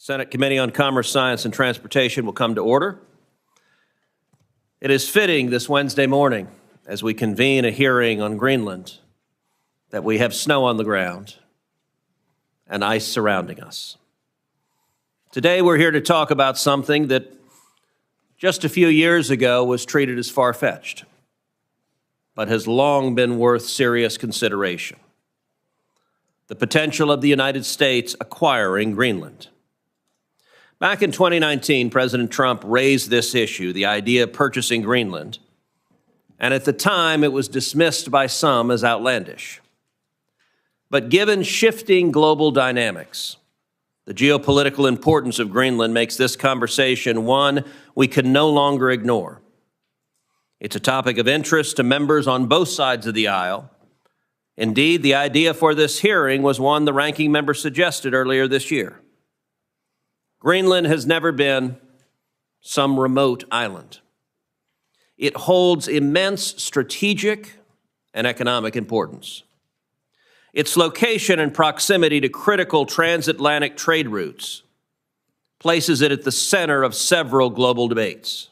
Senate Committee on Commerce, Science, and Transportation will come to order. It is fitting this Wednesday morning, as we convene a hearing on Greenland, that we have snow on the ground and ice surrounding us. Today, we're here to talk about something that just a few years ago was treated as far-fetched, but has long been worth serious consideration: the potential of the United States acquiring Greenland. Back in 2019, President Trump raised this issue, the idea of purchasing Greenland, and at the time it was dismissed by some as outlandish. But given shifting global dynamics, the geopolitical importance of Greenland makes this conversation one we can no longer ignore. It's a topic of interest to members on both sides of the aisle. Indeed, the idea for this hearing was one the ranking member suggested earlier this year. Greenland has never been some remote island. It holds immense strategic and economic importance. Its location and proximity to critical transatlantic trade routes places it at the center of several global debates.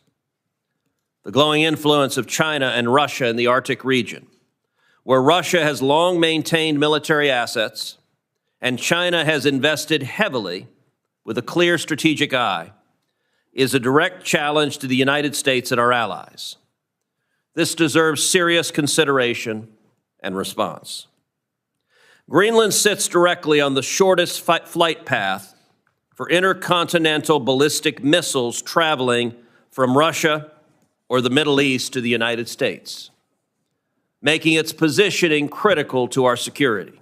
The growing influence of China and Russia in the Arctic region, where Russia has long maintained military assets and China has invested heavily with a clear strategic eye, is a direct challenge to the United States and our allies. This deserves serious consideration and response. Greenland sits directly on the shortest flight path for intercontinental ballistic missiles traveling from Russia or the Middle East to the United States, making its positioning critical to our security.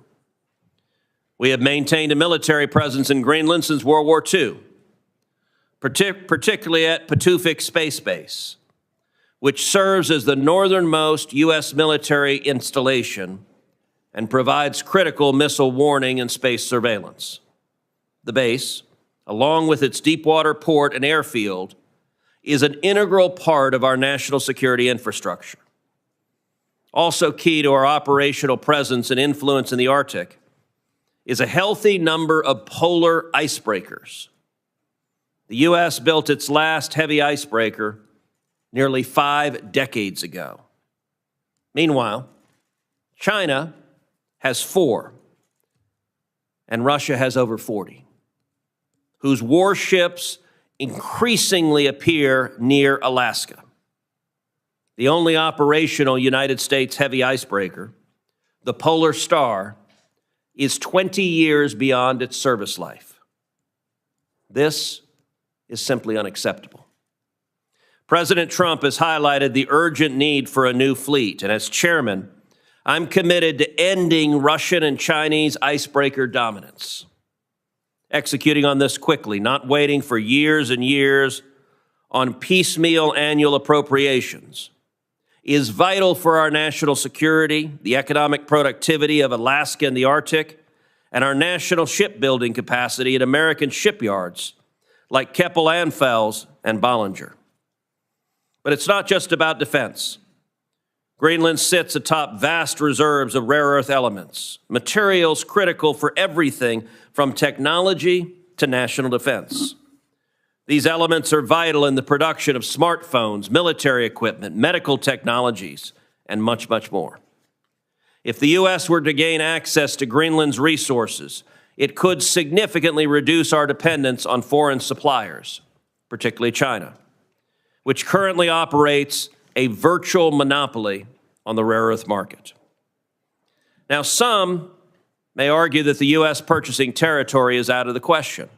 We have maintained a military presence in Greenland since World War II, particularly at Patuxent Space Base, which serves as the northernmost U.S. military installation and provides critical missile warning and space surveillance. The base, along with its deepwater port and airfield, is an integral part of our national security infrastructure. Also key to our operational presence and influence in the Arctic is a healthy number of polar icebreakers. The U.S. built its last heavy icebreaker nearly 5 decades ago. Meanwhile, China has 4, and Russia has over 40, whose warships increasingly appear near Alaska. The only operational United States heavy icebreaker, the Polar Star, is 20 years beyond its service life. This is simply unacceptable. President Trump has highlighted the urgent need for a new fleet, and as chairman, I'm committed to ending Russian and Chinese icebreaker dominance, executing on this quickly, not waiting for years and years on piecemeal annual appropriations, is vital for our national security, the economic productivity of Alaska and the Arctic, and our national shipbuilding capacity at American shipyards like Keppel Anfels and Bollinger. But it's not just about defense. Greenland sits atop vast reserves of rare earth elements, materials critical for everything from technology to national defense. These elements are vital in the production of smartphones, military equipment, medical technologies, and much, much more. If the U.S. were to gain access to Greenland's resources, it could significantly reduce our dependence on foreign suppliers, particularly China, which currently operates a virtual monopoly on the rare earth market. Now, some may argue that the U.S. purchasing territory is out of the question.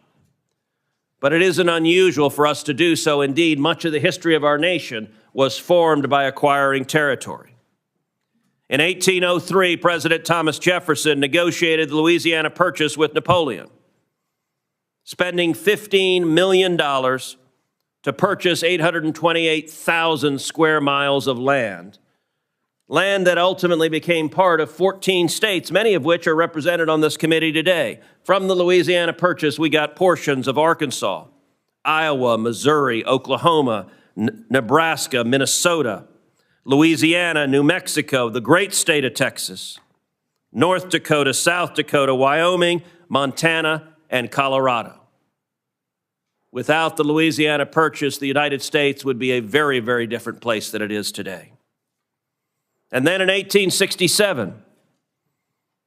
But it isn't unusual for us to do so. Indeed, much of the history of our nation was formed by acquiring territory. In 1803, President Thomas Jefferson negotiated the Louisiana Purchase with Napoleon, spending $15 million to purchase 828,000 square miles of land that ultimately became part of 14 states, many of which are represented on this committee today. From the Louisiana Purchase, we got portions of Arkansas, Iowa, Missouri, Oklahoma, Nebraska, Minnesota, Louisiana, New Mexico, the great state of Texas, North Dakota, South Dakota, Wyoming, Montana, and Colorado. Without the Louisiana Purchase, the United States would be a very, very different place than it is today. And then in 1867,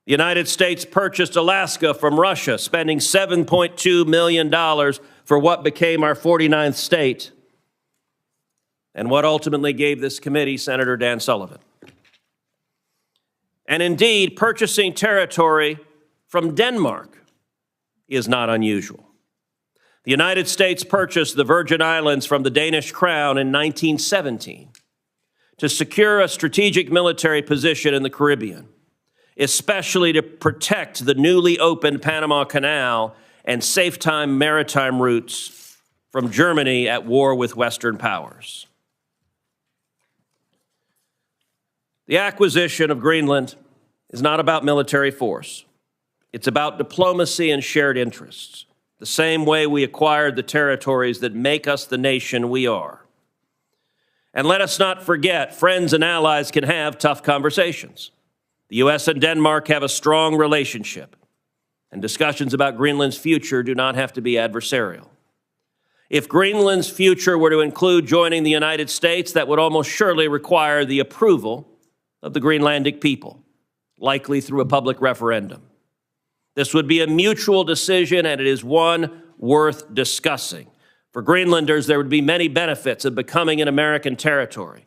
the United States purchased Alaska from Russia, spending $7.2 million for what became our 49th state, and what ultimately gave this committee Senator Dan Sullivan. And indeed, purchasing territory from Denmark is not unusual. The United States purchased the Virgin Islands from the Danish Crown in 1917 to secure a strategic military position in the Caribbean, especially to protect the newly opened Panama Canal and safe-time maritime routes from Germany at war with Western powers. The acquisition of Greenland is not about military force. It's about diplomacy and shared interests, the same way we acquired the territories that make us the nation we are. And let us not forget, friends and allies can have tough conversations. The U.S. and Denmark have a strong relationship, and discussions about Greenland's future do not have to be adversarial. If Greenland's future were to include joining the United States, that would almost surely require the approval of the Greenlandic people, likely through a public referendum. This would be a mutual decision, and it is one worth discussing. For Greenlanders, there would be many benefits of becoming an American territory,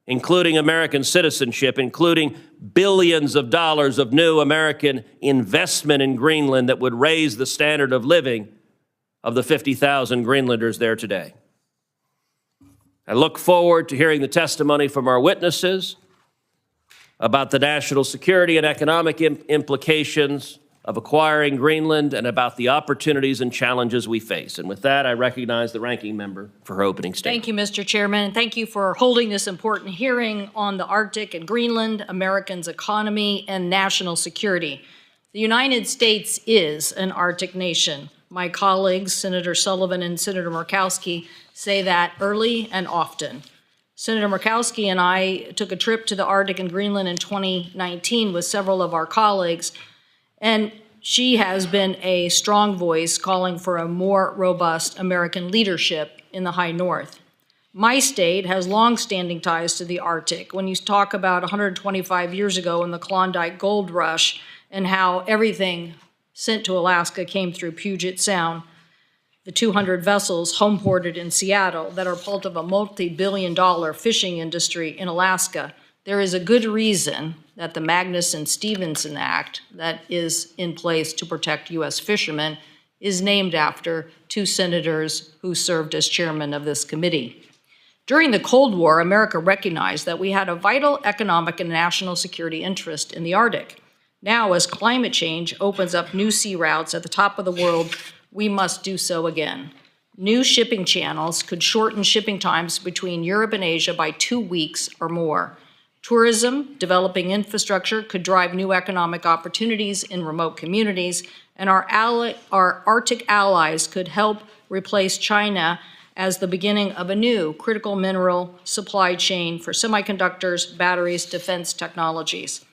including American citizenship, including billions of dollars of new American investment in Greenland that would raise the standard of living of the 50,000 Greenlanders there today. I look forward to hearing the testimony from our witnesses about the national security and economic implications of acquiring Greenland and about the opportunities and challenges we face. And with that, I recognize the ranking member for her opening statement. Thank you, Mr. Chairman, and thank you for holding this important hearing on the Arctic and Greenland, Americans' economy, and national security. The United States is an Arctic nation. My colleagues, Senator Sullivan and Senator Murkowski, say that early and often. Senator Murkowski and I took a trip to the Arctic and Greenland in 2019 with several of our colleagues, and she has been a strong voice calling for a more robust American leadership in the High North. My state has long-standing ties to the Arctic. When you talk about 125 years ago in the Klondike Gold Rush and how everything sent to Alaska came through Puget Sound, the 200 vessels homeported in Seattle that are part of a multi-billion-dollar fishing industry in Alaska, there is a good reason that the Magnuson-Stevenson Act that is in place to protect U.S. fishermen is named after two senators who served as chairman of this committee. During the Cold War, America recognized that we had a vital economic and national security interest in the Arctic. Now, as climate change opens up new sea routes at the top of the world, we must do so again. New shipping channels could shorten shipping times between Europe and Asia by 2 weeks or more. Tourism, developing infrastructure could drive new economic opportunities in remote communities, and our Arctic allies could help replace China as the beginning of a new critical mineral supply chain for semiconductors, batteries, defense technologies.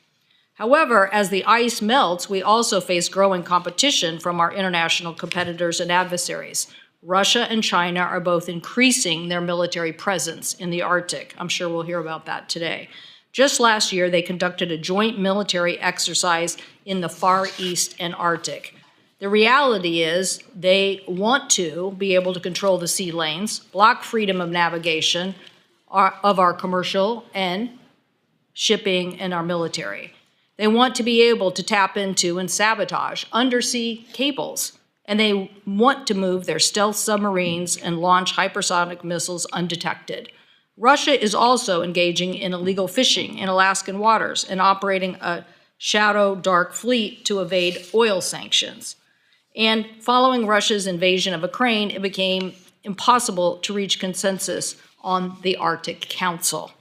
However, as the ice melts, we also face growing competition from our international competitors and adversaries. Russia and China are both increasing their military presence in the Arctic. I'm sure we'll hear about that today. Just last year, they conducted a joint military exercise in the Far East and Arctic. The reality is they want to be able to control the sea lanes, block freedom of navigation of our commercial and shipping and our military. They want to be able to tap into and sabotage undersea cables, and they want to move their stealth submarines and launch hypersonic missiles undetected. Russia is also engaging in illegal fishing in Alaskan waters and operating a shadow dark fleet to evade oil sanctions. And following Russia's invasion of Ukraine, it became impossible to reach consensus on the Arctic Council.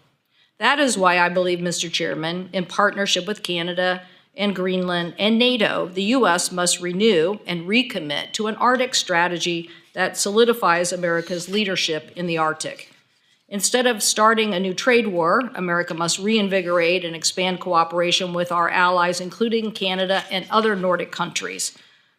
That is why I believe, Mr. Chairman, in partnership with Canada and Greenland and NATO, the U.S. must renew and recommit to an Arctic strategy that solidifies America's leadership in the Arctic. Instead of starting a new trade war, America must reinvigorate and expand cooperation with our allies, including Canada and other Nordic countries.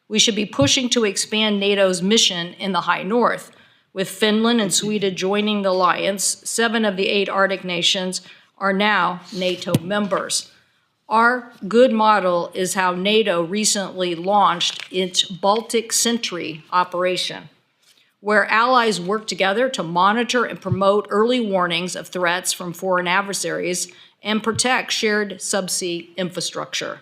We should be pushing to expand NATO's mission in the high north. With Finland and Sweden joining the alliance, 7 of the 8 Arctic nations are now NATO members. Our good model is how NATO recently launched its Baltic Sentry operation, where allies work together to monitor and promote early warnings of threats from foreign adversaries and protect shared subsea infrastructure.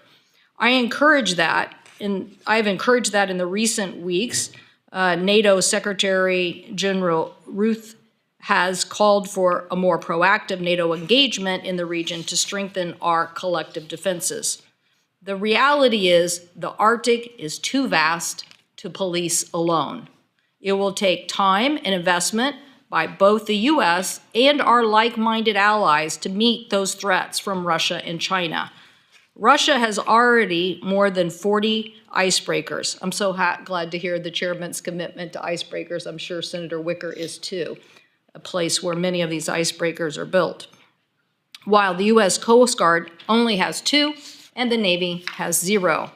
I've encouraged that in the recent weeks. NATO Secretary General Ruth has called for a more proactive NATO engagement in the region to strengthen our collective defenses. The reality is the Arctic is too vast to police alone. It will take time and investment by both the U.S. and our like-minded allies to meet those threats from Russia and China. Russia has already more than 40 icebreakers. I'm so glad to hear the chairman's commitment to icebreakers. I'm sure Senator Wicker is too, a place where many of these icebreakers are built. While the U.S. Coast Guard only has 2 and the Navy has 0.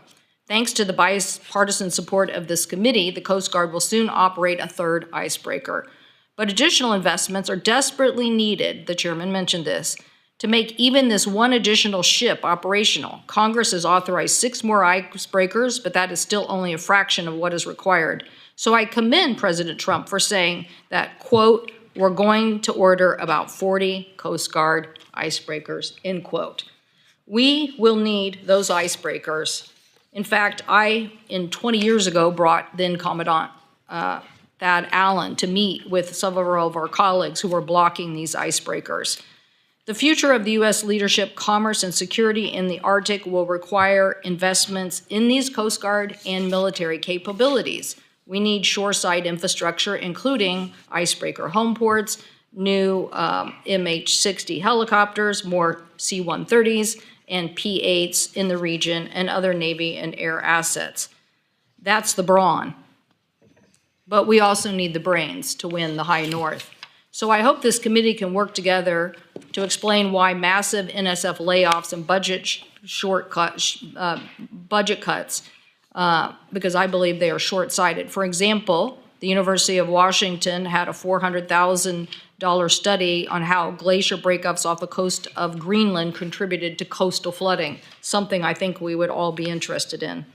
Thanks to the bipartisan support of this committee, the Coast Guard will soon operate a 3rd icebreaker. But additional investments are desperately needed, the chairman mentioned this, to make even this one additional ship operational. Congress has authorized 6 more icebreakers, but that is still only a fraction of what is required. So I commend President Trump for saying that, quote, we're going to order about 40 Coast Guard icebreakers, end quote. We will need those icebreakers. In fact, I, 20 years ago, brought then Commandant Thad Allen to meet with several of our colleagues who were blocking these icebreakers. The future of the U.S. leadership, commerce, and security in the Arctic will require investments in these Coast Guard and military capabilities. We need shoreside infrastructure, including icebreaker home ports, new MH-60 helicopters, more C-130s, and P-8s in the region, and other Navy and air assets. That's the brawn. But we also need the brains to win the high north. So I hope this committee can work together to explain why massive NSF layoffs and budget cuts, because I believe they are short-sighted. For example, the University of Washington had a $400,000 study on how glacier breakups off the coast of Greenland contributed to coastal flooding, something I think we would all be interested in.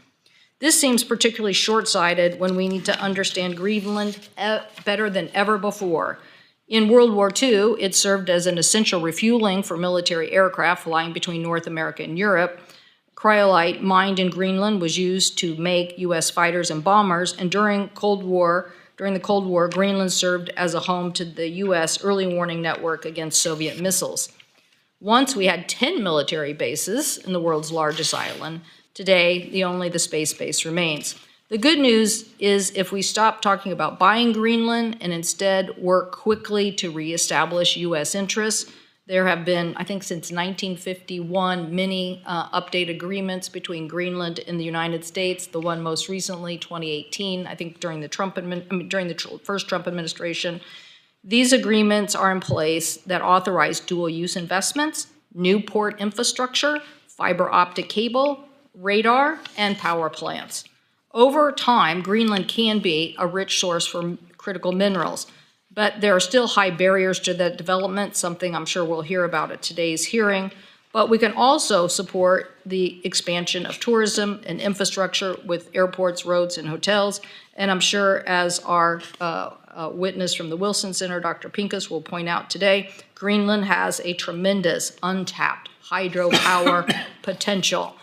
This seems particularly short-sighted when we need to understand Greenland better than ever before. In World War II, it served as an essential refueling for military aircraft flying between North America and Europe. Cryolite mined in Greenland was used to make U.S. fighters and bombers, and during the Cold War, Greenland served as a home to the U.S. early warning network against Soviet missiles. Once we had 10 military bases in the world's largest island. Today, only the space base remains. The good news is if we stop talking about buying Greenland and instead work quickly to reestablish U.S. interests, there have been, I think since 1951, many update agreements between Greenland and the United States. The one most recently, 2018, I think during the first Trump administration. These agreements are in place that authorize dual-use investments, new port infrastructure, fiber optic cable, radar, and power plants. Over time, Greenland can be a rich source for critical minerals, but there are still high barriers to that development, something I'm sure we'll hear about at today's hearing. But we can also support the expansion of tourism and infrastructure with airports, roads, and hotels. And I'm sure, as our witness from the Wilson Center, Dr. Pincus, will point out today, Greenland has a tremendous untapped hydropower potential.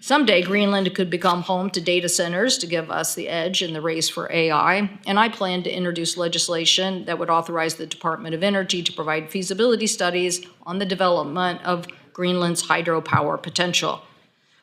Someday, Greenland could become home to data centers to give us the edge in the race for AI, and I plan to introduce legislation that would authorize the Department of Energy to provide feasibility studies on the development of Greenland's hydropower potential.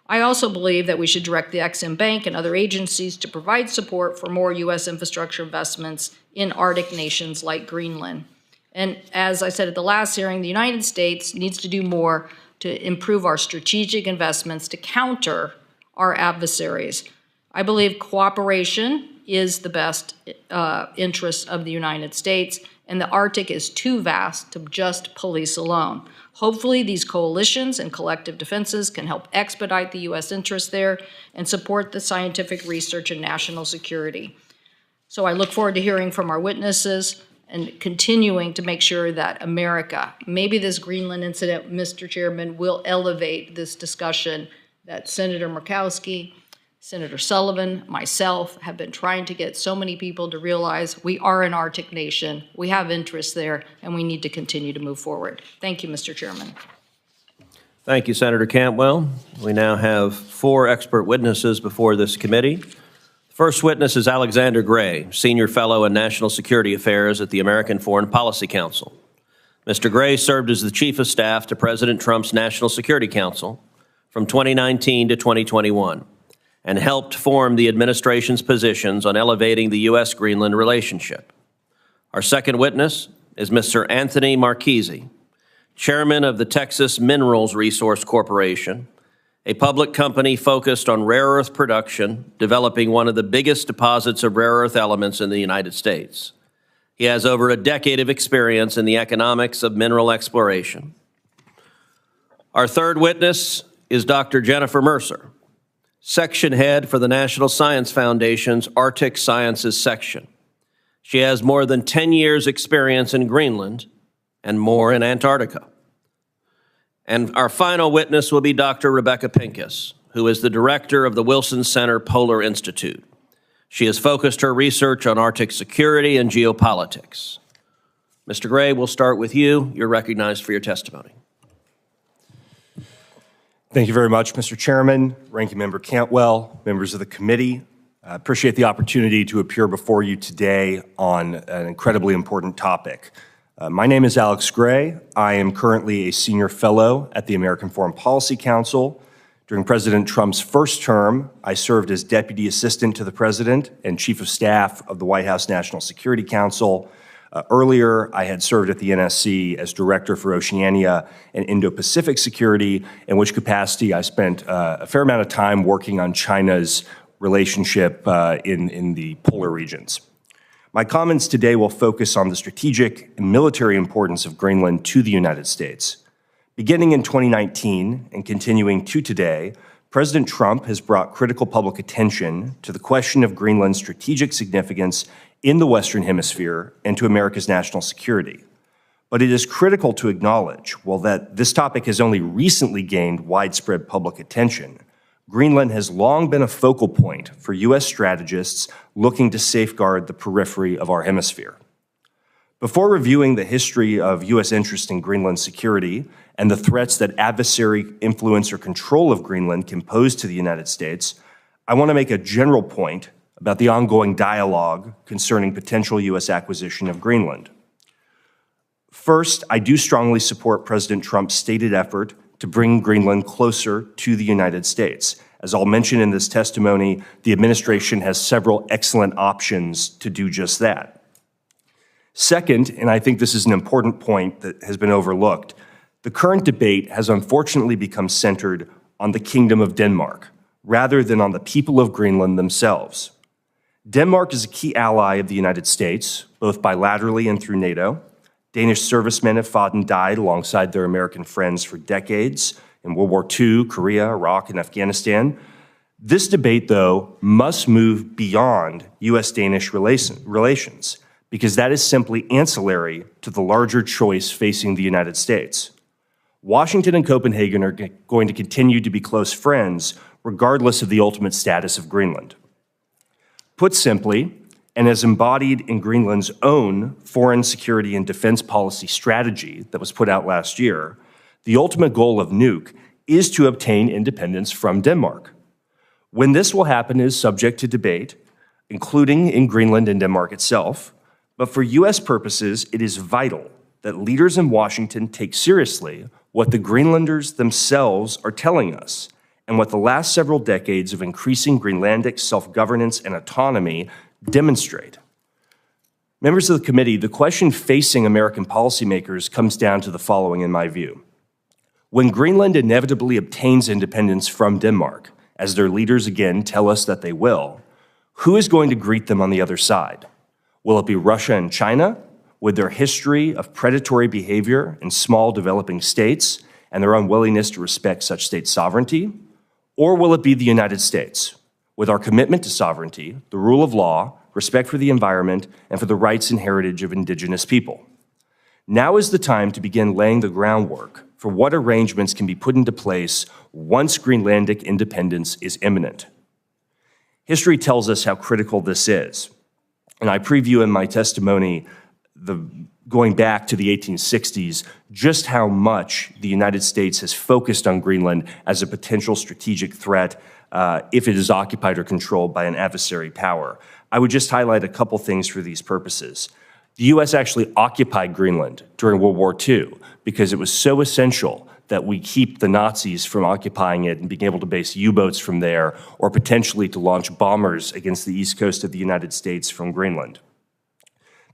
I also believe that we should direct the Ex-Im Bank and other agencies to provide support for more U.S. infrastructure investments in Arctic nations like Greenland. And as I said at the last hearing, the United States needs to do more to improve our strategic investments to counter our adversaries. I believe cooperation is the best interest of the United States, and the Arctic is too vast to just police alone. Hopefully, these coalitions and collective defenses can help expedite the U.S. interest there and support the scientific research and national security. So I look forward to hearing from our witnesses and continuing to make sure that America, maybe this Greenland incident, Mr. Chairman, will elevate this discussion that Senator Murkowski, Senator Sullivan, myself have been trying to get so many people to realize we are an Arctic nation, we have interests there, and we need to continue to move forward. Thank you, Mr. Chairman. Thank you, Senator Cantwell. We now have 4 expert witnesses before this committee. First witness is Alexander Gray, Senior Fellow in National Security Affairs at the American Foreign Policy Council. Mr. Gray served as the Chief of Staff to President Trump's National Security Council from 2019 to 2021 and helped form the administration's positions on elevating the U.S.-Greenland relationship. Our second witness is Mr. Anthony Marchese, Chairman of the Texas Minerals Resource Corporation, a public company focused on rare earth production, developing one of the biggest deposits of rare earth elements in the United States. He has over a decade of experience in the economics of mineral exploration. Our third witness is Dr. Jennifer Mercer, Section Head for the National Science Foundation's Arctic Sciences Section. She has more than 10 years' experience in Greenland and more in Antarctica. And our final witness will be Dr. Rebecca Pincus, who is the director of the Wilson Center Polar Institute. She has focused her research on Arctic security and geopolitics. Mr. Gray, we'll start with you. You're recognized for your testimony. Thank you very much, Mr. Chairman, Ranking Member Cantwell, members of the committee. I appreciate the opportunity to appear before you today on an incredibly important topic. My name is Alex Gray. I am currently a senior fellow at the American Foreign Policy Council. During President Trump's first term, I served as Deputy Assistant to the President and Chief of Staff of the White House National Security Council. Earlier, I had served at the NSC as Director for Oceania and Indo-Pacific Security, in which capacity I spent a fair amount of time working on China's relationship in the polar regions. My comments today will focus on the strategic and military importance of Greenland to the United States. Beginning in 2019 and continuing to today, President Trump has brought critical public attention to the question of Greenland's strategic significance in the Western Hemisphere and to America's national security. But it is critical to acknowledge, while that this topic has only recently gained widespread public attention, Greenland has long been a focal point for U.S. strategists looking to safeguard the periphery of our hemisphere. Before reviewing the history of U.S. interest in Greenland security and the threats that adversary influence or control of Greenland can pose to the United States, I want to make a general point about the ongoing dialogue concerning potential U.S. acquisition of Greenland. First, I do strongly support President Trump's stated effort to bring Greenland closer to the United States. As I'll mention in this testimony, the administration has several excellent options to do just that. Second, and I think this is an important point that has been overlooked, the current debate has unfortunately become centered on the Kingdom of Denmark, rather than on the people of Greenland themselves. Denmark is a key ally of the United States, both bilaterally and through NATO. Danish servicemen have fought and died alongside their American friends for decades in World War II, Korea, Iraq, and Afghanistan. This debate, though, must move beyond U.S.-Danish relations, because that is simply ancillary to the larger choice facing the United States. Washington and Copenhagen are going to continue to be close friends, regardless of the ultimate status of Greenland. Put simply, and as embodied in Greenland's own foreign security and defense policy strategy that was put out last year, the ultimate goal of NUC is to obtain independence from Denmark. When this will happen is subject to debate, including in Greenland and Denmark itself, but for U.S. purposes, it is vital that leaders in Washington take seriously what the Greenlanders themselves are telling us and what the last several decades of increasing Greenlandic self-governance and autonomy demonstrate. Members of the committee, the question facing American policymakers comes down to the following, in my view. When Greenland inevitably obtains independence from Denmark, as their leaders again tell us that they will, who is going to greet them on the other side? Will it be Russia and China, with their history of predatory behavior in small developing states and their unwillingness to respect such state sovereignty? Or will it be the United States, with our commitment to sovereignty, the rule of law, respect for the environment, and for the rights and heritage of indigenous people? Now is the time to begin laying the groundwork for what arrangements can be put into place once Greenlandic independence is imminent. History tells us how critical this is, and I preview in my testimony going back to the 1860s, just how much the United States has focused on Greenland as a potential strategic threat if it is occupied or controlled by an adversary power. I would just highlight a couple things for these purposes. The U.S. actually occupied Greenland during World War II because it was so essential that we keep the Nazis from occupying it and being able to base U-boats from there or potentially to launch bombers against the east coast of the United States from Greenland.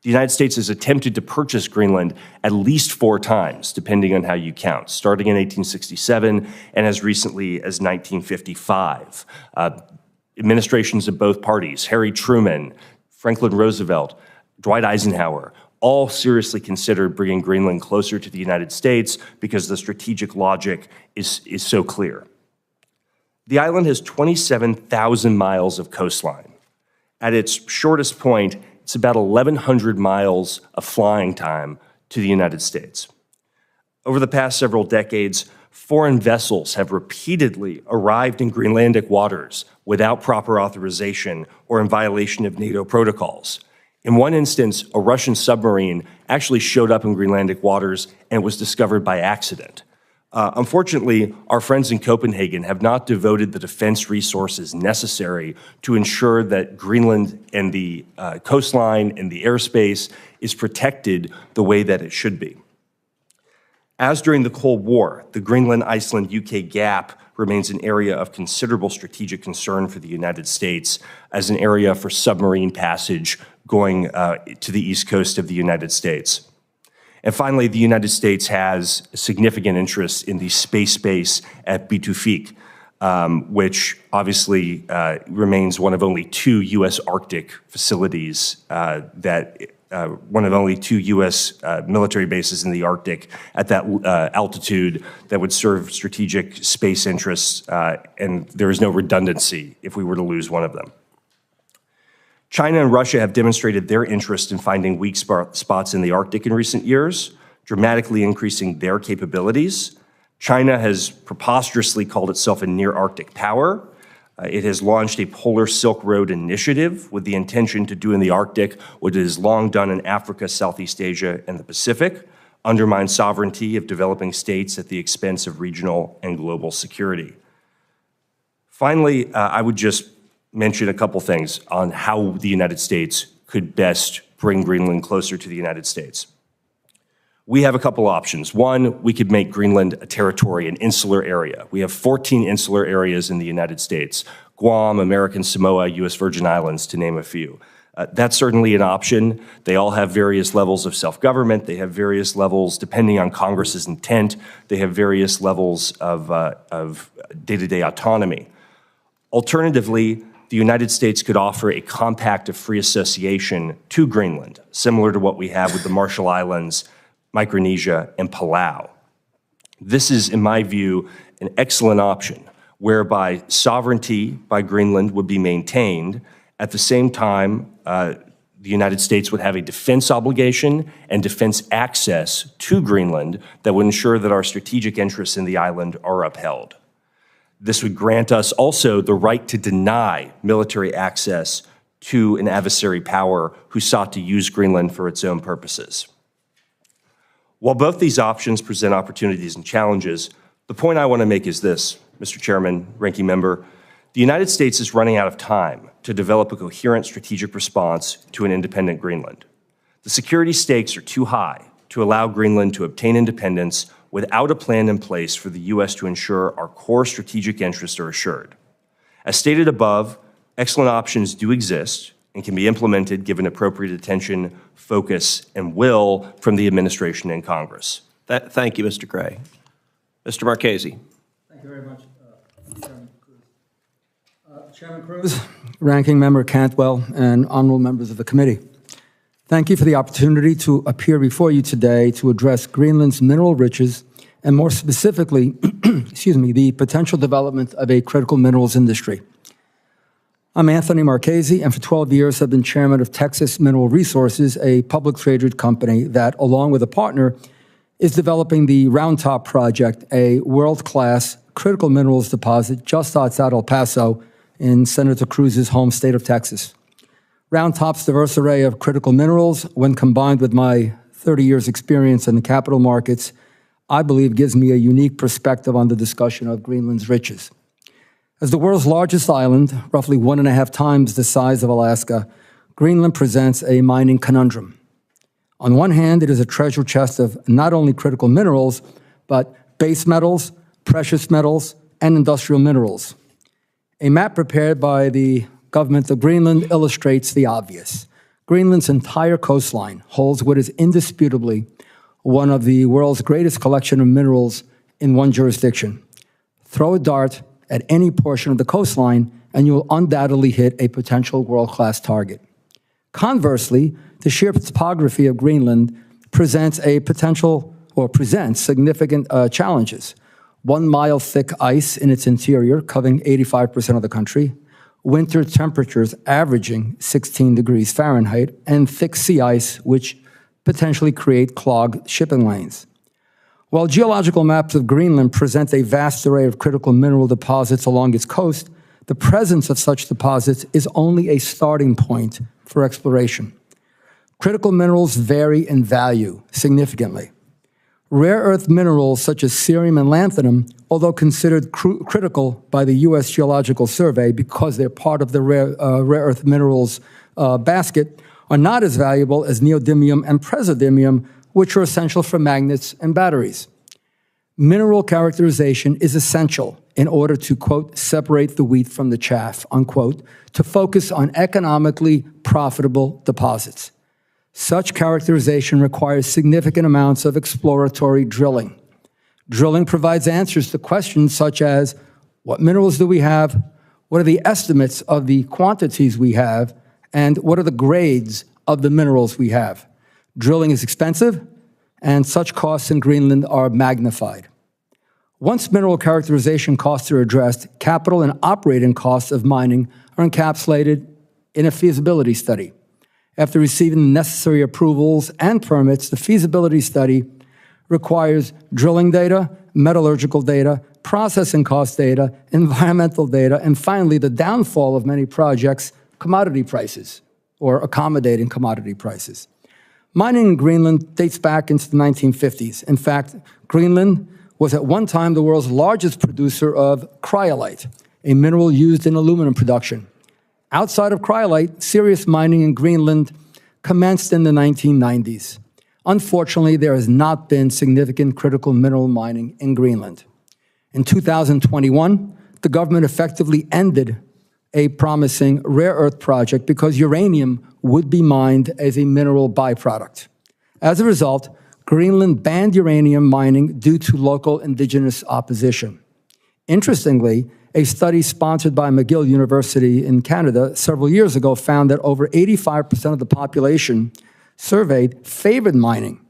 The United States has attempted to purchase Greenland at least 4 times, depending on how you count, starting in 1867 and as recently as 1955. Administrations of both parties, Harry Truman, Franklin Roosevelt, Dwight Eisenhower, all seriously considered bringing Greenland closer to the United States because the strategic logic is so clear. The island has 27,000 miles of coastline. At its shortest point, it's about 1,100 miles of flying time to the United States. Over the past several decades, foreign vessels have repeatedly arrived in Greenlandic waters without proper authorization or in violation of NATO protocols. In one instance, a Russian submarine actually showed up in Greenlandic waters and was discovered by accident. Unfortunately, our friends in Copenhagen have not devoted the defense resources necessary to ensure that Greenland and the coastline and the airspace is protected the way that it should be. As during the Cold War, the Greenland-Iceland-UK gap remains an area of considerable strategic concern for the United States as an area for submarine passage going to the east coast of the United States. And finally, the United States has significant interest in the space base at Bitufik, which obviously remains one of only 2 U.S. Arctic facilities one of only 2 U.S. Military bases in the Arctic at that altitude that would serve strategic space interests, and there is no redundancy if we were to lose one of them. China and Russia have demonstrated their interest in finding weak spots in the Arctic in recent years, dramatically increasing their capabilities. China has preposterously called itself a near-Arctic power. It has launched a Polar Silk Road initiative with the intention to do in the Arctic what it has long done in Africa, Southeast Asia, and the Pacific, undermine sovereignty of developing states at the expense of regional and global security. Finally, I would just mention a couple things on how the United States could best bring Greenland closer to the United States. We have a couple options. One, we could make Greenland a territory, an insular area. We have 14 insular areas in the United States: Guam, American Samoa, U.S. Virgin Islands, to name a few. That's certainly an option. They all have various levels of self-government. They have various levels, depending on Congress's intent, they have various levels of day-to-day autonomy. Alternatively, the United States could offer a compact of free association to Greenland, similar to what we have with the Marshall Islands, Micronesia, and Palau. This is, in my view, an excellent option, whereby sovereignty by Greenland would be maintained. At the same time, the United States would have a defense obligation and defense access to Greenland that would ensure that our strategic interests in the island are upheld. This would grant us also the right to deny military access to an adversary power who sought to use Greenland for its own purposes. While both these options present opportunities and challenges, the point I want to make is this, Mr. Chairman, Ranking Member. The United States is running out of time to develop a coherent strategic response to an independent Greenland. The security stakes are too high to allow Greenland to obtain independence without a plan in place for the U.S. to ensure our core strategic interests are assured. As stated above, excellent options do exist and can be implemented given appropriate attention, focus, and will from the administration and Congress. Thank you, Mr. Gray. Mr. Marchese. Thank you very much, Chairman Cruz. Chairman Cruz, Ranking Member Cantwell, and honorable members of the committee. Thank you for the opportunity to appear before you today to address Greenland's mineral riches and more specifically, the potential development of a critical minerals industry. I'm Anthony Marchese, and for 12 years have been chairman of Texas Mineral Resources, a public traded company that, along with a partner, is developing the Round Top project, a world-class critical minerals deposit just outside El Paso in Senator Cruz's home state of Texas. Round Top's diverse array of critical minerals, when combined with my 30 years experience in the capital markets, I believe gives me a unique perspective on the discussion of Greenland's riches. As the world's largest island, roughly 1.5 times the size of Alaska, Greenland presents a mining conundrum. On one hand, it is a treasure chest of not only critical minerals, but base metals, precious metals, and industrial minerals. A map prepared by the government of Greenland illustrates the obvious. Greenland's entire coastline holds what is indisputably one of the world's greatest collection of minerals in one jurisdiction. Throw a dart at any portion of the coastline, and you will undoubtedly hit a potential world-class target. Conversely, the sheer topography of Greenland presents significant challenges. 1 mile thick ice in its interior, covering 85% of the country, winter temperatures averaging 16 degrees Fahrenheit, and thick sea ice, which potentially create clogged shipping lanes. While geological maps of Greenland present a vast array of critical mineral deposits along its coast, the presence of such deposits is only a starting point for exploration. Critical minerals vary in value significantly. Rare earth minerals such as cerium and lanthanum, although considered critical by the U.S. Geological Survey because they're part of the rare earth minerals basket, are not as valuable as neodymium and praseodymium, which are essential for magnets and batteries. Mineral characterization is essential in order to, quote, separate the wheat from the chaff, unquote, to focus on economically profitable deposits. Such characterization requires significant amounts of exploratory drilling. Drilling provides answers to questions such as, what minerals do we have? What are the estimates of the quantities we have? And what are the grades of the minerals we have? Drilling is expensive, and such costs in Greenland are magnified. Once mineral characterization costs are addressed, capital and operating costs of mining are encapsulated in a feasibility study. After receiving the necessary approvals and permits, the feasibility study requires drilling data, metallurgical data, processing cost data, environmental data, and finally, the downfall of many projects, commodity prices, or accommodating commodity prices. Mining in Greenland dates back into the 1950s. In fact, Greenland was at one time the world's largest producer of cryolite, a mineral used in aluminum production. Outside of cryolite, serious mining in Greenland commenced in the 1990s. Unfortunately, there has not been significant critical mineral mining in Greenland. In 2021, the government effectively ended a promising rare earth project because uranium would be mined as a mineral byproduct. As a result, Greenland banned uranium mining due to local indigenous opposition. Interestingly, a study sponsored by McGill University in Canada several years ago found that over 85% of the population surveyed favored mining,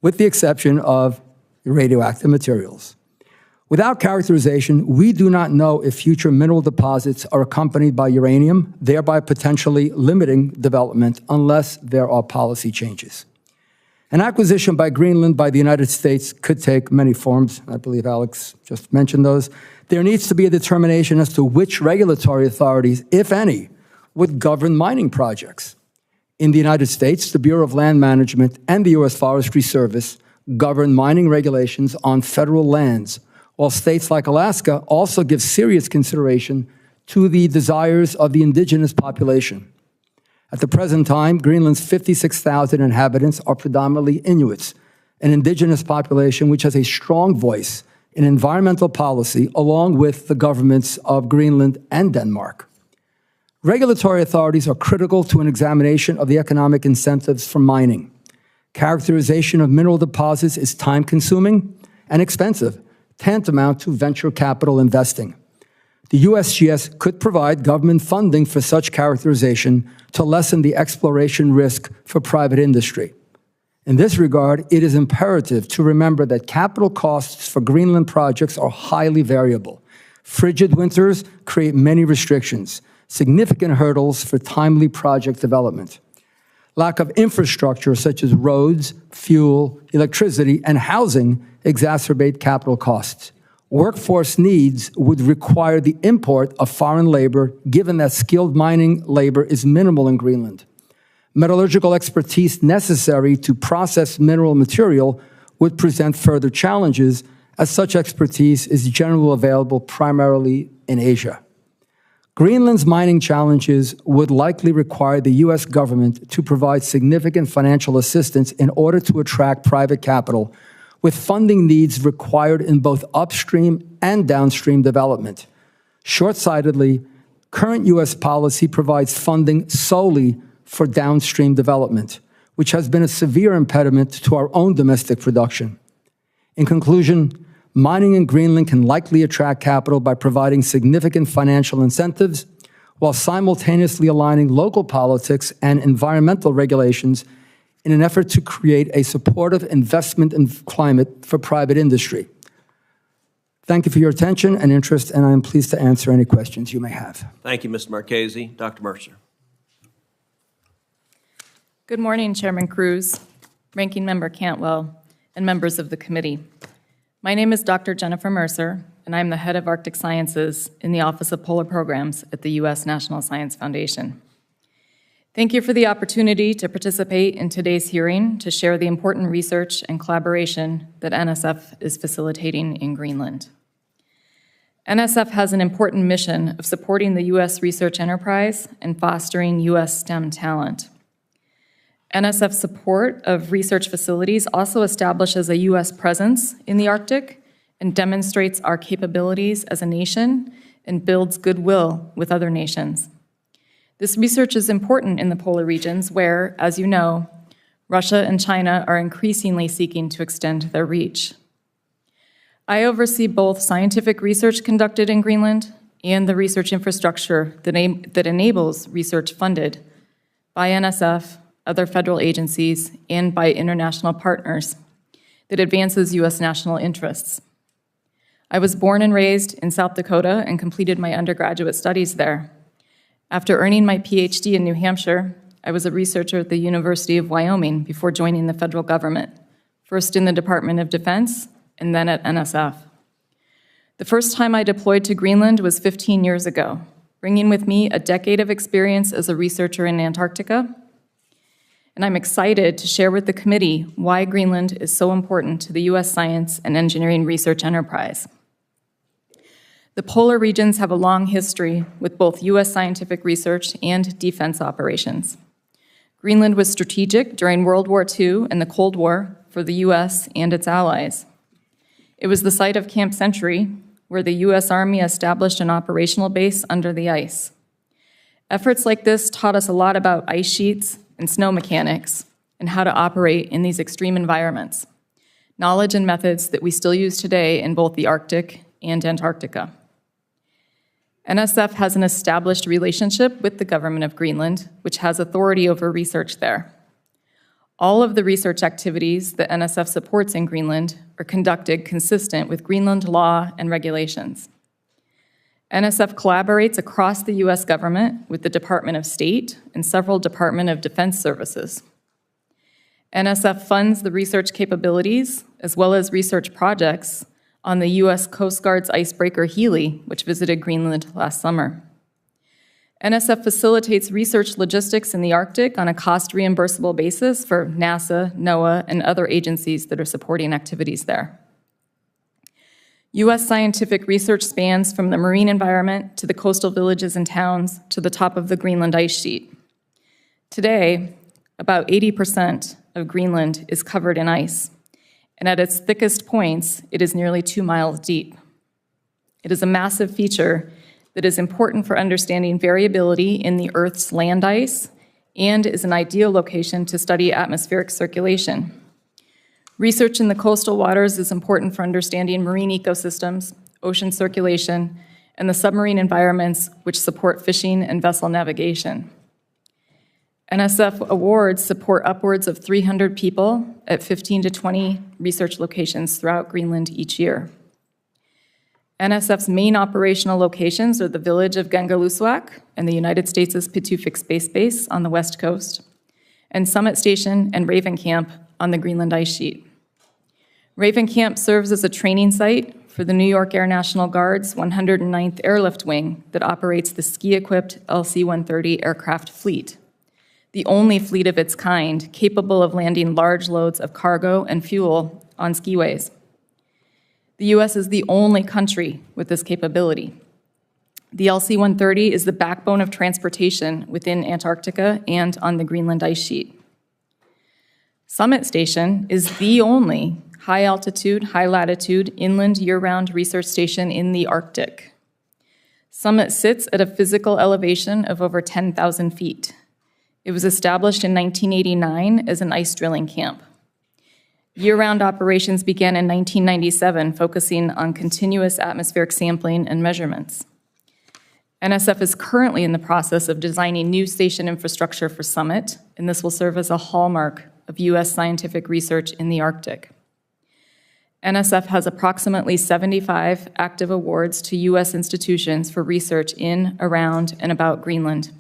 with the exception of radioactive materials. Without characterization, we do not know if future mineral deposits are accompanied by uranium, thereby potentially limiting development unless there are policy changes. An acquisition by Greenland by the United States could take many forms. I believe Alex just mentioned those. There needs to be a determination as to which regulatory authorities, if any, would govern mining projects. In the United States, the Bureau of Land Management and the U.S. Forestry Service govern mining regulations on federal lands, while states like Alaska also give serious consideration to the desires of the indigenous population. At the present time, Greenland's 56,000 inhabitants are predominantly Inuits, an indigenous population which has a strong voice in environmental policy along with the governments of Greenland and Denmark. Regulatory authorities are critical to an examination of the economic incentives for mining. Characterization of mineral deposits is time-consuming and expensive, tantamount to venture capital investing. The USGS could provide government funding for such characterization to lessen the exploration risk for private industry. In this regard, it is imperative to remember that capital costs for Greenland projects are highly variable. Frigid winters create many restrictions, significant hurdles for timely project development. Lack of infrastructure such as roads, fuel, electricity, and housing exacerbate capital costs. Workforce needs would require the import of foreign labor, given that skilled mining labor is minimal in Greenland. Metallurgical expertise necessary to process mineral material would present further challenges, as such expertise is generally available primarily in Asia. Greenland's mining challenges would likely require the U.S. government to provide significant financial assistance in order to attract private capital, with funding needs required in both upstream and downstream development. Short-sightedly, current U.S. policy provides funding solely for downstream development, which has been a severe impediment to our own domestic production. In conclusion, mining in Greenland can likely attract capital by providing significant financial incentives, while simultaneously aligning local politics and environmental regulations in an effort to create a supportive investment climate for private industry. Thank you for your attention and interest, and I am pleased to answer any questions you may have. Thank you, Mr. Marchese. Dr. Mercer. Good morning, Chairman Cruz, Ranking Member Cantwell, and members of the committee. My name is Dr. Jennifer Mercer, and I'm the head of Arctic Sciences in the Office of Polar Programs at the U.S. National Science Foundation. Thank you for the opportunity to participate in today's hearing to share the important research and collaboration that NSF is facilitating in Greenland. NSF has an important mission of supporting the U.S. research enterprise and fostering U.S. STEM talent. NSF's support of research facilities also establishes a U.S. presence in the Arctic and demonstrates our capabilities as a nation and builds goodwill with other nations. This research is important in the polar regions where, as you know, Russia and China are increasingly seeking to extend their reach. I oversee both scientific research conducted in Greenland and the research infrastructure that enables research funded by NSF, other federal agencies, and by international partners that advances U.S. national interests. I was born and raised in South Dakota and completed my undergraduate studies there. After earning my PhD in New Hampshire, I was a researcher at the University of Wyoming before joining the federal government, first in the Department of Defense and then at NSF. The first time I deployed to Greenland was 15 years ago, bringing with me a decade of experience as a researcher in Antarctica. And I'm excited to share with the committee why Greenland is so important to the U.S. science and engineering research enterprise. The polar regions have a long history with both U.S. scientific research and defense operations. Greenland was strategic during World War II and the Cold War for the U.S. and its allies. It was the site of Camp Century, where the U.S. Army established an operational base under the ice. Efforts like this taught us a lot about ice sheets and snow mechanics and how to operate in these extreme environments, knowledge and methods that we still use today in both the Arctic and Antarctica. NSF has an established relationship with the government of Greenland, which has authority over research there. All of the research activities that NSF supports in Greenland are conducted consistent with Greenland law and regulations. NSF collaborates across the U.S. government with the Department of State and several Department of Defense services. NSF funds the research capabilities as well as research projects on the U.S. Coast Guard's icebreaker Healy, which visited Greenland last summer. NSF facilitates research logistics in the Arctic on a cost-reimbursable basis for NASA, NOAA, and other agencies that are supporting activities there. U.S. scientific research spans from the marine environment to the coastal villages and towns to the top of the Greenland ice sheet. Today, about 80% of Greenland is covered in ice, and at its thickest points, it is nearly 2 miles deep. It is a massive feature that is important for understanding variability in the Earth's land ice and is an ideal location to study atmospheric circulation. Research in the coastal waters is important for understanding marine ecosystems, ocean circulation, and the submarine environments which support fishing and vessel navigation. NSF awards support upwards of 300 people at 15 to 20 research locations throughout Greenland each year. NSF's main operational locations are the village of Gangalussuaq and the United States' Pituffik Space Base on the west coast, and Summit Station and Raven Camp on the Greenland ice sheet. Raven Camp serves as a training site for the New York Air National Guard's 109th Airlift Wing that operates the ski-equipped LC-130 aircraft fleet, the only fleet of its kind capable of landing large loads of cargo and fuel on skiways. The U.S. is the only country with this capability. The LC-130 is the backbone of transportation within Antarctica and on the Greenland ice sheet. Summit Station is the only high-altitude, high-latitude, inland year-round research station in the Arctic. Summit sits at a physical elevation of over 10,000 feet. It was established in 1989 as an ice drilling camp. Year-round operations began in 1997, focusing on continuous atmospheric sampling and measurements. NSF is currently in the process of designing new station infrastructure for Summit, and this will serve as a hallmark of U.S. scientific research in the Arctic. NSF has approximately 75 active awards to U.S. institutions for research in, around, and about Greenland.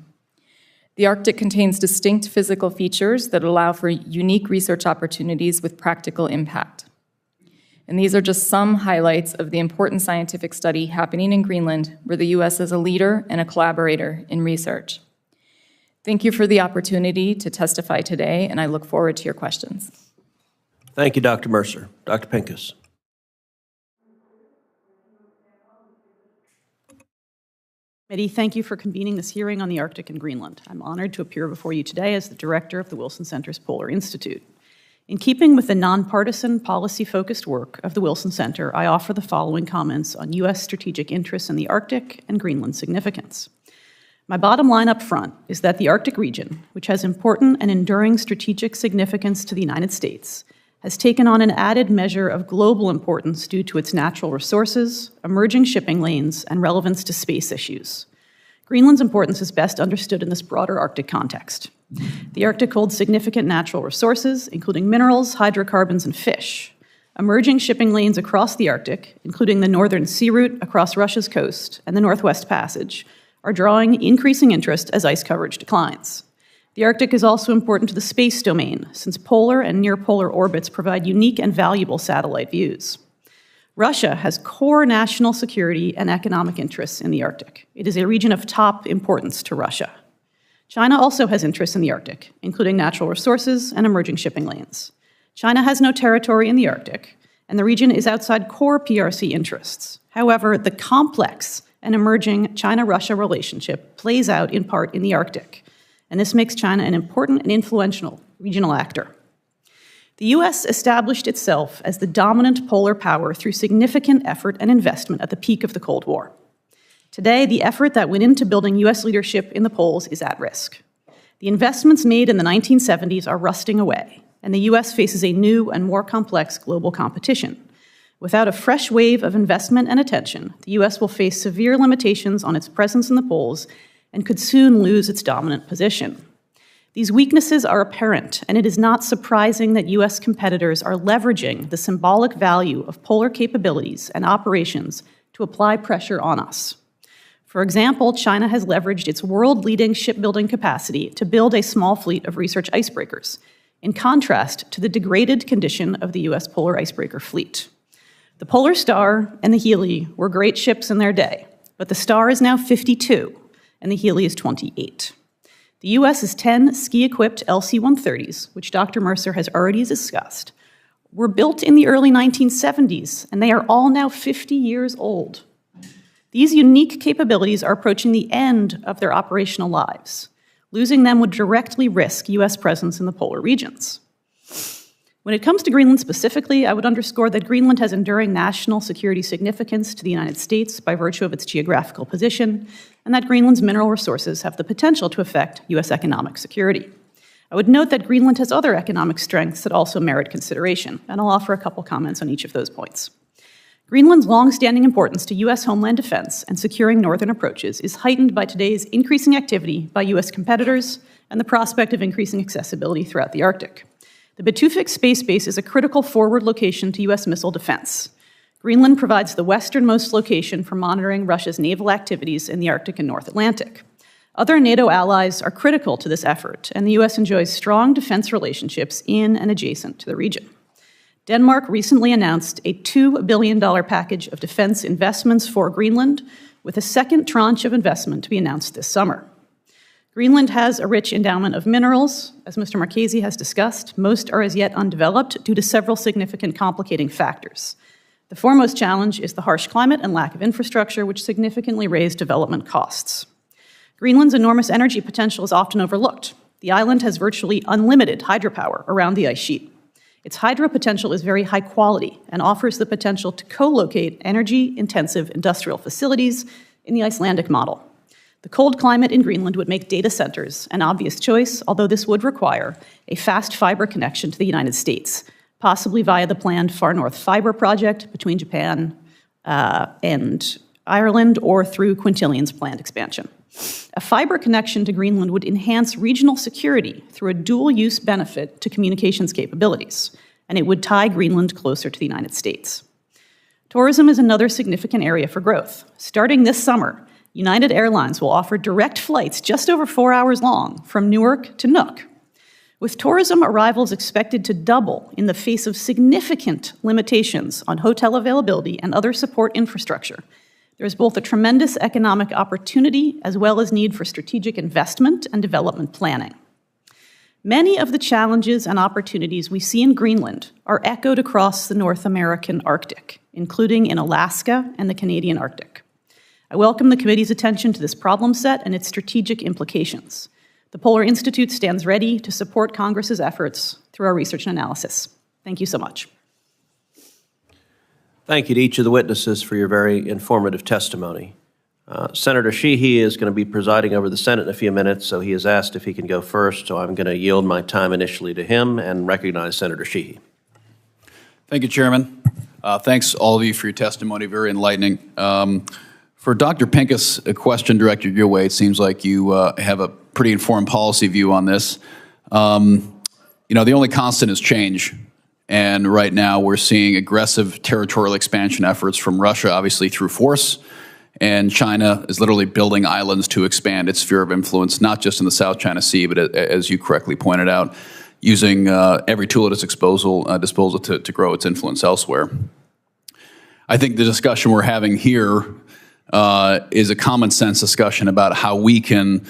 The Arctic contains distinct physical features that allow for unique research opportunities with practical impact. And these are just some highlights of the important scientific study happening in Greenland, where the U.S. is a leader and a collaborator in research. Thank you for the opportunity to testify today, and I look forward to your questions. Thank you, Dr. Mercer. Dr. Pincus. Thank you for convening this hearing on the Arctic and Greenland. I'm honored to appear before you today as the director of the Wilson Center's Polar Institute. In keeping with the nonpartisan, policy-focused work of the Wilson Center, I offer the following comments on U.S. strategic interests in the Arctic and Greenland significance. My bottom line up front is that the Arctic region, which has important and enduring strategic significance to the United States, has taken on an added measure of global importance due to its natural resources, emerging shipping lanes, and relevance to space issues. Greenland's importance is best understood in this broader Arctic context. The Arctic holds significant natural resources, including minerals, hydrocarbons, and fish. Emerging shipping lanes across the Arctic, including the Northern Sea Route across Russia's coast and the Northwest Passage, are drawing increasing interest as ice coverage declines. The Arctic is also important to the space domain, since polar and near-polar orbits provide unique and valuable satellite views. Russia has core national security and economic interests in the Arctic. It is a region of top importance to Russia. China also has interests in the Arctic, including natural resources and emerging shipping lanes. China has no territory in the Arctic, and the region is outside core PRC interests. However, the complex and emerging China-Russia relationship plays out in part in the Arctic, and this makes China an important and influential regional actor. The U.S. established itself as the dominant polar power through significant effort and investment at the peak of the Cold War. Today, the effort that went into building U.S. leadership in the poles is at risk. The investments made in the 1970s are rusting away, and the U.S. faces a new and more complex global competition. Without a fresh wave of investment and attention, the U.S. will face severe limitations on its presence in the poles and could soon lose its dominant position. These weaknesses are apparent, and it is not surprising that U.S. competitors are leveraging the symbolic value of polar capabilities and operations to apply pressure on us. For example, China has leveraged its world-leading shipbuilding capacity to build a small fleet of research icebreakers, in contrast to the degraded condition of the U.S. polar icebreaker fleet. The Polar Star and the Healy were great ships in their day, but the Star is now 52, and the Healy is 28. The U.S.'s 10 ski-equipped LC-130s, which Dr. Mercer has already discussed, were built in the early 1970s, and they are all now 50 years old. These unique capabilities are approaching the end of their operational lives. Losing them would directly risk U.S. presence in the polar regions. When it comes to Greenland specifically, I would underscore that Greenland has enduring national security significance to the United States by virtue of its geographical position, and that Greenland's mineral resources have the potential to affect U.S. economic security. I would note that Greenland has other economic strengths that also merit consideration, and I'll offer a couple comments on each of those points. Greenland's long-standing importance to U.S. homeland defense and securing northern approaches is heightened by today's increasing activity by U.S. competitors and the prospect of increasing accessibility throughout the Arctic. The Batufix space base is a critical forward location to U.S. missile defense. Greenland provides the westernmost location for monitoring Russia's naval activities in the Arctic and North Atlantic. Other NATO allies are critical to this effort, and the U.S. enjoys strong defense relationships in and adjacent to the region. Denmark recently announced a $2 billion package of defense investments for Greenland, with a second tranche of investment to be announced this summer. Greenland has a rich endowment of minerals. As Mr. Marchese has discussed, most are as yet undeveloped due to several significant complicating factors. The foremost challenge is the harsh climate and lack of infrastructure, which significantly raise development costs. Greenland's enormous energy potential is often overlooked. The island has virtually unlimited hydropower around the ice sheet. Its hydro potential is very high quality and offers the potential to co-locate energy-intensive industrial facilities in the Icelandic model. The cold climate in Greenland would make data centers an obvious choice, although this would require a fast fiber connection to the United States, possibly via the planned Far North Fiber project between Japan and Ireland, or through Quintilian's planned expansion. A fiber connection to Greenland would enhance regional security through a dual-use benefit to communications capabilities, and it would tie Greenland closer to the United States. Tourism is another significant area for growth. Starting this summer, United Airlines will offer direct flights just over 4 hours long from Newark to Nuuk. With tourism arrivals expected to double in the face of significant limitations on hotel availability and other support infrastructure, there is both a tremendous economic opportunity as well as need for strategic investment and development planning. Many of the challenges and opportunities we see in Greenland are echoed across the North American Arctic, including in Alaska and the Canadian Arctic. I welcome the committee's attention to this problem set and its strategic implications. The Polar Institute stands ready to support Congress's efforts through our research and analysis. Thank you so much. Thank you to each of the witnesses for your very informative testimony. Senator Sheehy is going to be presiding over the Senate in a few minutes, so he has asked if he can go first, so I'm going to yield my time initially to him and recognize Senator Sheehy. Thank you, Chairman. Thanks, all of you, for your testimony. Very enlightening. For Dr. Pincus, a question directed your way. It seems like you have a pretty informed policy view on this. The only constant is change. And right now we're seeing aggressive territorial expansion efforts from Russia, obviously through force. And China is literally building islands to expand its sphere of influence, not just in the South China Sea, but as you correctly pointed out, using every tool at its disposal to grow its influence elsewhere. I think the discussion we're having here is a common sense discussion about how we can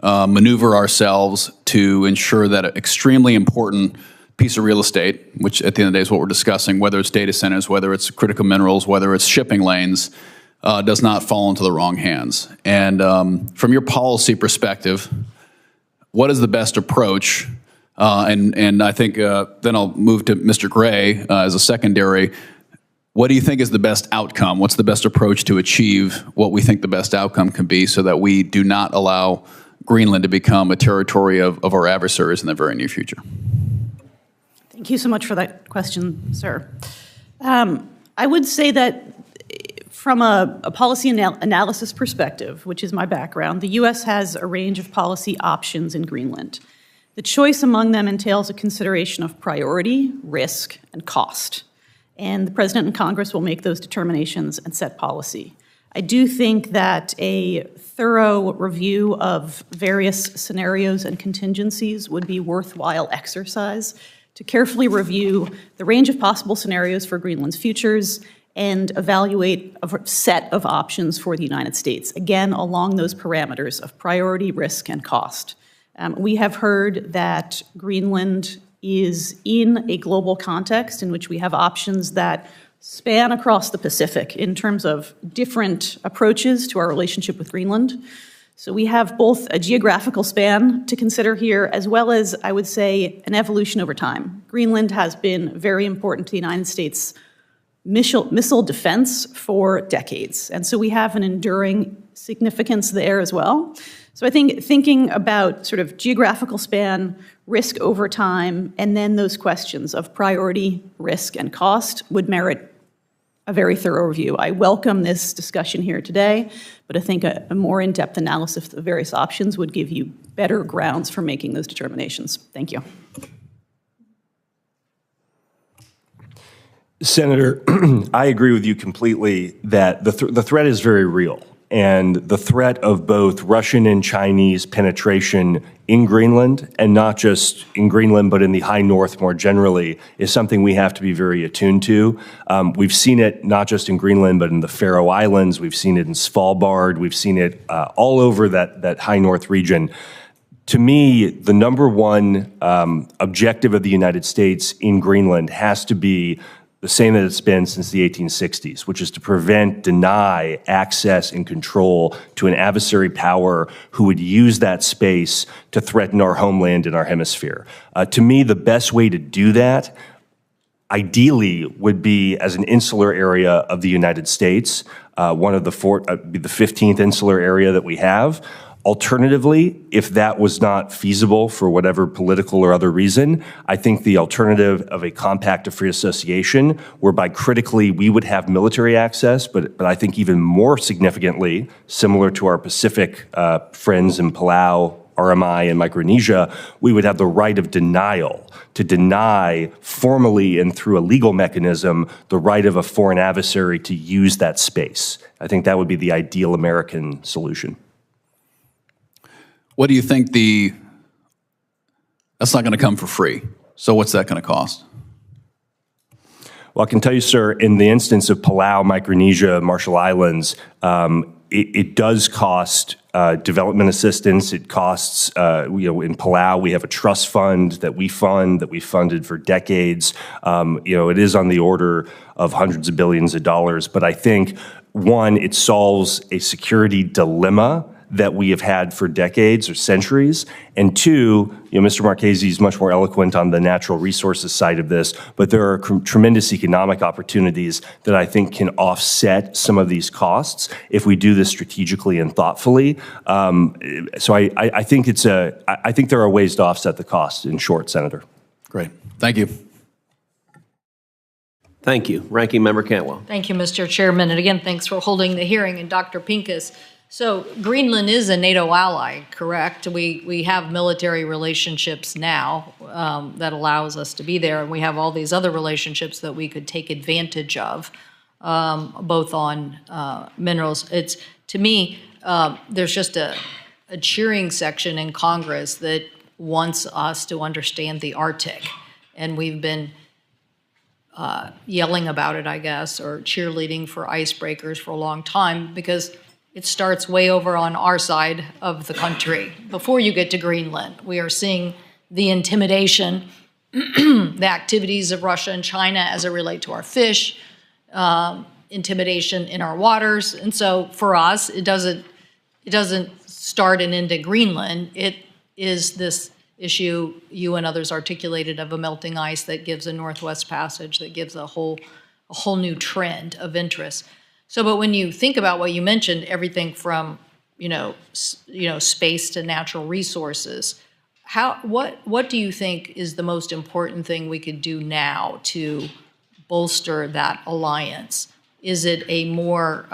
maneuver ourselves to ensure that an extremely important piece of real estate, which at the end of the day is what we're discussing, whether it's data centers, whether it's critical minerals, whether it's shipping lanes, does not fall into the wrong hands. And from your policy perspective, what is the best approach? And I think then I'll move to Mr. Gray as a secondary. What do you think is the best outcome? What's the best approach to achieve what we think the best outcome can be so that we do not allow Greenland to become a territory of our adversaries in the very near future? Thank you so much for that question, sir. I would say that from a policy analysis perspective, which is my background, the U.S. has a range of policy options in Greenland. The choice among them entails a consideration of priority, risk, and cost. And the President and Congress will make those determinations and set policy. I do think that a thorough review of various scenarios and contingencies would be a worthwhile exercise to carefully review the range of possible scenarios for Greenland's futures and evaluate a set of options for the United States, again, along those parameters of priority, risk, and cost. We have heard that Greenland is in a global context in which we have options that span across the Pacific in terms of different approaches to our relationship with Greenland. So we have both a geographical span to consider here, as well as, I would say, an evolution over time. Greenland has been very important to the United States missile defense for decades. And so we have an enduring significance there as well. So I think thinking about sort of geographical span, risk over time, and then those questions of priority, risk, and cost would merit a very thorough review. I welcome this discussion here today, but I think a more in-depth analysis of the various options would give you better grounds for making those determinations. Thank you. Senator, I agree with you completely that the threat is very real. And the threat of both Russian and Chinese penetration in Greenland, and not just in Greenland, but in the high north more generally, is something we have to be very attuned to. We've seen it not just in Greenland, but in the Faroe Islands. We've seen it in Svalbard. We've seen it all over that high north region. To me, the number one objective of the United States in Greenland has to be the same that it's been since the 1860s, which is to prevent, deny access and control to an adversary power who would use that space to threaten our homeland and our hemisphere. To me, the best way to do that, ideally, would be as an insular area of the United States, one of the 15th insular area that we have. Alternatively, if that was not feasible for whatever political or other reason, I think the alternative of a compact of free association, whereby critically we would have military access, but I think even more significantly, similar to our Pacific friends in Palau, RMI, and Micronesia, we would have the right of denial to deny formally and through a legal mechanism the right of a foreign adversary to use that space. I think that would be the ideal American solution. What do you think that's not going to come for free. So what's that going to cost? Well, I can tell you, sir, in the instance of Palau, Micronesia, Marshall Islands, it does cost development assistance. It costs, in Palau, we have a trust fund that we funded for decades. It is on the order of hundreds of billions of dollars. But I think, one, it solves a security dilemma that we have had for decades or centuries. And two, Mr. Marchese is much more eloquent on the natural resources side of this, but there are tremendous economic opportunities that I think can offset some of these costs if we do this strategically and thoughtfully. So I think I think there are ways to offset the cost, in short, Senator. Great. Thank you. Thank you. Ranking Member Cantwell. Thank you, Mr. Chairman. And again, thanks for holding the hearing. And Dr. Pincus, so Greenland is a NATO ally, correct? We have military relationships now that allows us to be there, and we have all these other relationships that we could take advantage of, both on minerals. To me, there's just a cheering section in Congress that wants us to understand the Arctic, and we've been yelling about it, I guess, or cheerleading for icebreakers for a long time, because it starts way over on our side of the country. Before you get to Greenland, we are seeing the intimidation, the activities of Russia and China as it relate to our fish, intimidation in our waters. And so for us, it doesn't start and end at Greenland. It is this issue you and others articulated of a melting ice that gives a Northwest Passage, that gives a whole new trend of interest. So, but when you think about what you mentioned, everything from, space to natural resources, what do you think is the most important thing we could do now to bolster that alliance? Is it a more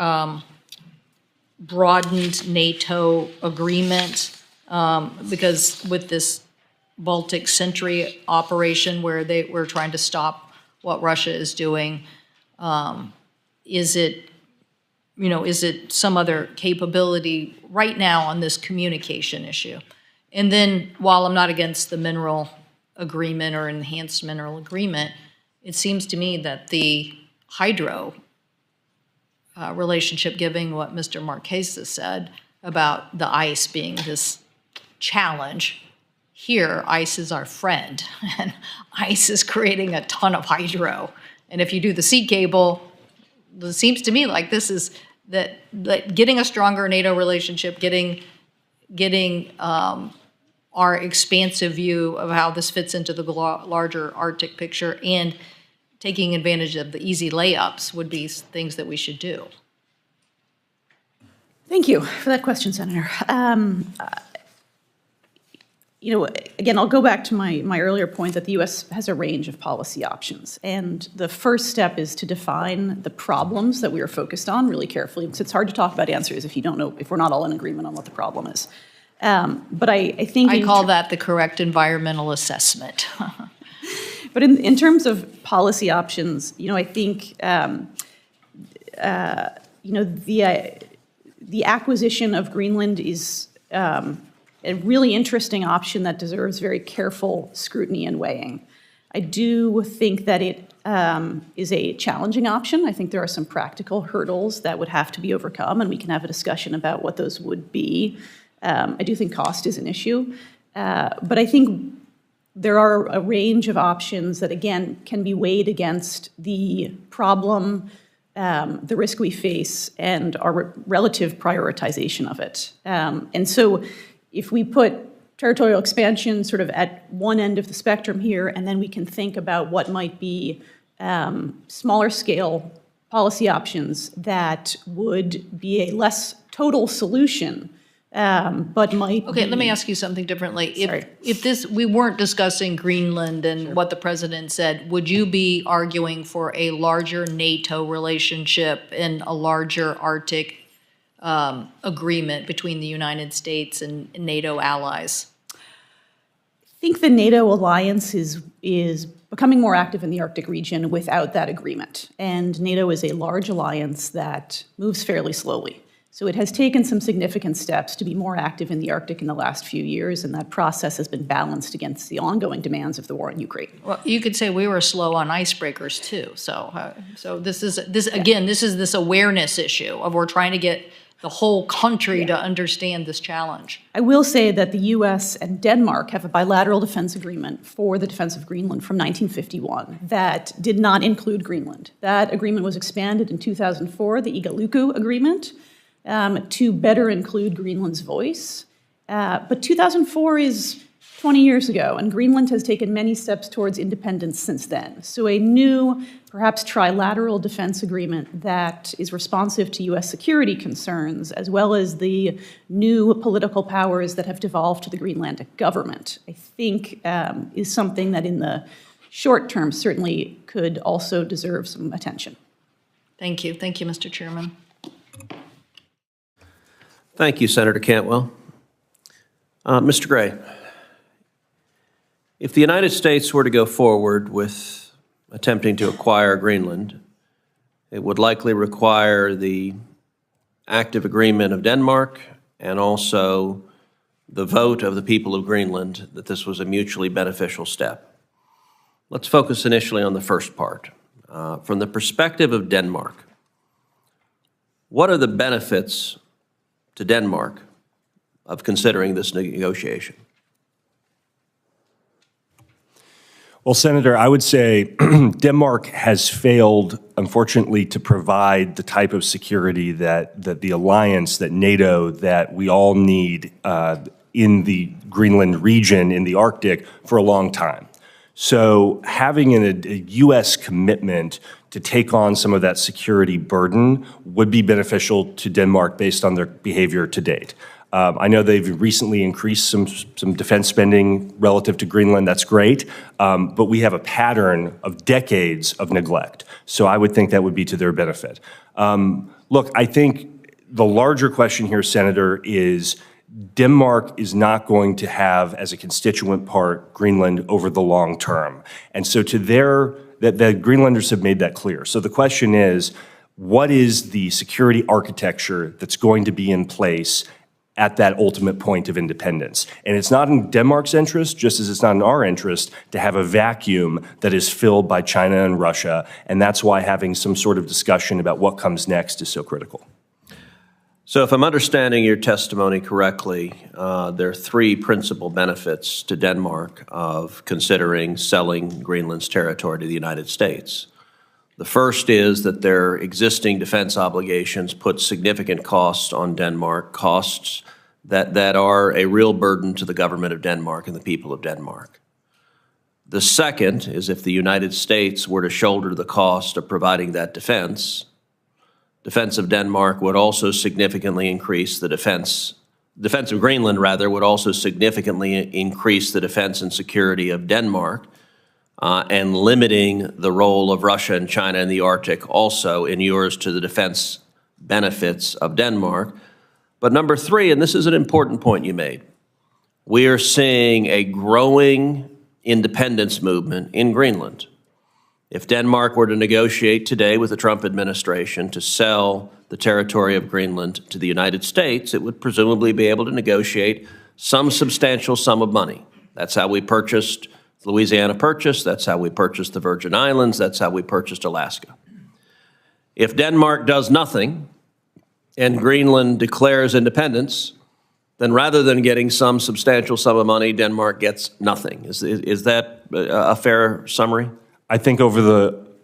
broadened NATO agreement? Because with this Baltic Sentry operation where we're trying to stop what Russia is doing, is it some other capability right now on this communication issue? And then while I'm not against the mineral agreement or enhanced mineral agreement, it seems to me that the hydro relationship, given what Mr. Marchese said about the ice being this challenge, here ice is our friend, and ice is creating a ton of hydro. And if you do the sea cable, it seems to me like this is that getting a stronger NATO relationship, getting our expansive view of how this fits into the larger Arctic picture, and taking advantage of the easy layups would be things that we should do. Thank you for that question, Senator. again, I'll go back to my earlier point that the U.S. has a range of policy options. And the first step is to define the problems that we are focused on really carefully, because it's hard to talk about answers if you don't know, if we're not all in agreement on what the problem is. But I think— I call that the correct environmental assessment. But in terms of policy options, I think, the acquisition of Greenland is a really interesting option that deserves very careful scrutiny and weighing. I do think that it is a challenging option. I think there are some practical hurdles that would have to be overcome, and we can have a discussion about what those would be. I do think cost is an issue, but I think there are a range of options that, again, can be weighed against the problem, the risk we face, and our relative prioritization of it. And so if we put territorial expansion sort of at one end of the spectrum here, and then we can think about what might be smaller scale policy options that would be a less total solution, but might Okay, be— let me ask you something differently. Sorry. If we weren't discussing Greenland and what the president said, would you be arguing for a larger NATO relationship and a larger Arctic agreement between the United States and NATO allies? I think the NATO alliance is becoming more active in the Arctic region without that agreement. And NATO is a large alliance that moves fairly slowly. So it has taken some significant steps to be more active in the Arctic in the last few years, and that process has been balanced against the ongoing demands of the war in Ukraine. Well, you could say we were slow on icebreakers too. So this is this awareness issue of we're trying to get the whole country to understand this challenge. I will say that the U.S. and Denmark have a bilateral defense agreement for the defense of Greenland from 1951 that did not include Greenland. That agreement was expanded in 2004, the Igaluku Agreement, to better include Greenland's voice. But 2004 is 20 years ago, and Greenland has taken many steps towards independence since then. So a new, perhaps trilateral defense agreement that is responsive to U.S. security concerns, as well as the new political powers that have devolved to the Greenlandic government, I think is something that in the short term certainly could also deserve some attention. Thank you. Thank you, Mr. Chairman. Thank you, Senator Cantwell. Mr. Gray, if the United States were to go forward with attempting to acquire Greenland, it would likely require the active agreement of Denmark and also the vote of the people of Greenland that this was a mutually beneficial step. Let's focus initially on the first part. From the perspective of Denmark, what are the benefits to Denmark of considering this negotiation? Well, Senator, I would say Denmark has failed, unfortunately, to provide the type of security that the alliance, that NATO, that we all need in the Greenland region, in the Arctic, for a long time. So having a U.S. commitment to take on some of that security burden would be beneficial to Denmark based on their behavior to date. I know they've recently increased some defense spending relative to Greenland. That's great, but we have a pattern of decades of neglect. So I would think that would be to their benefit. Look, I think the larger question here, Senator, is Denmark is not going to have as a constituent part Greenland over the long term. And so to the Greenlanders have made that clear. So the question is, what is the security architecture that's going to be in place at that ultimate point of independence? And it's not in Denmark's interest, just as it's not in our interest, to have a vacuum that is filled by China and Russia. And that's why having some sort of discussion about what comes next is so critical. So if I'm understanding your testimony correctly, there are three principal benefits to Denmark of considering selling Greenland's territory to the United States. The first is that their existing defense obligations put significant costs on Denmark, costs that are a real burden to the government of Denmark and the people of Denmark. The second is if the United States were to shoulder the cost of providing that defense of Denmark would also significantly increase the defense defense of Greenland, rather, would also significantly increase the defense and security of Denmark, and limiting the role of Russia and China in the Arctic also inures to the defense benefits of Denmark. But number three, and this is an important point you made, we are seeing a growing independence movement in Greenland. If Denmark were to negotiate today with the Trump administration to sell the territory of Greenland to the United States, it would presumably be able to negotiate some substantial sum of money. That's how we purchased the Louisiana Purchase, that's how we purchased the Virgin Islands, that's how we purchased Alaska. If Denmark does nothing and Greenland declares independence, then rather than getting some substantial sum of money, Denmark gets nothing. Is that a fair summary? I think over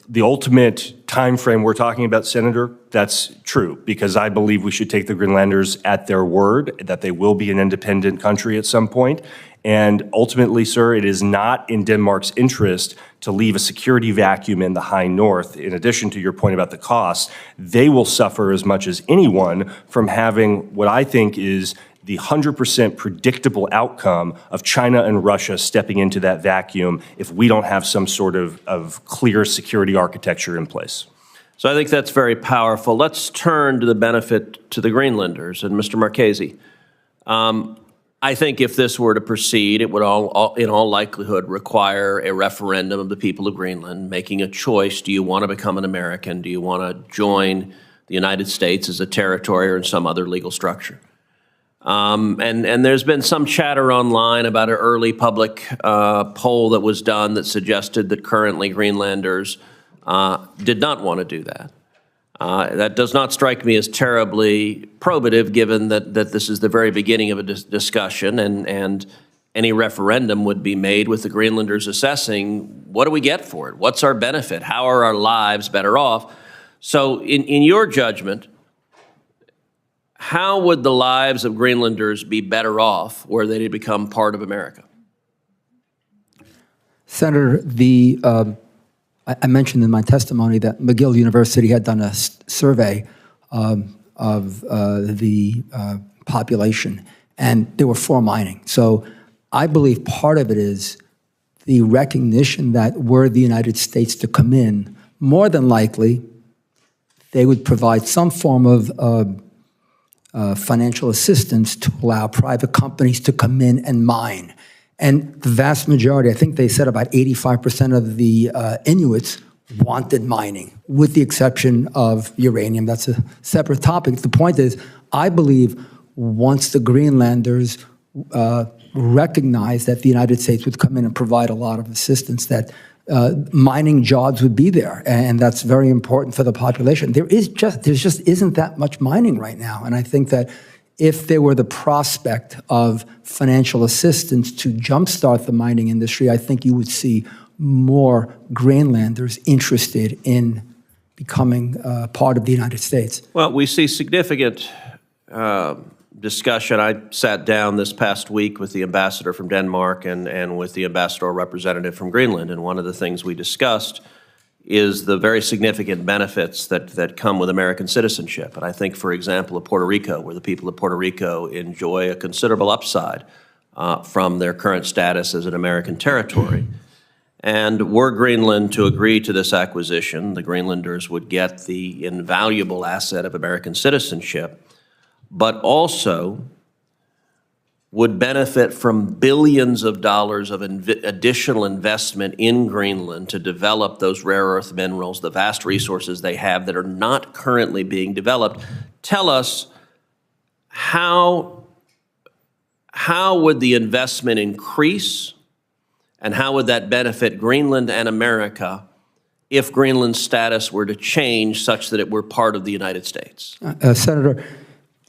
the ultimate time frame we're talking about, Senator, that's true, because I believe we should take the Greenlanders at their word that they will be an independent country at some point. And ultimately, sir, it is not in Denmark's interest to leave a security vacuum in the high north. In addition to your point about the costs, they will suffer as much as anyone from having what I think is the 100% predictable outcome of China and Russia stepping into that vacuum if we don't have some sort of clear security architecture in place. So I think that's very powerful. Let's turn to the benefit to the Greenlanders. And Mr. Marchese, I think if this were to proceed, it would in all likelihood require a referendum of the people of Greenland making a choice. Do you want to become an American? Do you want to join the United States as a territory or in some other legal structure? And there's been some chatter online about an early public poll that was done that suggested that currently Greenlanders did not want to do that. That does not strike me as terribly probative, given that this is the very beginning of a discussion, and any referendum would be made with the Greenlanders assessing, what do we get for it? What's our benefit? How are our lives better off? So in your judgment, how would the lives of Greenlanders be better off were they to become part of America? Senator, I mentioned in my testimony that McGill University had done a survey of the population, and they were for mining. So I believe part of it is the recognition that were the United States to come in, more than likely, they would provide some form of financial assistance to allow private companies to come in and mine. And the vast majority, I think they said about 85% of the Inuits wanted mining, with the exception of uranium. That's a separate topic. The point is, I believe once the Greenlanders recognized that the United States would come in and provide a lot of assistance, that mining jobs would be there, and that's very important for the population. There just isn't that much mining right now, and I think that if there were the prospect of financial assistance to jumpstart the mining industry, I think you would see more Greenlanders interested in becoming part of the United States. Well, we see significant discussion. I sat down this past week with the ambassador from Denmark and with the ambassador representative from Greenland, and one of the things we discussed is the very significant benefits that come with American citizenship. And I think, for example, of Puerto Rico, where the people of Puerto Rico enjoy a considerable upside from their current status as an American territory. And were Greenland to agree to this acquisition, the Greenlanders would get the invaluable asset of American citizenship, but also would benefit from billions of dollars of additional investment in Greenland to develop those rare earth minerals, the vast resources they have that are not currently being developed. Tell us, how would the investment increase, and how would that benefit Greenland and America if Greenland's status were to change such that it were part of the United States? Senator,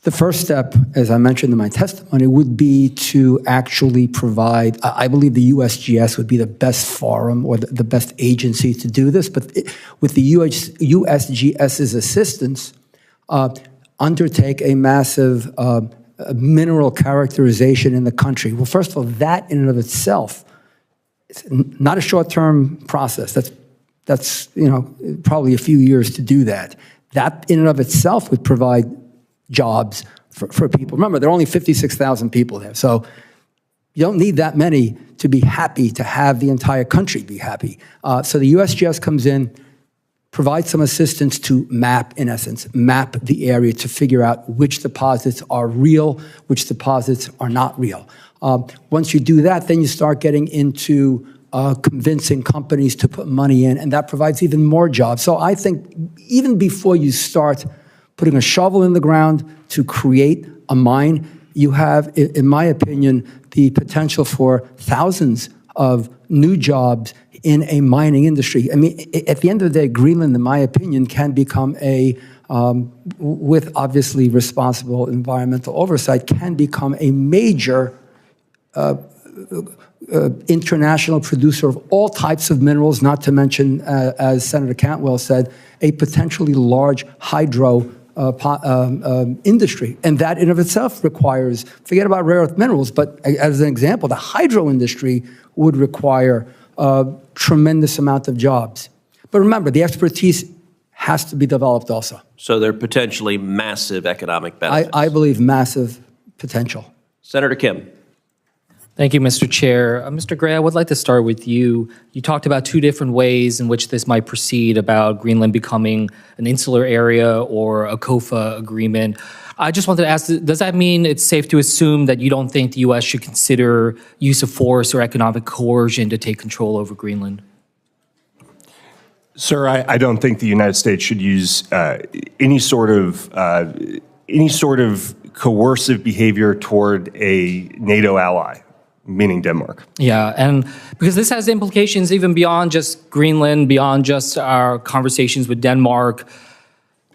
the first step, as I mentioned in my testimony, would be to actually provide, I believe the USGS would be the best forum or the best agency to do this, but with the USGS's assistance, undertake a massive mineral characterization in the country. Well, first of all, that in and of itself, it's not a short-term process. That's probably a few years to do that. That in and of itself would provide jobs for people. Remember, there are only 56,000 people there, so you don't need that many to be happy, to have the entire country be happy. So the USGS comes in, provides some assistance to map, in essence, map the area to figure out which deposits are real, which deposits are not real. Once you do that, then you start getting into convincing companies to put money in, and that provides even more jobs. So I think even before you start putting a shovel in the ground to create a mine, you have, in my opinion, the potential for thousands of new jobs in a mining industry. I mean, at the end of the day, Greenland, in my opinion, can become a, with obviously responsible environmental oversight, can become a major international producer of all types of minerals, not to mention, as Senator Cantwell said, a potentially large hydro industry. And that in of itself requires, forget about rare earth minerals, but as an example, the hydro industry would require a tremendous amount of jobs. But remember, the expertise has to be developed also. So there are potentially massive economic benefits. I believe massive potential. Senator Kim. Thank you, Mr. Chair. Mr. Gray, I would like to start with you. You talked about two different ways in which this might proceed, about Greenland becoming an insular area or a COFA agreement. I just wanted to ask, does that mean it's safe to assume that you don't think the U.S. should consider use of force or economic coercion to take control over Greenland? Sir, I don't think the United States should use any sort of coercive behavior toward a NATO ally, meaning Denmark. Yeah, and because this has implications even beyond just Greenland, beyond just our conversations with Denmark.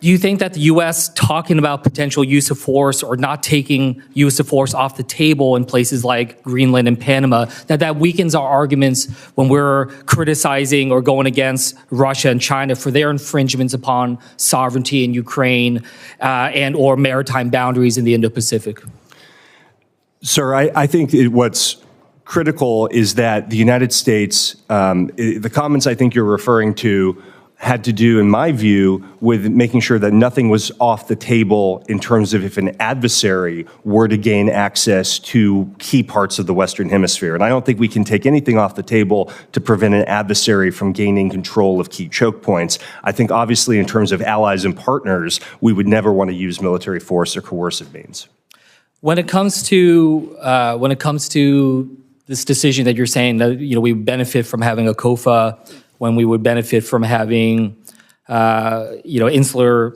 Do you think that the U.S. talking about potential use of force or not taking use of force off the table in places like Greenland and Panama, that weakens our arguments when we're criticizing or going against Russia and China for their infringements upon sovereignty in Ukraine and or maritime boundaries in the Indo-Pacific? Sir, I think what's critical is that the United States, the comments I think you're referring to had to do, in my view, with making sure that nothing was off the table in terms of if an adversary were to gain access to key parts of the Western Hemisphere. And I don't think we can take anything off the table to prevent an adversary from gaining control of key choke points. I think, obviously, in terms of allies and partners, we would never want to use military force or coercive means. When it comes to this decision that you're saying that we benefit from having a COFA, when we would benefit from having insular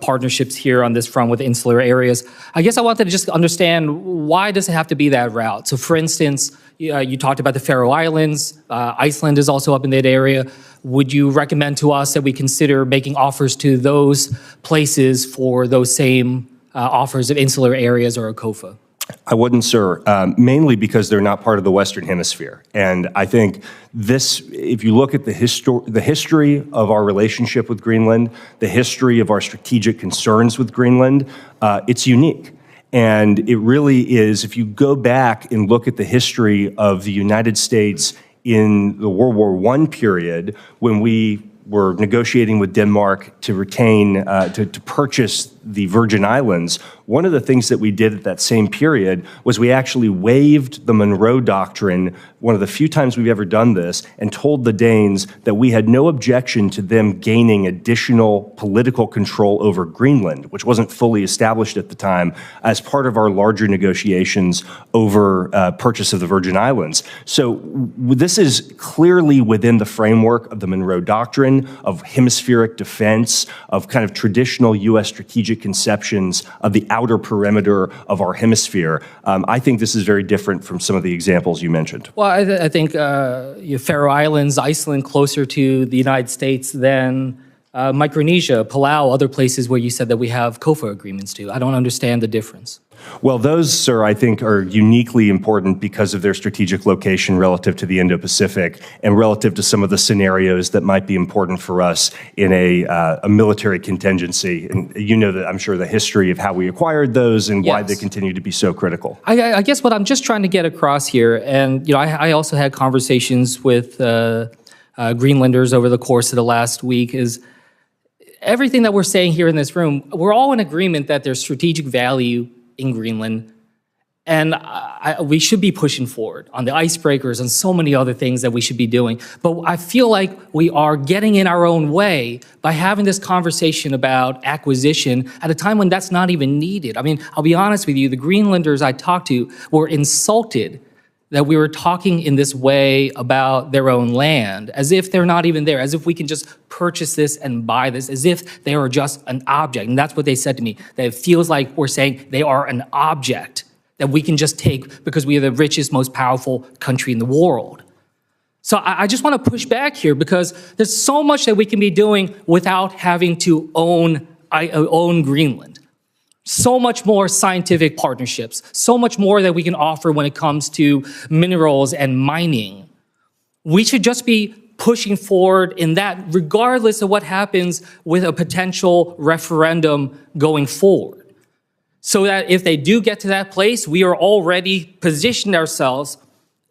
partnerships here on this front with insular areas, I guess I wanted to just understand, why does it have to be that route? So, for instance, you talked about the Faroe Islands. Iceland is also up in that area. Would you recommend to us that we consider making offers to those places for those same offers of insular areas or a COFA? I wouldn't, sir, mainly because they're not part of the Western Hemisphere. And I think this, if you look at the history of our relationship with Greenland, the history of our strategic concerns with Greenland, it's unique. And it really is, if you go back and look at the history of the United States in the World War I period, when we were negotiating with Denmark to retain, to purchase the Virgin Islands, one of the things that we did at that same period was we actually waived the Monroe Doctrine, one of the few times we've ever done this, and told the Danes that we had no objection to them gaining additional political control over Greenland, which wasn't fully established at the time, as part of our larger negotiations over purchase of the Virgin Islands. So this is clearly within the framework of the Monroe Doctrine, of hemispheric defense, of kind of traditional U.S. strategic conceptions of the outer perimeter of our hemisphere. I think this is very different from some of the examples you mentioned. Well, I think Faroe Islands, Iceland, closer to the United States than Micronesia, Palau, other places where you said that we have COFA agreements to. I don't understand the difference. Well, those, sir, I think are uniquely important because of their strategic location relative to the Indo-Pacific and relative to some of the scenarios that might be important for us in a military contingency. And you know that, I'm sure, the history of how we acquired those and why they continue to be so critical. I guess what I'm just trying to get across here, and I also had conversations with Greenlanders over the course of the last week, is everything that we're saying here in this room, we're all in agreement that there's strategic value in Greenland, and we should be pushing forward on the icebreakers and so many other things that we should be doing. But I feel like we are getting in our own way by having this conversation about acquisition at a time when that's not even needed. I mean, I'll be honest with you, the Greenlanders I talked to were insulted that we were talking in this way about their own land, as if they're not even there, as if we can just purchase this and buy this, as if they are just an object. And that's what they said to me, that it feels like we're saying they are an object that we can just take because we are the richest, most powerful country in the world. So I just want to push back here because there's so much that we can be doing without having to own Greenland. So much more scientific partnerships, so much more that we can offer when it comes to minerals and mining. We should just be pushing forward in that regardless of what happens with a potential referendum going forward. So that if they do get to that place, we are already positioned ourselves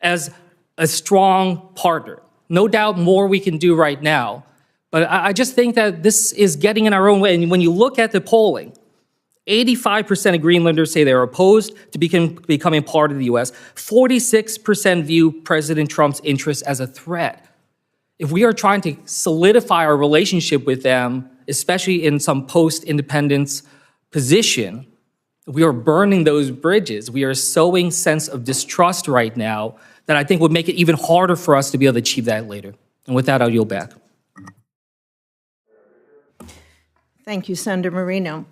as a strong partner. No doubt more we can do right now, but I just think that this is getting in our own way. And when you look at the polling, 85% of Greenlanders say they're opposed to becoming part of the U.S. 46% view President Trump's interests as a threat. If we are trying to solidify our relationship with them, especially in some post-independence position, we are burning those bridges. We are sowing sense of distrust right now that I think would make it even harder for us to be able to achieve that later. And with that, I'll yield back. Thank you, Senator Marino.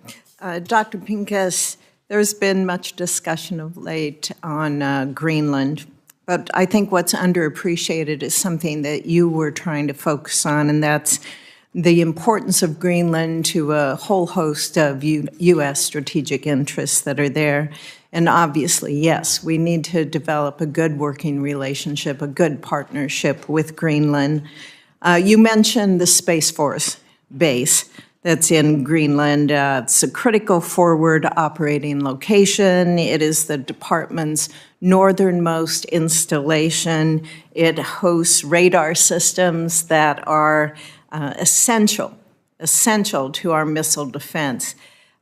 Dr. Pincus, there's been much discussion of late on Greenland, but I think what's underappreciated is something that you were trying to focus on, and that's the importance of Greenland to a whole host of U.S. strategic interests that are there. And obviously, yes, we need to develop a good working relationship, a good partnership with Greenland. You mentioned the Space Force base that's in Greenland. It's a critical forward operating location. It is the department's northernmost installation. It hosts radar systems that are essential to our missile defense.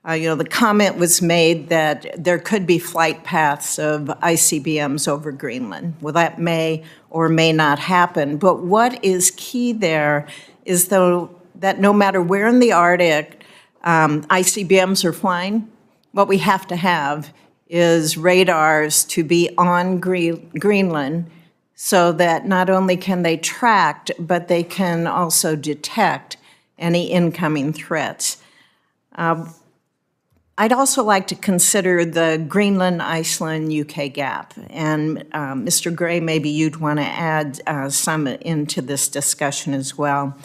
The comment was made that there could be flight paths of ICBMs over Greenland. Well, that may or may not happen. But what is key there is that no matter where in the Arctic ICBMs are flying, what we have to have is radars to be on Greenland so that not only can they track, but they can also detect any incoming threats. I'd also like to consider the Greenland-Iceland-UK gap. And Mr. Gray, maybe you'd want to add some into this discussion as well.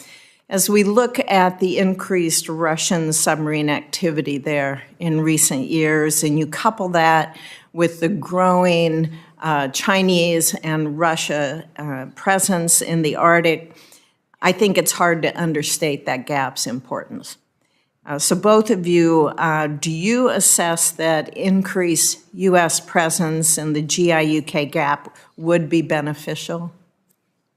As we look at the increased Russian submarine activity there in recent years, and you couple that with the growing Chinese and Russia presence in the Arctic, I think it's hard to understate that gap's importance. So both of you, do you assess that increased U.S. presence in the GI-UK gap would be beneficial?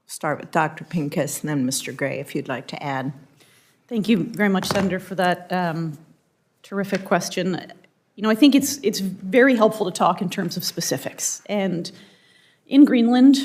Start with Dr. Pincus and then Mr. Gray, if you'd like to add. Thank you very much, Senator, for that terrific question. I think it's very helpful to talk in terms of specifics. And in Greenland,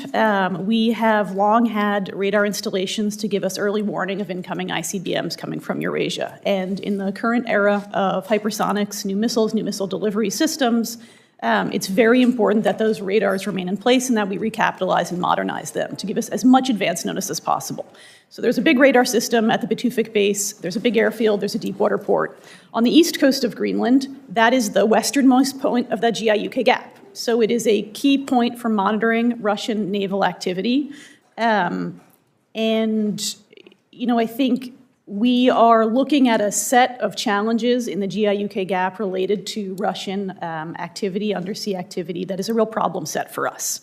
we have long had radar installations to give us early warning of incoming ICBMs coming from Eurasia. And in the current era of hypersonics, new missiles, new missile delivery systems, it's very important that those radars remain in place and that we recapitalize and modernize them to give us as much advance notice as possible. So there's a big radar system at the Batufik base, there's a big airfield, there's a deep water port. On the east coast of Greenland, that is the westernmost point of that GI-UK gap. So it is a key point for monitoring Russian naval activity. I think we are looking at a set of challenges in the GI-UK gap related to Russian activity, undersea activity, that is a real problem set for us.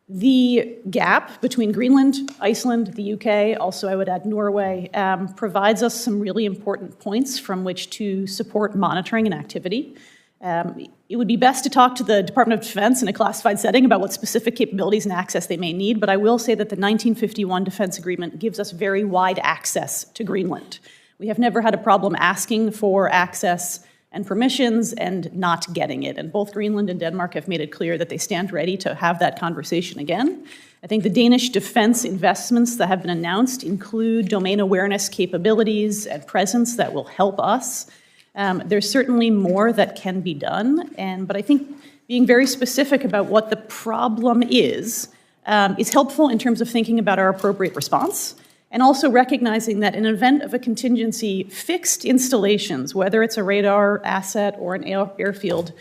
The gap between Greenland, Iceland, the UK, also I would add Norway, provides us some really important points from which to support monitoring and activity. It would be best to talk to the Department of Defense in a classified setting about what specific capabilities and access they may need, but I will say that the 1951 Defense Agreement gives us very wide access to Greenland. We have never had a problem asking for access and permissions and not getting it. And both Greenland and Denmark have made it clear that they stand ready to have that conversation again. I think the Danish defense investments that have been announced include domain awareness capabilities and presence that will help us. There's certainly more that can be done, but I think being very specific about what the problem is helpful in terms of thinking about our appropriate response, and also recognizing that in an event of a contingency, fixed installations, whether it's a radar asset or an airfield,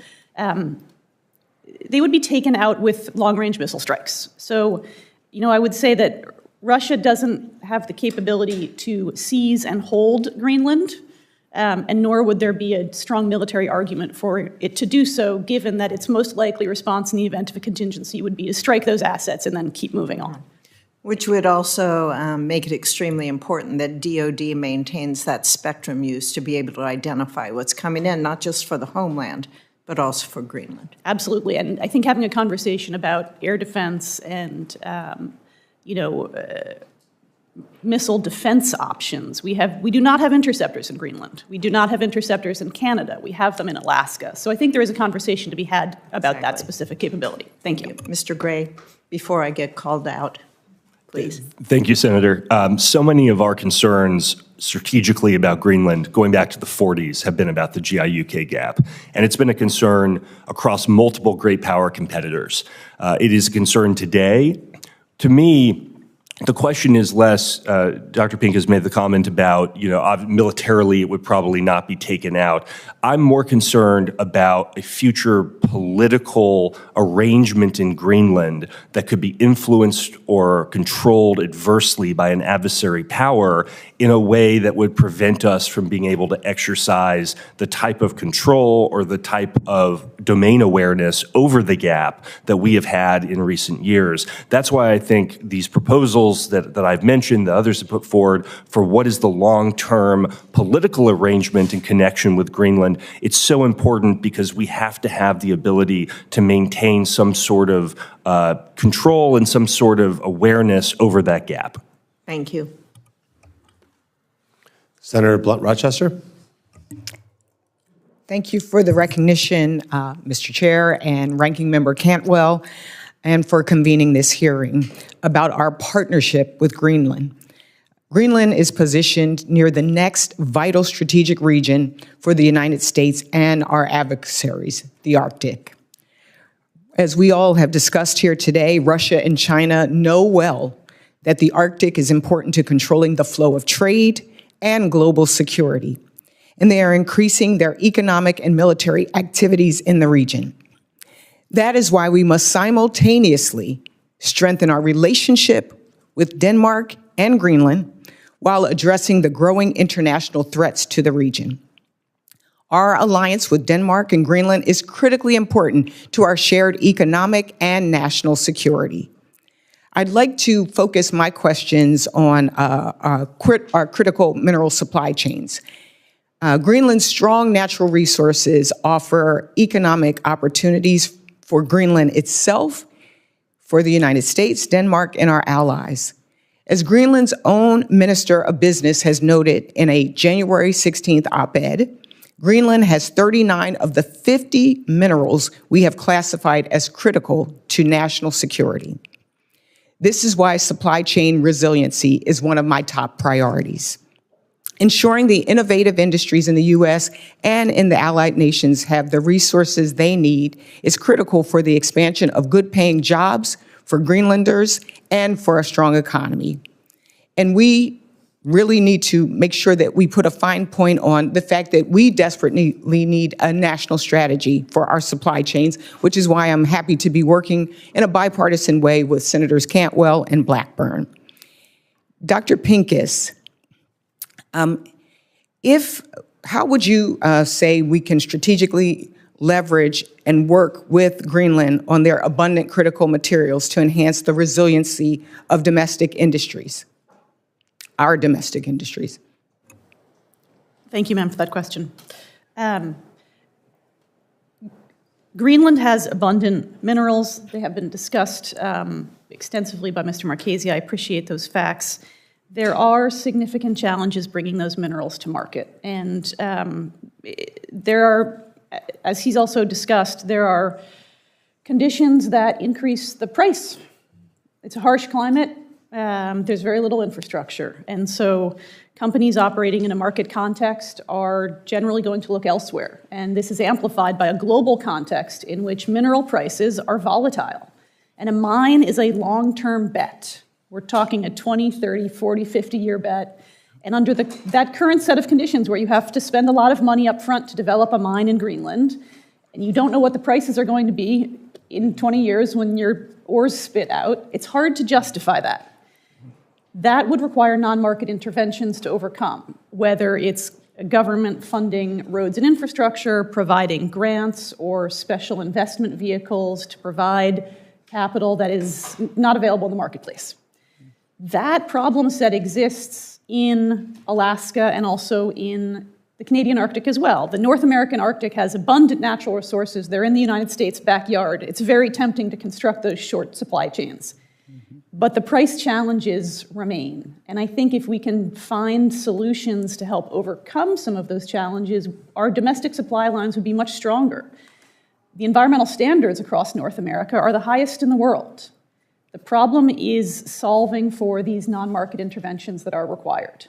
they would be taken out with long-range missile strikes. So, I would say that Russia doesn't have the capability to seize and hold Greenland, and nor would there be a strong military argument for it to do so, given that its most likely response in the event of a contingency would be to strike those assets and then keep moving on. Which would also make it extremely important that DoD maintains that spectrum use to be able to identify what's coming in, not just for the homeland, but also for Greenland. Absolutely, and I think having a conversation about air defense and, missile defense options. We do not have interceptors in Greenland. We do not have interceptors in Canada. We have them in Alaska. So I think there is a conversation to be had about that specific capability. Thank you. Mr. Gray, before I get called out, please. Thank you, Senator. So many of our concerns strategically about Greenland, going back to the 40s, have been about the GI-UK gap. And it's been a concern across multiple great power competitors. It is a concern today. To me, the question is less, Dr. Pink has made the comment about, militarily it would probably not be taken out. I'm more concerned about a future political arrangement in Greenland that could be influenced or controlled adversely by an adversary power in a way that would prevent us from being able to exercise the type of control or the type of domain awareness over the gap that we have had in recent years. That's why I think these proposals that I've mentioned, the others have put forward for what is the long-term political arrangement in connection with Greenland, it's so important because we have to have the ability to maintain some sort of control and some sort of awareness over that gap. Thank you. Senator Blunt-Rochester. Thank you for the recognition, Mr. Chair and Ranking Member Cantwell, and for convening this hearing about our partnership with Greenland. Greenland is positioned near the next vital strategic region for the United States and our adversaries, the Arctic. As we all have discussed here today, Russia and China know well that the Arctic is important to controlling the flow of trade and global security, and they are increasing their economic and military activities in the region. That is why we must simultaneously strengthen our relationship with Denmark and Greenland while addressing the growing international threats to the region. Our alliance with Denmark and Greenland is critically important to our shared economic and national security. I'd like to focus my questions on our critical mineral supply chains. Greenland's strong natural resources offer economic opportunities for Greenland itself, for the United States, Denmark, and our allies. As Greenland's own Minister of Business has noted in a January 16th op-ed, Greenland has 39 of the 50 minerals we have classified as critical to national security. This is why supply chain resiliency is one of my top priorities. Ensuring the innovative industries in the U.S. and in the allied nations have the resources they need is critical for the expansion of good-paying jobs for Greenlanders and for a strong economy. And we really need to make sure that we put a fine point on the fact that we desperately need a national strategy for our supply chains, which is why I'm happy to be working in a bipartisan way with Senators Cantwell and Blackburn. Dr. Pincus, how would you say we can strategically leverage and work with Greenland on their abundant critical materials to enhance the resiliency of domestic industries, our domestic industries? Thank you, ma'am, for that question. Greenland has abundant minerals. They have been discussed extensively by Mr. Marchese. I appreciate those facts. There are significant challenges bringing those minerals to market. And there are, as he's also discussed, there are conditions that increase the price. It's a harsh climate. There's very little infrastructure. And so companies operating in a market context are generally going to look elsewhere. And this is amplified by a global context in which mineral prices are volatile. And a mine is a long-term bet. We're talking a 20, 30, 40, 50-year bet. And under that current set of conditions where you have to spend a lot of money up front to develop a mine in Greenland, and you don't know what the prices are going to be in 20 years when your ores spit out, it's hard to justify that. That would require non-market interventions to overcome, whether it's government funding roads and infrastructure, providing grants or special investment vehicles to provide capital that is not available in the marketplace. That problem set exists in Alaska and also in the Canadian Arctic as well. The North American Arctic has abundant natural resources. They're in the United States' backyard. It's very tempting to construct those short supply chains. But the price challenges remain. And I think if we can find solutions to help overcome some of those challenges, our domestic supply lines would be much stronger. The environmental standards across North America are the highest in the world. The problem is solving for these non-market interventions that are required.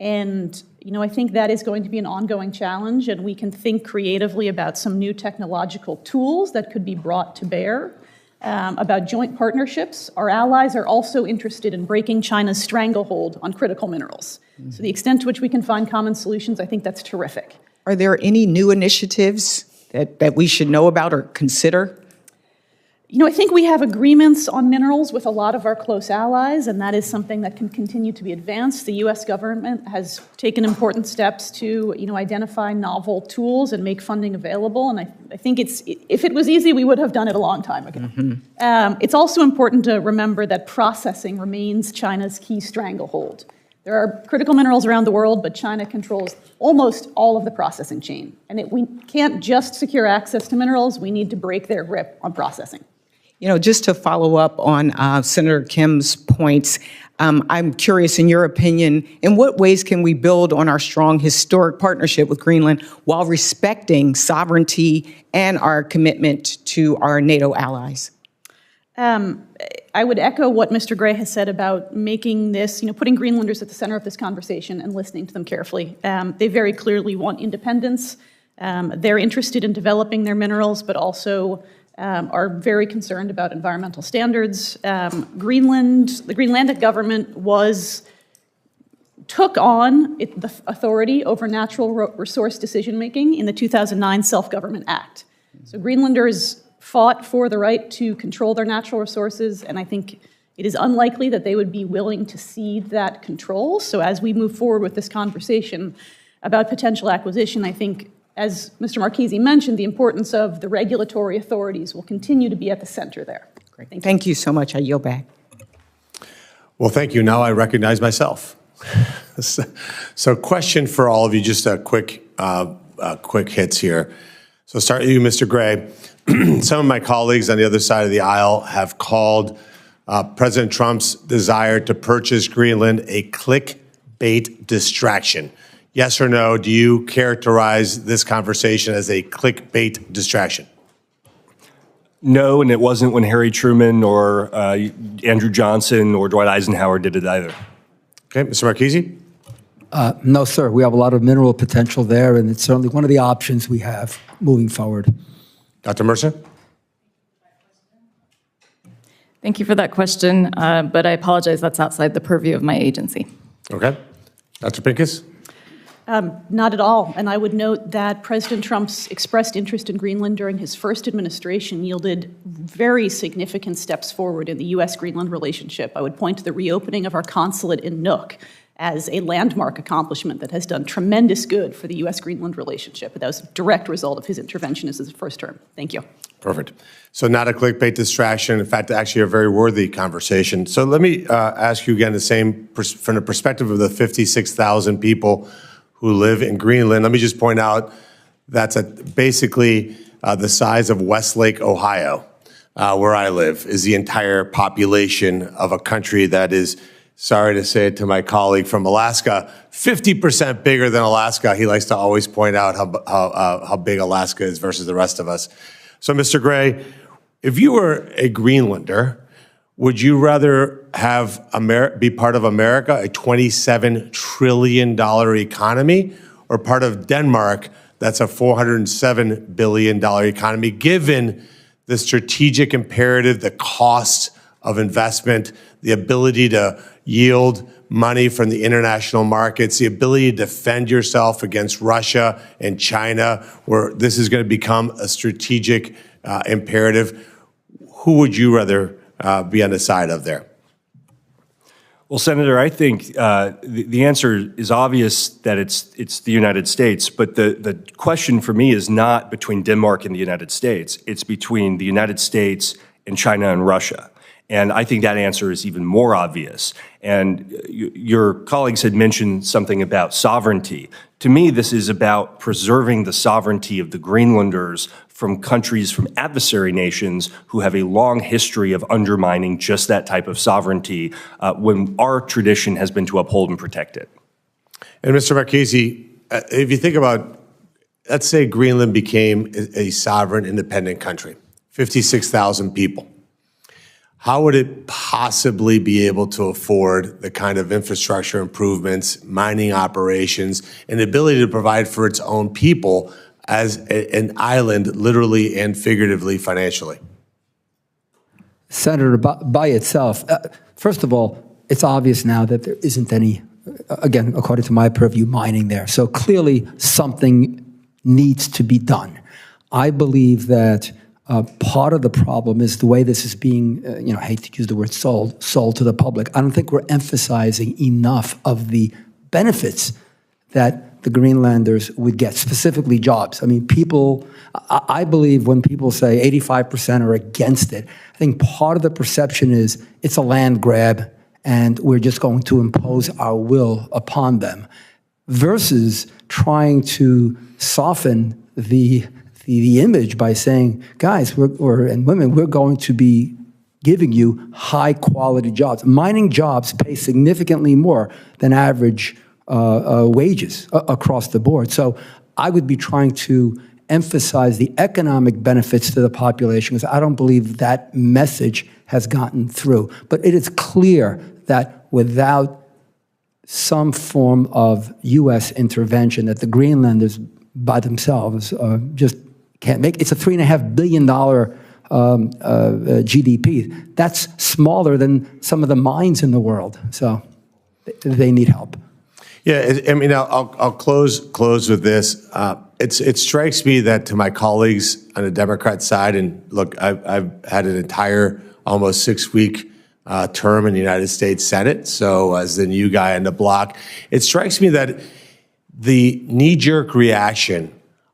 And I think that is going to be an ongoing challenge, and we can think creatively about some new technological tools that could be brought to bear, about joint partnerships. Our allies are also interested in breaking China's stranglehold on critical minerals. So the extent to which we can find common solutions, I think that's terrific. Are there any new initiatives that we should know about or consider? I think we have agreements on minerals with a lot of our close allies, and that is something that can continue to be advanced. The U.S. government has taken important steps to, identify novel tools and make funding available, and I think if it was easy, we would have done it a long time ago. Mm-hmm. It's also important to remember that processing remains China's key stranglehold. There are critical minerals around the world, but China controls almost all of the processing chain, and we can't just secure access to minerals, we need to break their grip on processing. Just to follow up on Senator Kim's points, I'm curious, in your opinion, in what ways can we build on our strong historic partnership with Greenland while respecting sovereignty and our commitment to our NATO allies? I would echo what Mr. Gray has said about making this, putting Greenlanders at the center of this conversation and listening to them carefully. They very clearly want independence. They're interested in developing their minerals, but also are very concerned about environmental standards. The Greenlandic government took on the authority over natural resource decision-making in the 2009 Self-Government Act. So Greenlanders fought for the right to control their natural resources, and I think it is unlikely that they would be willing to cede that control. So as we move forward with this conversation about potential acquisition, I think, as Mr. Marchese mentioned, the importance of the regulatory authorities will continue to be at the center there. Great. Thank you so much. I yield back. Well, thank you. Now I recognize myself. So question for all of you, just a quick hits here. So start with you, Mr. Gray. Some of my colleagues on the other side of the aisle have called President Trump's desire to purchase Greenland a clickbait distraction. Yes or no, do you characterize this conversation as a clickbait distraction? No, and it wasn't when Harry Truman or Andrew Johnson or Dwight Eisenhower did it either. Okay, Mr. Marchese? No, sir. We have a lot of mineral potential there, and it's certainly one of the options we have moving forward. Dr. Mercer? Thank you for that question, but I apologize, that's outside the purview of my agency. Okay. Dr. Pincus? Not at all. And I would note that President Trump's expressed interest in Greenland during his first administration yielded very significant steps forward in the U.S.-Greenland relationship. I would point to the reopening of our consulate in Nuuk as a landmark accomplishment that has done tremendous good for the U.S.-Greenland relationship. That was a direct result of his intervention as his first term. Thank you. Perfect. So not a clickbait distraction. In fact, actually a very worthy conversation. So let me ask you again the same from the perspective of the 56,000 people who live in Greenland. Let me just point out that's basically the size of Westlake, Ohio, where I live, is the entire population of a country that is sorry to say it to my colleague from Alaska, 50% bigger than Alaska. He likes to always point out how big Alaska is versus the rest of us. So, Mr. Gray, if you were a Greenlander, would you rather have be part of America, a $27 trillion economy, or part of Denmark, that's a $407 billion economy, given the strategic imperative, the cost of investment, the ability to yield money from the international markets, the ability to defend yourself against Russia and China, where this is going to become a strategic imperative? Who would you rather be on the side of there? Well, Senator, I think the answer is obvious that it's the United States, but the question for me is not between Denmark and the United States. It's between the United States and China and Russia. And I think that answer is even more obvious. And your colleagues had mentioned something about sovereignty. To me, this is about preserving the sovereignty of the Greenlanders from countries, from adversary nations who have a long history of undermining just that type of sovereignty when our tradition has been to uphold and protect it. And Mr. Marchese, if you think about, let's say Greenland became a sovereign, independent country, 56,000 people. How would it possibly be able to afford the kind of infrastructure improvements, mining operations, and the ability to provide for its own people as an island, literally and figuratively, financially? Senator, by itself, first of all, it's obvious now that there isn't any, again, according to my purview, mining there. So clearly something needs to be done. I believe that part of the problem is the way this is being, I hate to use the word sold to the public. I don't think we're emphasizing enough of the benefits that the Greenlanders would get, specifically jobs. I mean, I believe when people say 85% are against it, I think part of the perception is it's a land grab and we're just going to impose our will upon them, versus trying to soften the image by saying, guys, and women, we're going to be giving you high-quality jobs. Mining jobs pay significantly more than average wages across the board. So I would be trying to emphasize the economic benefits to the population, because I don't believe that message has gotten through. But it is clear that without some form of U.S. intervention, that the Greenlanders by themselves just can't make. It's a $3.5 billion GDP. That's smaller than some of the mines in the world. So they need help. Yeah, I mean, I'll close with this. It strikes me that to my colleagues on the Democrat side, and look, I've had an entire almost 6-week term in the United States Senate, so as the new guy on the block, it strikes me that the knee-jerk reaction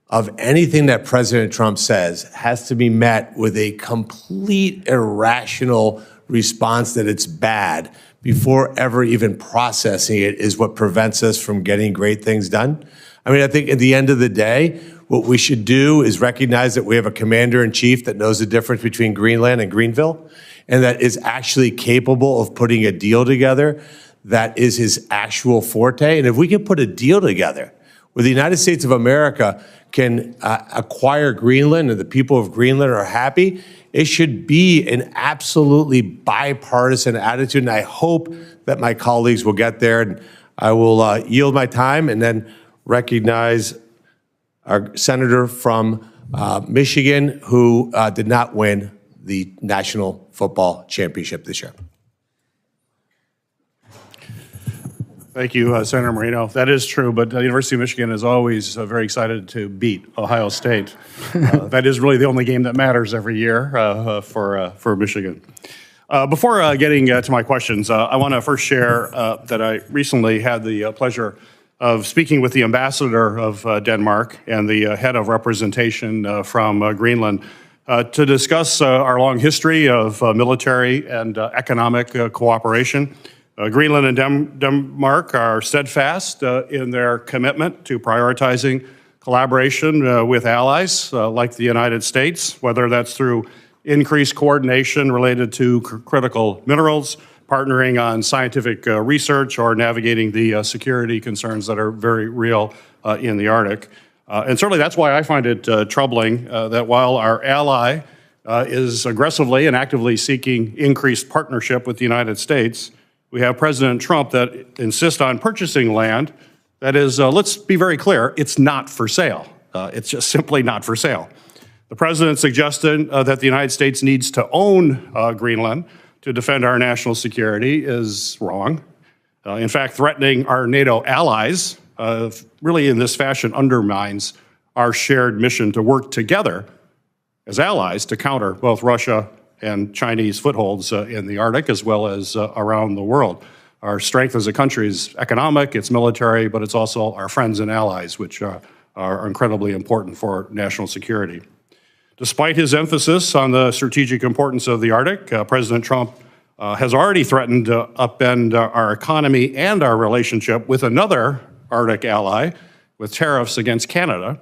of anything that President Trump says has to be met with a complete irrational response that it's bad before ever even processing it is what prevents us from getting great things done. I mean, I think at the end of the day, what we should do is recognize that we have a commander-in-chief that knows the difference between Greenland and Greenville, and that is actually capable of putting a deal together that is his actual forte. And if we can put a deal together where the United States of America can acquire Greenland and the people of Greenland are happy, it should be an absolutely bipartisan attitude. And I hope that my colleagues will get there. And I will yield my time and then recognize our senator from Michigan who did not win the National Football Championship this year. Thank you, Senator Moreno. That is true, but the University of Michigan is always very excited to beat Ohio State. That is really the only game that matters every year for Michigan. Before getting to my questions, I want to first share that I recently had the pleasure of speaking with the ambassador of Denmark and the head of representation from Greenland to discuss our long history of military and economic cooperation. Greenland and Denmark are steadfast in their commitment to prioritizing collaboration with allies like the United States, whether that's through increased coordination related to critical minerals, partnering on scientific research or navigating the security concerns that are very real in the Arctic. And certainly that's why I find it troubling that while our ally is aggressively and actively seeking increased partnership with the United States, we have President Trump that insists on purchasing land that is, let's be very clear, it's not for sale. It's just simply not for sale. The president suggested that the United States needs to own Greenland to defend our national security is wrong. In fact, threatening our NATO allies really in this fashion undermines our shared mission to work together as allies to counter both Russia and Chinese footholds in the Arctic as well as around the world. Our strength as a country is economic, it's military, but it's also our friends and allies, which are incredibly important for national security. Despite his emphasis on the strategic importance of the Arctic, President Trump has already threatened to upend our economy and our relationship with another Arctic ally with tariffs against Canada.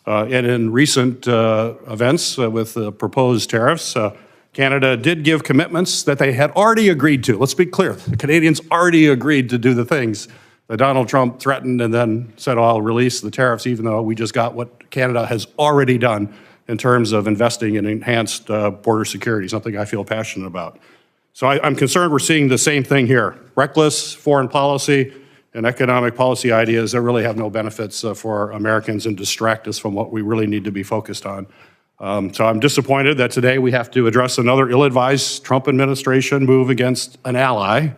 And in recent events with the proposed tariffs, Canada did give commitments that they had already agreed to. Let's be clear, the Canadians already agreed to do the things that Donald Trump threatened and then said, oh, I'll release the tariffs, even though we just got what Canada has already done in terms of investing in enhanced border security, something I feel passionate about. So I'm concerned we're seeing the same thing here. Reckless foreign policy and economic policy ideas that really have no benefits for Americans and distract us from what we really need to be focused on. So I'm disappointed that today we have to address another ill-advised Trump administration move against an ally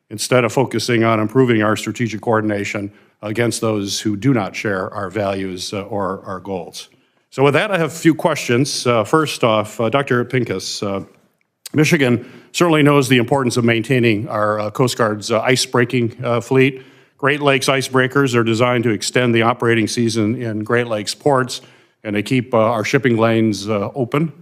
instead of focusing on improving our strategic coordination against those who do not share our values or our goals. So with that, I have a few questions. First off, Dr. Pincus, Michigan certainly knows the importance of maintaining our Coast Guard's ice-breaking fleet. Great Lakes icebreakers are designed to extend the operating season in Great Lakes ports, and they keep our shipping lanes open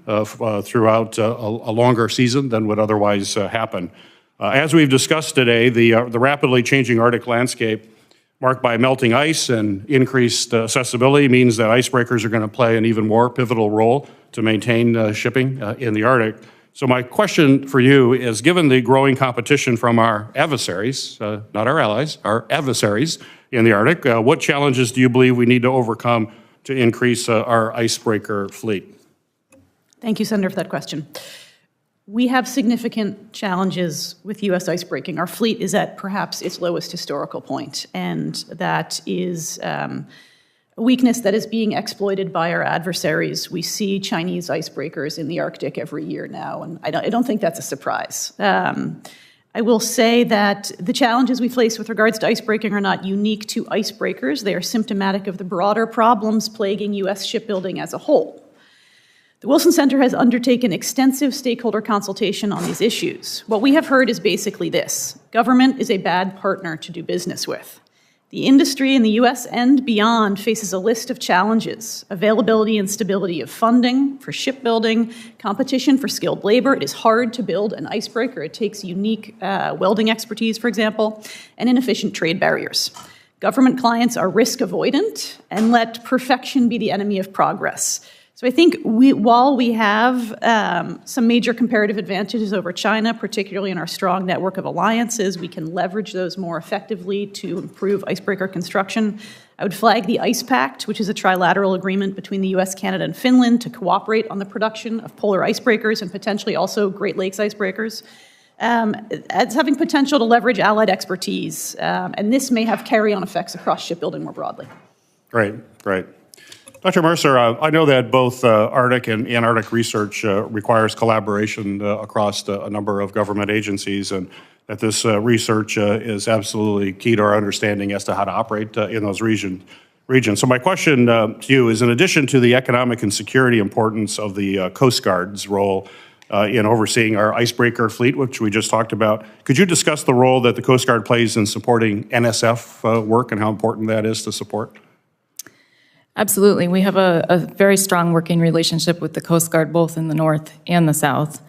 throughout a longer season than would otherwise happen. As we've discussed today, the rapidly changing Arctic landscape marked by melting ice and increased accessibility means that icebreakers are going to play an even more pivotal role to maintain shipping in the Arctic. So my question for you is, given the growing competition from our adversaries, not our allies, our adversaries in the Arctic, what challenges do you believe we need to overcome to increase our icebreaker fleet? Thank you, Senator, for that question. We have significant challenges with U.S. icebreaking. Our fleet is at perhaps its lowest historical point, and that is a weakness that is being exploited by our adversaries. We see Chinese icebreakers in the Arctic every year now, and I don't think that's a surprise. I will say that the challenges we face with regards to icebreaking are not unique to icebreakers. They are symptomatic of the broader problems plaguing U.S. shipbuilding as a whole. The Wilson Center has undertaken extensive stakeholder consultation on these issues. What we have heard is basically this: government is a bad partner to do business with. The industry in the U.S. and beyond faces a list of challenges: availability and stability of funding for shipbuilding, competition for skilled labor. It is hard to build an icebreaker. It takes unique welding expertise, for example, and inefficient trade barriers. Government clients are risk avoidant and let perfection be the enemy of progress. So I think while we have some major comparative advantages over China, particularly in our strong network of alliances, we can leverage those more effectively to improve icebreaker construction. I would flag the Ice Pact, which is a trilateral agreement between the U.S., Canada, and Finland to cooperate on the production of polar icebreakers and potentially also Great Lakes icebreakers, as having potential to leverage allied expertise. And this may have carry-on effects across shipbuilding more broadly. Great. Dr. Mercer, I know that both Arctic and Antarctic research requires collaboration across a number of government agencies, and that this research is absolutely key to our understanding as to how to operate in those regions. So my question to you is, in addition to the economic and security importance of the Coast Guard's role in overseeing our icebreaker fleet, which we just talked about, could you discuss the role that the Coast Guard plays in supporting NSF work and how important that is to support? Absolutely. We have a very strong working relationship with the Coast Guard, both in the North and the South.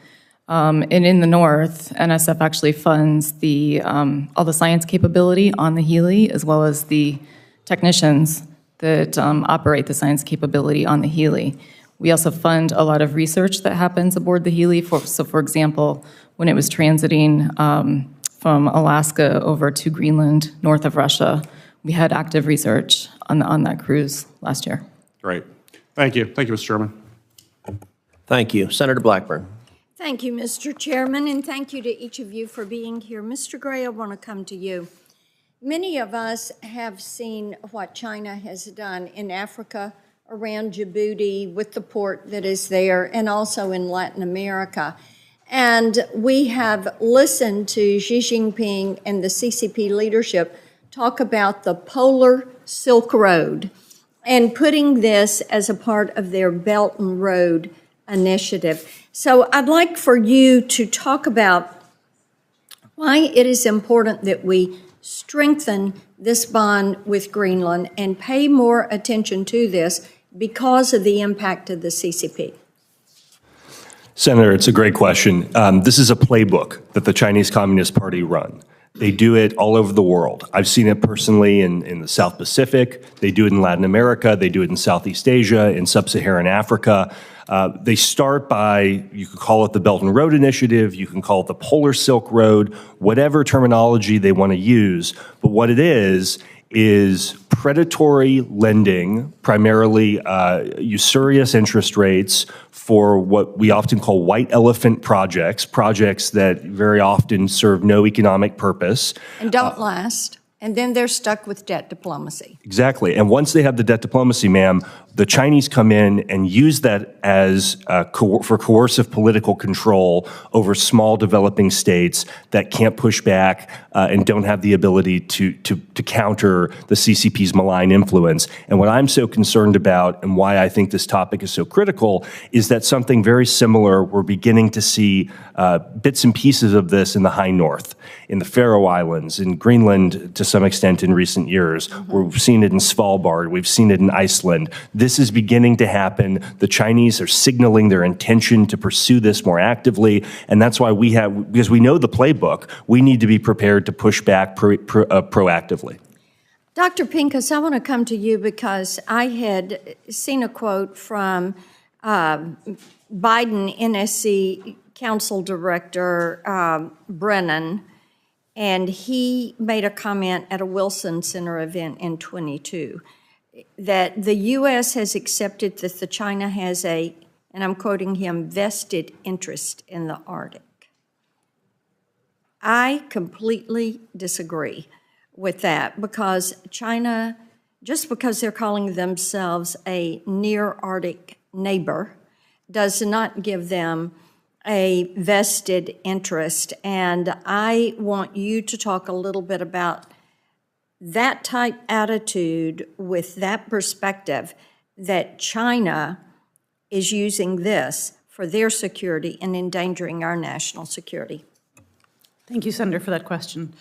And in the North, NSF actually funds all the science capability on the Healy, as well as the technicians that operate the science capability on the Healy. We also fund a lot of research that happens aboard the Healy. So for example, when it was transiting from Alaska over to Greenland, north of Russia, we had active research on that cruise last year. Great. Thank you. Thank you, Mr. Chairman. Thank you. Senator Blackburn. Thank you, Mr. Chairman, and thank you to each of you for being here. Mr. Gray, I want to come to you. Many of us have seen what China has done in Africa, around Djibouti, with the port that is there, and also in Latin America. And we have listened to Xi Jinping and the CCP leadership talk about the Polar Silk Road and putting this as a part of their Belt and Road initiative. So I'd like for you to talk about why it is important that we strengthen this bond with Greenland and pay more attention to this because of the impact of the CCP. Senator, it's a great question. This is a playbook that the Chinese Communist Party run. They do it all over the world. I've seen it personally in the South Pacific. They do it in Latin America. They do it in Southeast Asia, in Sub-Saharan Africa. They start by, you could call it the Belt and Road Initiative, you can call it the Polar Silk Road, whatever terminology they want to use. But what it is predatory lending, primarily usurious interest rates for what we often call white elephant projects, projects that very often serve no economic purpose. And don't last. And then they're stuck with debt diplomacy. Exactly. And once they have the debt diplomacy, ma'am, the Chinese come in and use that as for coercive political control over small developing states that can't push back and don't have the ability to counter the CCP's malign influence. And what I'm so concerned about and why I think this topic is so critical is that something very similar, we're beginning to see bits and pieces of this in the high north, in the Faroe Islands, in Greenland to some extent in recent years. We've seen it in Svalbard. We've seen it in Iceland. This is beginning to happen. The Chinese are signaling their intention to pursue this more actively, and that's why because we know the playbook, we need to be prepared to push back proactively. Dr. Pincus, I want to come to you because I had seen a quote from Biden NSC Council Director Brennan, and he made a comment at a Wilson Center event in 22 that the U.S. has accepted that the China has a, and I'm quoting him, vested interest in the Arctic. I completely disagree with that because China, just because they're calling themselves a near Arctic neighbor, does not give them a vested interest. And I want you to talk a little bit about that type attitude with that perspective that China is using this for their security and endangering our national security. Thank you, Senator, for that question.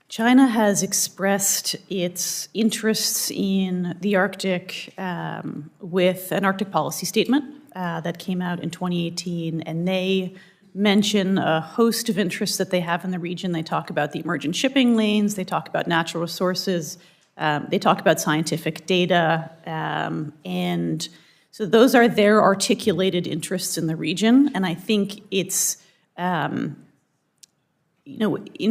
China has expressed its interests in the Arctic with an Arctic policy statement that came out in 2018, and they mention a host of interests that they have in the region. They talk about the emergent shipping lanes, they talk about natural resources, they talk about scientific data, and so those are their articulated interests in the region. And I think it's, in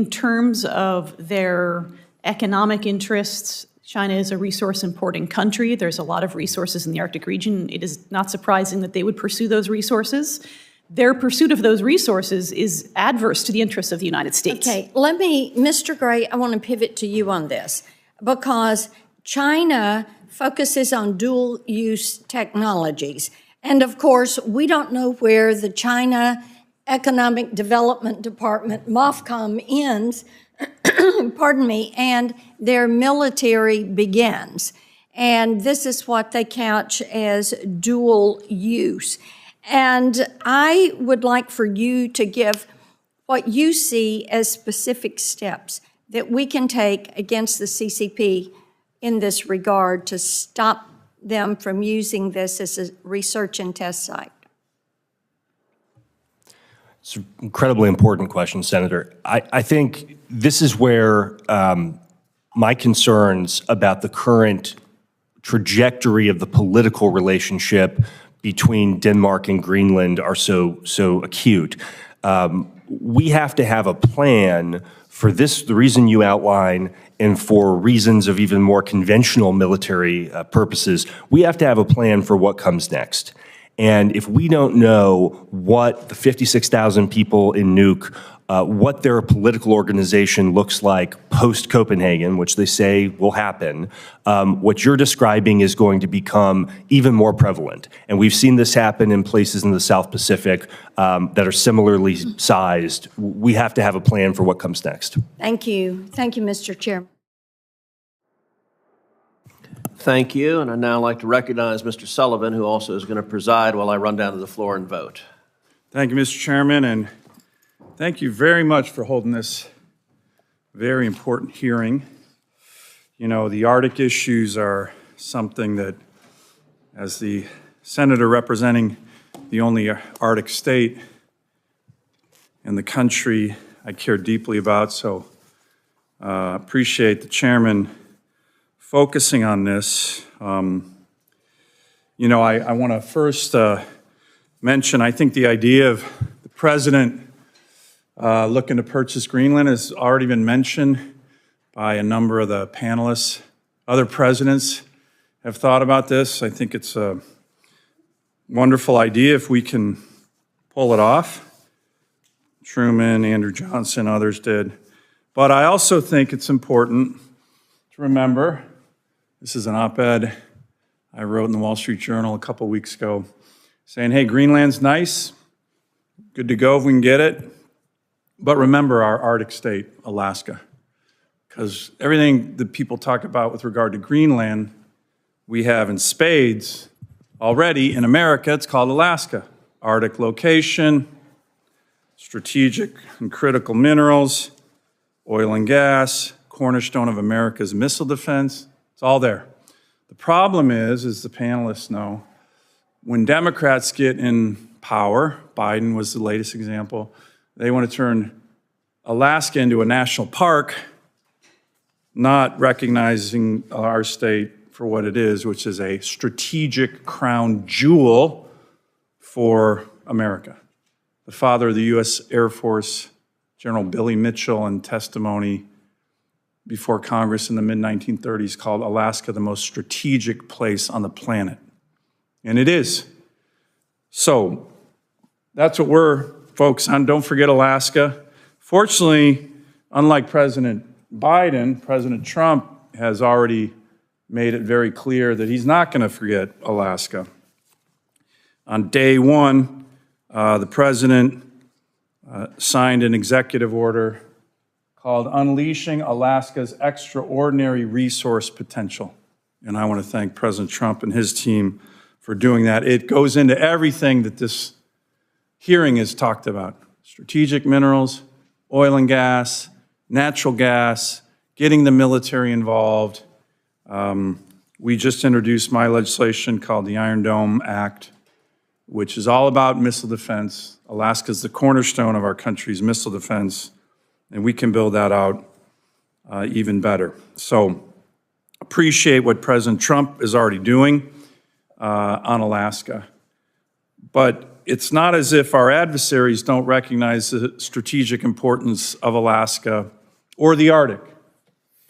terms of their economic interests, China is a resource importing country. There's a lot of resources in the Arctic region. It is not surprising that they would pursue those resources. Their pursuit of those resources is adverse to the interests of the United States. Okay, Mr. Gray, I want to pivot to you on this because China focuses on dual-use technologies. And of course, we don't know where the China Economic Development Department, MOFCOM, ends, pardon me, and their military begins. And this is what they couch as dual use. And I would like for you to give what you see as specific steps that we can take against the CCP in this regard to stop them from using this as a research and test site. It's an incredibly important question, Senator. I think this is where my concerns about the current trajectory of the political relationship between Denmark and Greenland are so acute. We have to have a plan for this, the reason you outline, and for reasons of even more conventional military purposes. We have to have a plan for what comes next. And if we don't know what the 56,000 people in Nuuk, what their political organization looks like post-Copenhagen, which they say will happen, what you're describing is going to become even more prevalent. And we've seen this happen in places in the South Pacific that are similarly sized. We have to have a plan for what comes next. Thank you. Thank you, Mr. Chairman. Thank you, and I'd now like to recognize Mr. Sullivan, who also is going to preside while I run down to the floor and vote. Thank you, Mr. Chairman, and thank you very much for holding this very important hearing. You know, the Arctic issues are something that, as the senator representing the only Arctic state in the country, I care deeply about, so appreciate the chairman focusing on this. You know, I want to first mention, I think the idea of the president looking to purchase Greenland has already been mentioned by a number of the panelists. Other presidents have thought about this. I think it's a wonderful idea if we can pull it off. Truman, Andrew Johnson, others did. But I also think it's important to remember, this is an op-ed I wrote in the Wall Street Journal a couple weeks ago, saying, hey, Greenland's nice, good to go if we can get it, but remember our Arctic state, Alaska, because everything that people talk about with regard to Greenland, we have in spades already in America. It's called Alaska. Arctic location, strategic and critical minerals, oil and gas, cornerstone of America's missile defense. It's all there. The problem is, as the panelists know, when Democrats get in power, Biden was the latest example, they want to turn Alaska into a national park, not recognizing our state for what it is, which is a strategic crown jewel for America. The father of the U.S. Air Force, General Billy Mitchell, in testimony before Congress in the mid-1930s, called Alaska the most strategic place on the planet. And it is. So that's what we're focused on. Don't forget Alaska. Fortunately, unlike President Biden, President Trump has already made it very clear that he's not going to forget Alaska. On day one, the president signed an executive order called Unleashing Alaska's Extraordinary Resource Potential. And I want to thank President Trump and his team for doing that. It goes into everything that this hearing has talked about. Strategic minerals, oil and gas, natural gas, getting the military involved. We just introduced my legislation called the Iron Dome Act, which is all about missile defense. Alaska is the cornerstone of our country's missile defense, and we can build that out even better. So appreciate what President Trump is already doing on Alaska. But it's not as if our adversaries don't recognize the strategic importance of Alaska or the Arctic.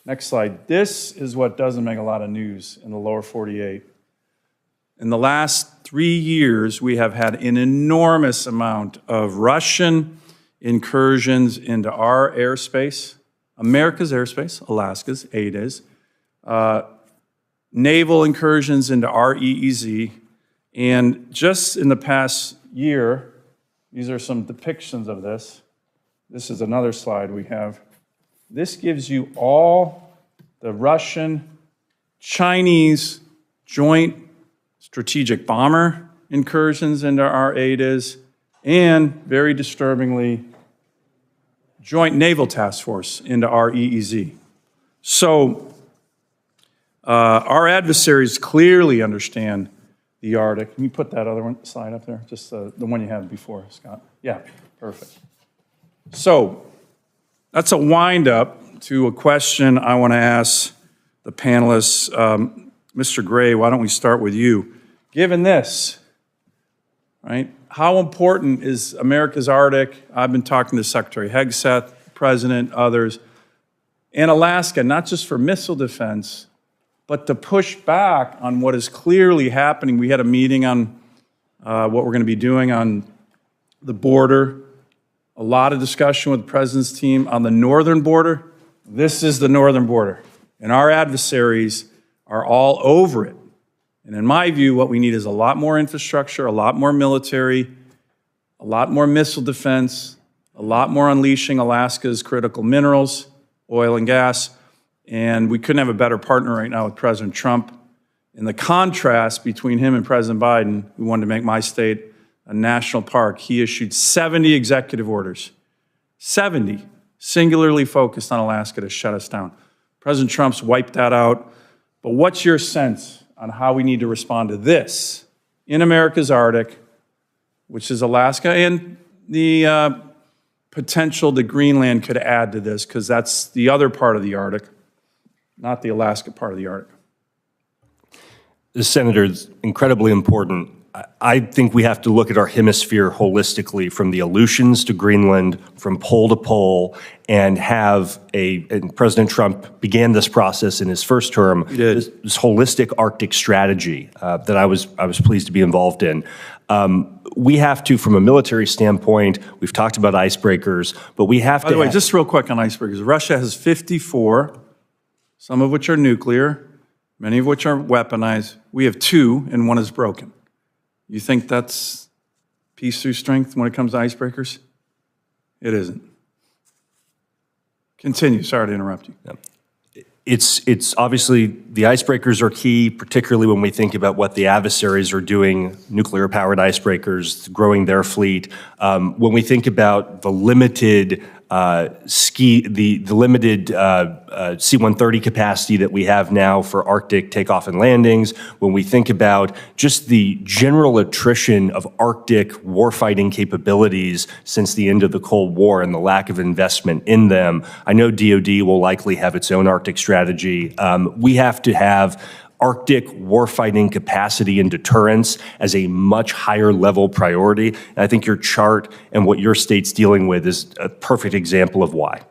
Next slide. This is what doesn't make a lot of news in the lower 48. In the last 3 years, we have had an enormous amount of Russian incursions into our airspace, America's airspace, Alaska's, AIDA's, naval incursions into our EEZ, and just in the past year, these are some depictions of this. This is another slide we have. This gives you all the Russian, Chinese joint strategic bomber incursions into our AIDAs, and very disturbingly, Joint Naval Task Force into our EEZ. So our adversaries clearly understand the Arctic. Can you put that other one slide up there? Just the one you had before, Scott. Yeah, perfect. So that's a wind-up to a question I want to ask the panelists. Mr. Gray, why don't we start with you? Given this, right, how important is America's Arctic? I've been talking to Secretary Hegseth, President, others, and Alaska, not just for missile defense, but to push back on what is clearly happening. We had a meeting on what we're going to be doing on the border, a lot of discussion with the President's team on the northern border. This is the northern border, and our adversaries are all over it. And in my view, what we need is a lot more infrastructure, a lot more military, a lot more missile defense, a lot more unleashing Alaska's critical minerals, oil and gas, and we couldn't have a better partner right now with President Trump. In the contrast between him and President Biden, who wanted to make my state a national park, he issued 70 executive orders, 70, singularly focused on Alaska to shut us down. President Trump's wiped that out. But what's your sense on how we need to respond to this in America's Arctic, which is Alaska, and the potential that Greenland could add to this, because that's the other part of the Arctic, not the Alaska part of the Arctic? Senator, it's incredibly important. I think we have to look at our hemisphere holistically, from the Aleutians to Greenland, from pole to pole, and have and President Trump began this process in his first term, this holistic Arctic strategy that I was pleased to be involved in. We have to, from a military standpoint, we've talked about icebreakers, but we have to— By the way, just real quick on icebreakers, Russia has 54, some of which are nuclear, many of which are weaponized. We have 2, and 1 is broken. You think that's peace through strength when it comes to icebreakers? It isn't. Continue. Sorry to interrupt you. Yeah. It's obviously, the icebreakers are key, particularly when we think about what the adversaries are doing, nuclear-powered icebreakers, growing their fleet. When we think about the limited limited C-130 capacity that we have now for Arctic takeoff and landings, when we think about just the general attrition of Arctic warfighting capabilities since the end of the Cold War and the lack of investment in them, I know DoD will likely have its own Arctic strategy. We have to have Arctic warfighting capacity and deterrence as a much higher level priority. And I think your chart and what your state's dealing with is a perfect example of why.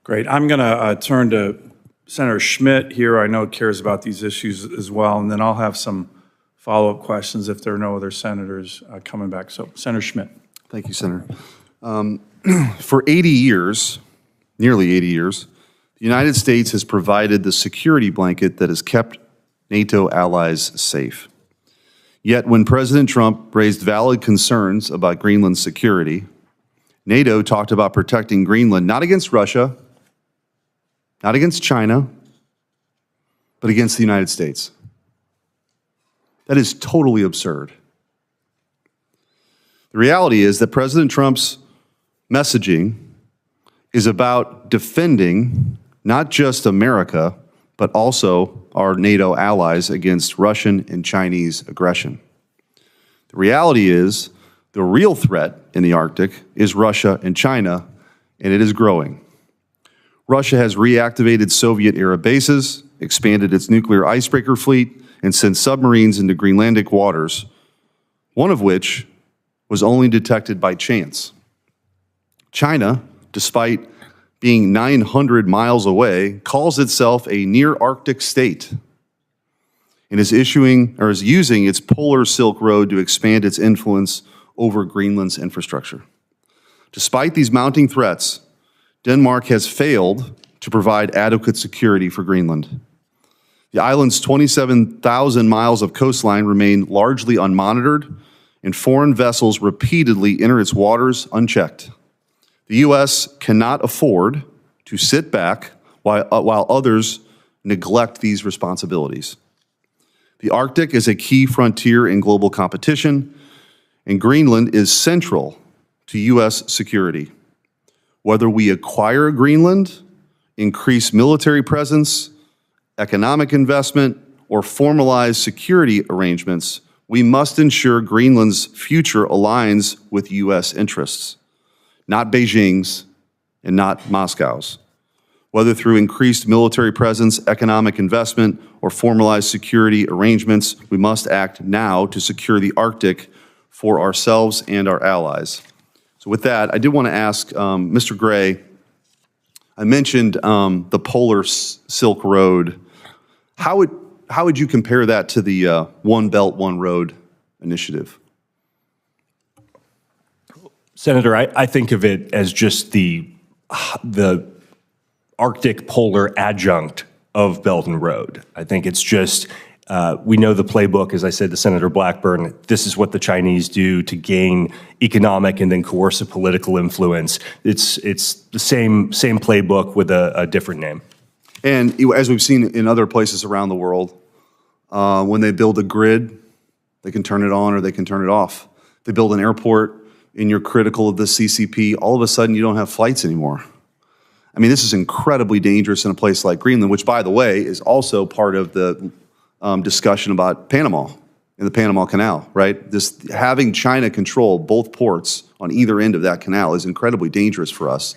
Great. I'm going to turn to Senator Schmidt here. I know cares about these issues as well, and then I'll have some follow-up questions if there are no other senators coming back. So, Senator Schmidt. Thank you, Senator. For 80 years, nearly 80 years, the United States has provided the security blanket that has kept NATO allies safe. Yet when President Trump raised valid concerns about Greenland's security, NATO talked about protecting Greenland not against Russia, not against China, but against the United States. That is totally absurd. The reality is that President Trump's messaging is about defending not just America, but also our NATO allies against Russian and Chinese aggression. The reality is the real threat in the Arctic is Russia and China, and it is growing. Russia has reactivated Soviet-era bases, expanded its nuclear icebreaker fleet, and sent submarines into Greenlandic waters, one of which was only detected by chance. China, despite being 900 miles away, calls itself a near-Arctic state and is using its polar Silk Road to expand its influence over Greenland's infrastructure. Despite these mounting threats, Denmark has failed to provide adequate security for Greenland. The island's 27,000 miles of coastline remain largely unmonitored, and foreign vessels repeatedly enter its waters unchecked. The U.S. cannot afford to sit back while others neglect these responsibilities. The Arctic is a key frontier in global competition, and Greenland is central to U.S. security. Whether we acquire Greenland, increase military presence, economic investment, or formalize security arrangements, we must ensure Greenland's future aligns with U.S. interests, not Beijing's and not Moscow's. Whether through increased military presence, economic investment, or formalized security arrangements, we must act now to secure the Arctic for ourselves and our allies. So with that, I did want to ask Mr. Gray, I mentioned the Polar Silk Road. How would you compare that to the One Belt, One Road initiative? Senator, I think of it as just the Arctic polar adjunct of Belt and Road. I think it's just, we know the playbook, as I said to Senator Blackburn, this is what the Chinese do to gain economic and then coercive political influence. It's the same playbook with a different name. And as we've seen in other places around the world, when they build a grid, they can turn it on or they can turn it off. They build an airport and you're critical of the CCP, all of a sudden you don't have flights anymore. I mean, this is incredibly dangerous in a place like Greenland, which, by the way, is also part of the discussion about Panama and the Panama Canal, right? This having China control both ports on either end of that canal is incredibly dangerous for us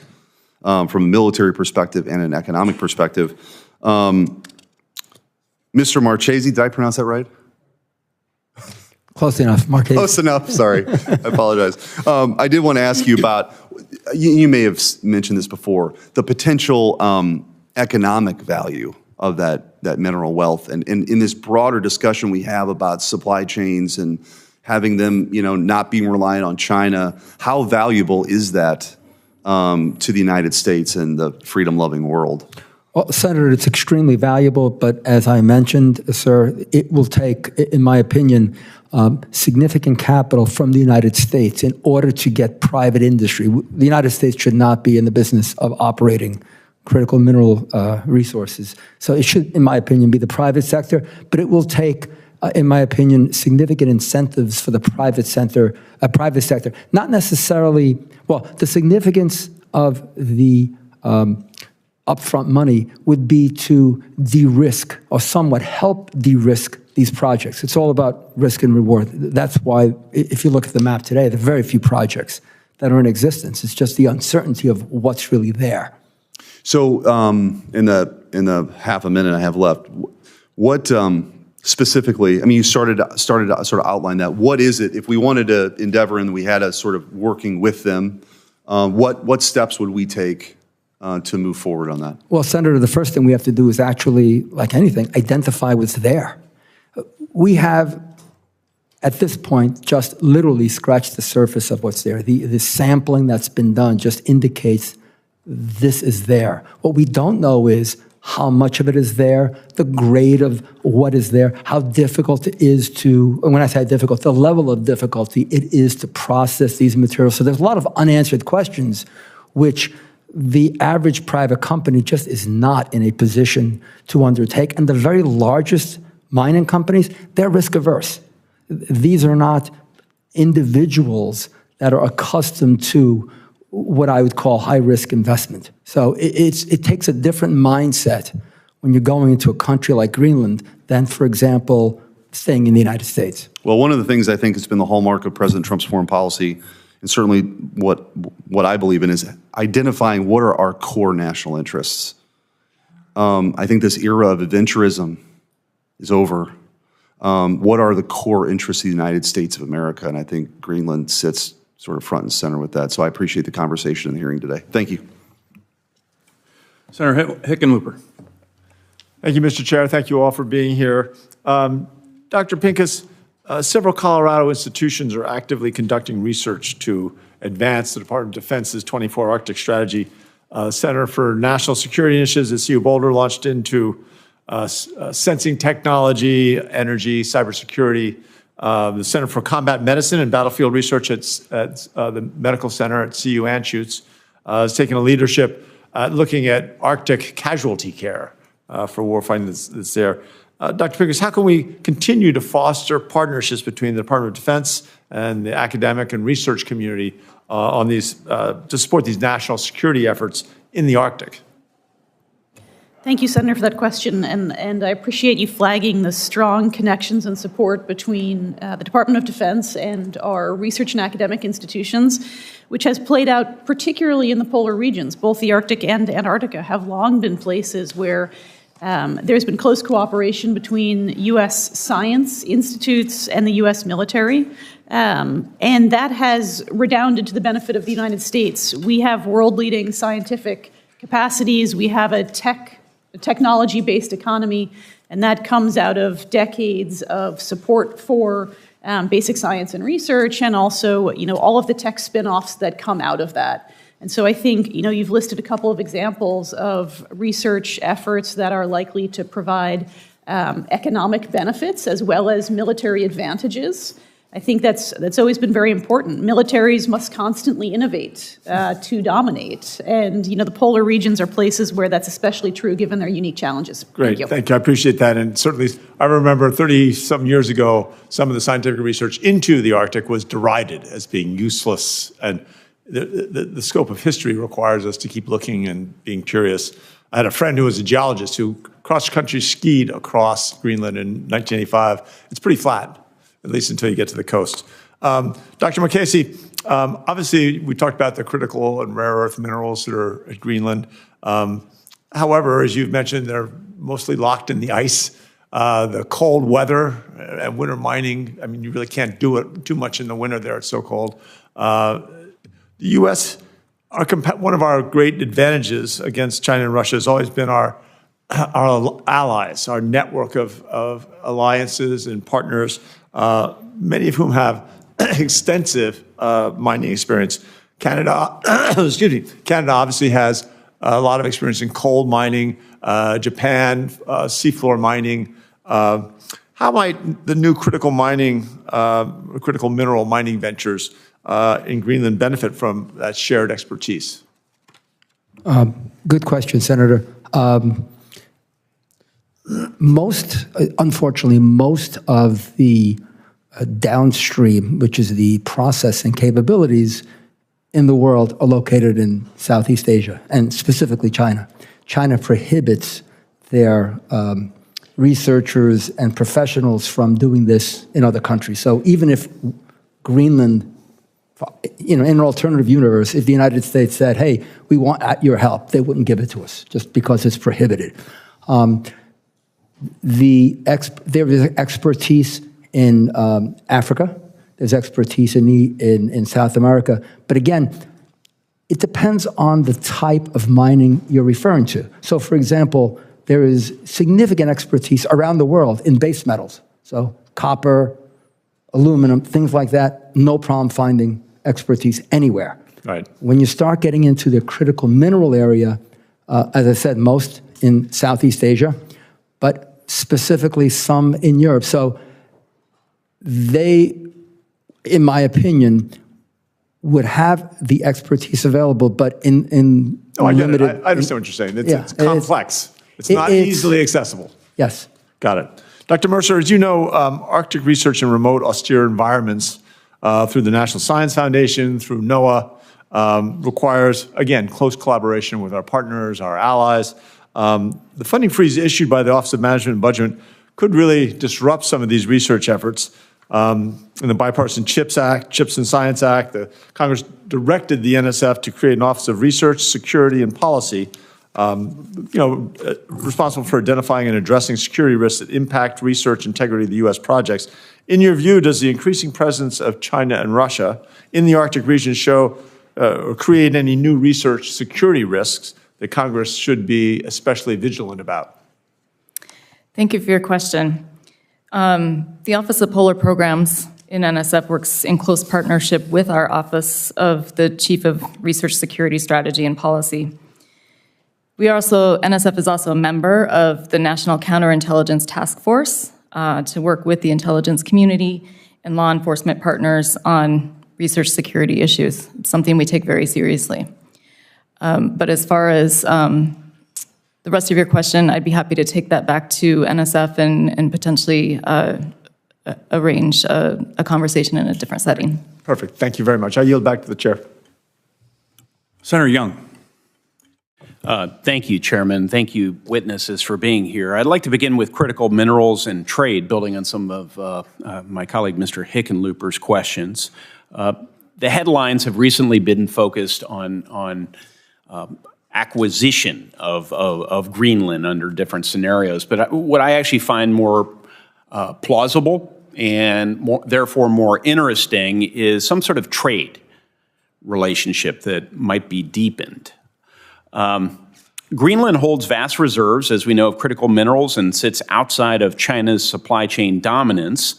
from a military perspective and an economic perspective. Mr. Marchese, did I pronounce that right? Close enough, Marquez. Close enough, sorry. I apologize. I did want to ask you about, you may have mentioned this before, the potential economic value of that mineral wealth. And in this broader discussion we have about supply chains and having them, not being reliant on China, how valuable is that to the United States and the freedom-loving world? Well, Senator, it's extremely valuable, but as I mentioned, sir, it will take, in my opinion, significant capital from the United States in order to get private industry. The United States should not be in the business of operating critical mineral resources. So it should, in my opinion, be the private sector, but it will take, in my opinion, significant incentives for the private sector, not necessarily, well, the significance of the upfront money would be to de-risk or somewhat help de-risk these projects. It's all about risk and reward. That's why, if you look at the map today, there are very few projects that are in existence. It's just the uncertainty of what's really there. So in the half a minute I have left, what specifically, I mean, you started to sort of outline that. What is it, if we wanted to endeavor and we had a sort of working with them, what steps would we take to move forward on that? Well, Senator, the first thing we have to do is actually, like anything, identify what's there. We have, at this point, just literally scratched the surface of what's there. The sampling that's been done just indicates this is there. What we don't know is how much of it is there, the grade of what is there, how difficult it is to, and when I say difficult, the level of difficulty it is to process these materials. So there's a lot of unanswered questions which the average private company just is not in a position to undertake. And the very largest mining companies, they're risk averse. These are not individuals that are accustomed to what I would call high risk investment. So it takes a different mindset when you're going into a country like Greenland than, for example, staying in the United States. Well, one of the things I think has been the hallmark of President Trump's foreign policy, and certainly what I believe in, is identifying what are our core national interests. I think this era of adventurism is over. What are the core interests of the United States of America? And I think Greenland sits sort of front and center with that. So I appreciate the conversation and the hearing today. Thank you. Senator Hickenlooper. Thank you, Mr. Chair. Thank you all for being here. Dr. Pincus, several Colorado institutions are actively conducting research to advance the Department of Defense's 24 Arctic strategy. Center for National Security Initiatives at CU Boulder launched into sensing technology, energy, cybersecurity. The Center for Combat Medicine and Battlefield Research at the Medical Center at CU Anschutz is taking a leadership looking at Arctic casualty care for warfighting that's there. Dr. Pincus, how can we continue to foster partnerships between the Department of Defense and the academic and research community on these to support these national security efforts in the Arctic? Thank you, Senator, for that question, and I appreciate you flagging the strong connections and support between the Department of Defense and our research and academic institutions, which has played out particularly in the polar regions. Both the Arctic and Antarctica have long been places where there's been close cooperation between U.S. science institutes and the U.S. military, and that has redounded to the benefit of the United States. We have world-leading scientific capacities. We have a technology-based economy, and that comes out of decades of support for basic science and research, and also, all of the tech spin-offs that come out of that. And so I think, you've listed a couple of examples of research efforts that are likely to provide economic benefits as well as military advantages. I think that's always been very important. Militaries must constantly innovate to dominate. And, the polar regions are places where that's especially true given their unique challenges. Great, thank you. I appreciate that. And certainly, I remember 30-some years ago, some of the scientific research into the Arctic was derided as being useless. And the scope of history requires us to keep looking and being curious. I had a friend who was a geologist who cross-country skied across Greenland in 1985. It's pretty flat, at least until you get to the coast. Dr. Mukasey, obviously we talked about the critical and rare earth minerals that are at Greenland. However, as you've mentioned, they're mostly locked in the ice. The cold weather and winter mining, you really can't do it too much in the winter there, it's so cold. The U.S., one of our great advantages against China and Russia has always been our allies, our network of alliances and partners, many of whom have extensive mining experience. Canada, Canada obviously has a lot of experience in coal mining, Japan, seafloor mining. How might the new critical mineral mining ventures in Greenland benefit from that shared expertise? Good question, Senator. Unfortunately, most of the downstream, which is the processing capabilities in the world, are located in Southeast Asia, and specifically China. China prohibits their researchers and professionals from doing this in other countries. So even if Greenland, in an alternative universe, if the United States said, hey, we want your help, they wouldn't give it to us just because it's prohibited. There is expertise in Africa. There's expertise in South America. But again, it depends on the type of mining you're referring to. So, for example, there is significant expertise around the world in base metals. So copper, aluminum, things like that, no problem finding expertise anywhere. Right. When you start getting into the critical mineral area, as I said, most in Southeast Asia, but specifically some in Europe. So they, in my opinion, would have the expertise available, but in limited. I understand what you're saying. It's complex. It's not easily accessible. Yes. Got it. Dr. Mercer, as you know, Arctic research in remote, austere environments through the National Science Foundation, through NOAA, requires, again, close collaboration with our partners, our allies. The funding freeze issued by the Office of Management and Budget could really disrupt some of these research efforts. In the Bipartisan CHIPS and Science Act, the Congress directed the NSF to create an Office of Research, Security, and Policy, responsible for identifying and addressing security risks that impact research integrity of the U.S. projects. In your view, does the increasing presence of China and Russia in the Arctic region show or create any new research security risks that Congress should be especially vigilant about? Thank you for your question. The Office of Polar Programs in NSF works in close partnership with our Office of the Chief of Research Security Strategy and Policy. NSF is also a member of the National Counterintelligence Task Force to work with the intelligence community and law enforcement partners on research security issues, something we take very seriously. But as far as the rest of your question, I'd be happy to take that back to NSF and potentially arrange a conversation in a different setting. Perfect. Thank you very much. I yield back to the chair. Senator Young. Thank you, Chairman. Thank you, witnesses, for being here. I'd like to begin with critical minerals and trade, building on some of my colleague Mr. Hickenlooper's questions. The headlines have recently been focused on acquisition of Greenland under different scenarios, but what I actually find more plausible and therefore more interesting is some sort of trade relationship that might be deepened. Greenland holds vast reserves, as we know, of critical minerals and sits outside of China's supply chain dominance.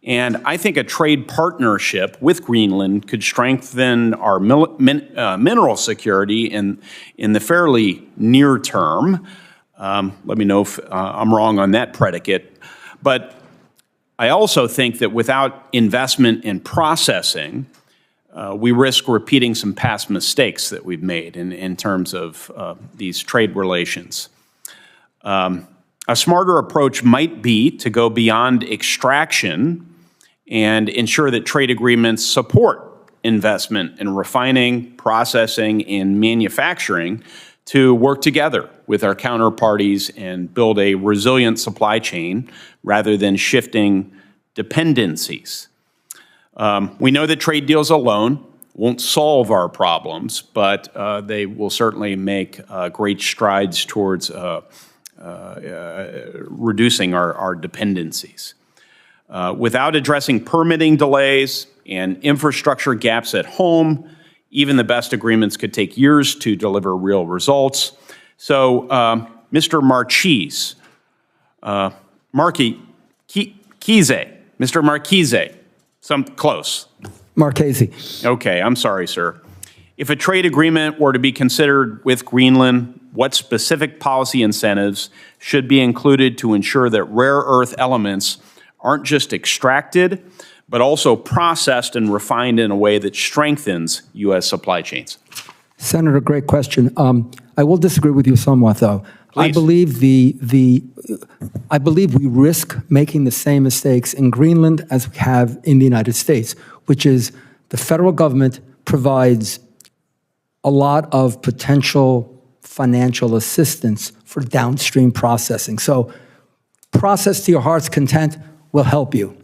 And I think a trade partnership with Greenland could strengthen our mineral security in the fairly near term. Let me know if I'm wrong on that predicate. But I also think that without investment in processing, we risk repeating some past mistakes that we've made in terms of these trade relations. A smarter approach might be to go beyond extraction and ensure that trade agreements support investment in refining, processing, and manufacturing to work together with our counterparties and build a resilient supply chain rather than shifting dependencies. We know that trade deals alone won't solve our problems, but they will certainly make great strides towards reducing our dependencies. Without addressing permitting delays and infrastructure gaps at home, even the best agreements could take years to deliver real results. So, Mr. Marchese, Mr. Marchese, close. Marchese. Okay, I'm sorry, sir. If a trade agreement were to be considered with Greenland, what specific policy incentives should be included to ensure that rare earth elements aren't just extracted, but also processed and refined in a way that strengthens U.S. supply chains? Senator, great question. I will disagree with you somewhat, though. Please. I believe I believe we risk making the same mistakes in Greenland as we have in the United States, which is the federal government provides a lot of potential financial assistance for downstream processing. So process to your heart's content will help you.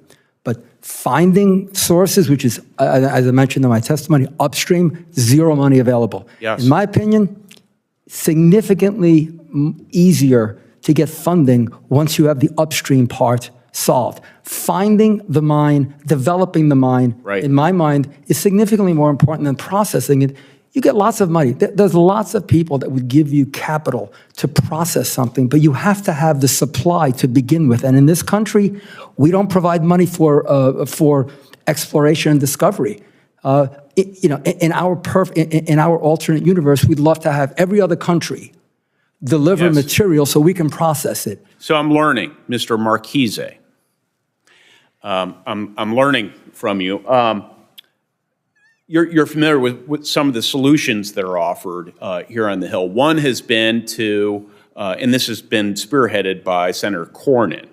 But finding sources, which is, as I mentioned in my testimony, upstream, zero money available. Yes. In my opinion, significantly easier to get funding once you have the upstream part solved. Finding the mine, developing the mine, right, in my mind, is significantly more important than processing it. You get lots of money. There's lots of people that would give you capital to process something, but you have to have the supply to begin with. And in this country, we don't provide money for exploration and discovery. In our alternate universe, we'd love to have every other country deliver Yes. material so we can process it. So I'm learning, Mr. Marchese. I'm learning from you. You're familiar with some of the solutions that are offered here on the Hill. One has been to, and this has been spearheaded by Senator Cornyn,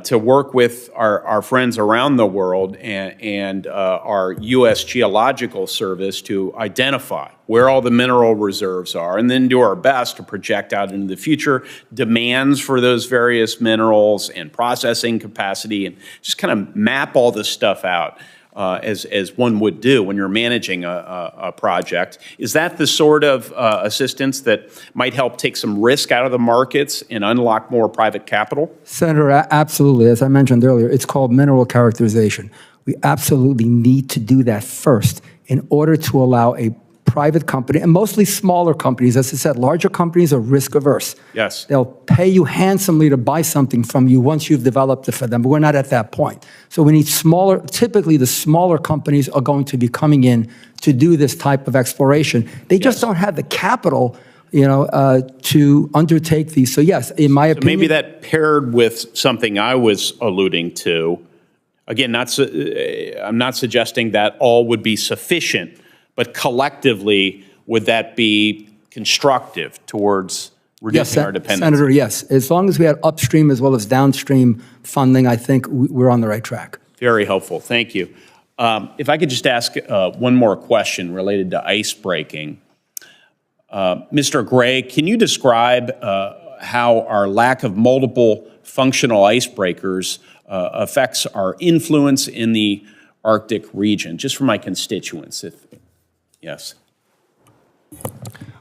to work with our friends around the world and our U.S. Geological Service to identify where all the mineral reserves are, and then do our best to project out into the future demands for those various minerals and processing capacity, and just kind of map all this stuff out. As one would do when you're managing a project. Is that the sort of assistance that might help take some risk out of the markets and unlock more private capital? Senator, absolutely. As I mentioned earlier, it's called mineral characterization. We absolutely need to do that first in order to allow a private company, and mostly smaller companies, as I said, larger companies are risk averse. Yes. They'll pay you handsomely to buy something from you once you've developed it for them, but we're not at that point. So we need smaller, typically the smaller companies are going to be coming in to do this type of exploration. They just don't have the capital, to undertake these. So yes, in my opinion. Maybe that paired with something I was alluding to, again, I'm not suggesting that all would be sufficient, but collectively, would that be constructive towards reducing our dependency? Senator, yes. As long as we had upstream as well as downstream funding, I think we're on the right track. Very helpful. Thank you. If I could just ask one more question related to ice breaking. Mr. Gray, can you describe how our lack of multiple functional icebreakers affects our influence in the Arctic region, just for my constituents? Yes.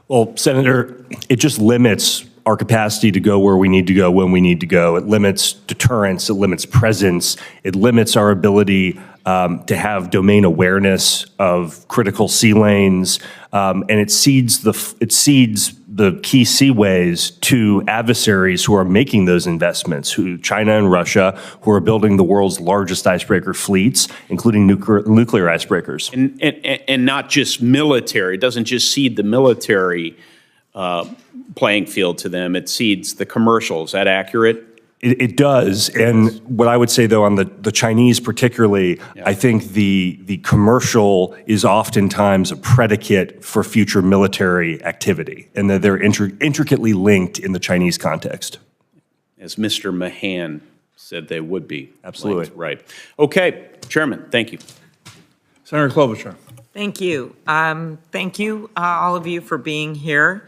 Well, Senator, it just limits our capacity to go where we need to go when we need to go. It limits deterrence, it limits presence, it limits our ability to have domain awareness of critical sea lanes, and it cedes the key seaways to adversaries who are making those investments, China and Russia, who are building the world's largest icebreaker fleets, including nuclear icebreakers. And not just military. It doesn't just cede the military playing field to them. It cedes the commercial. Is that accurate? It does. And what I would say, though, on the Chinese particularly, I think the commercial is oftentimes a predicate for future military activity, and that they're intricately linked in the Chinese context. As Mr. Mahan said they would be. Absolutely. Linked. Right. Okay, Chairman, thank you. Senator Klobuchar. Thank you. Thank you, all of you, for being here.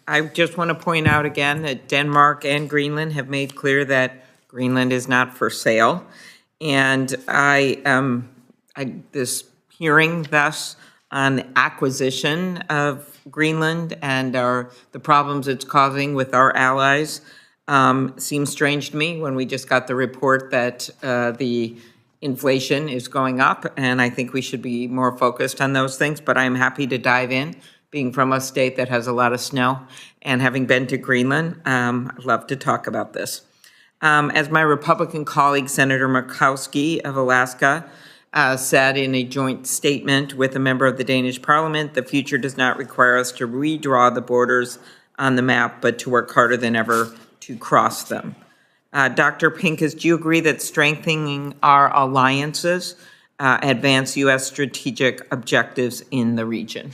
I just want to point out again that Denmark and Greenland have made clear that Greenland is not for sale. And this hearing thus on the acquisition of Greenland and the problems it's causing with our allies seems strange to me when we just got the report that the inflation is going up, and I think we should be more focused on those things, but I'm happy to dive in. Being from a state that has a lot of snow and having been to Greenland, I'd love to talk about this. As my Republican colleague, Senator Murkowski of Alaska, said in a joint statement with a member of the Danish Parliament, the future does not require us to redraw the borders on the map, but to work harder than ever to cross them. Dr. Pincus, do you agree that strengthening our alliances advance U.S. strategic objectives in the region?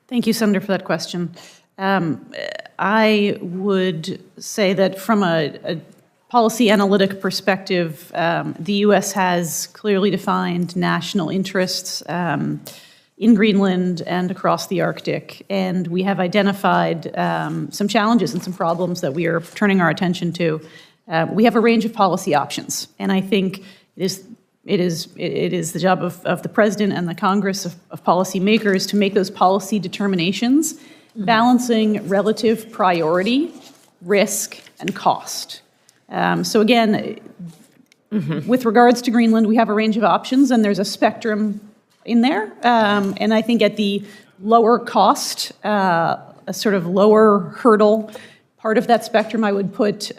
Thank you, Senator, for that question. I would say that from a policy analytic perspective, the U.S. has clearly defined national interests in Greenland and across the Arctic, and we have identified some challenges and some problems that we are turning our attention to. We have a range of policy options, and I think it is the job of the President and the Congress of policymakers to make those policy determinations, balancing relative priority, risk, and cost. So again, with regards to Greenland, we have a range of options, and there's a spectrum in there. And I think at the lower cost, a sort of lower hurdle part of that spectrum, I would put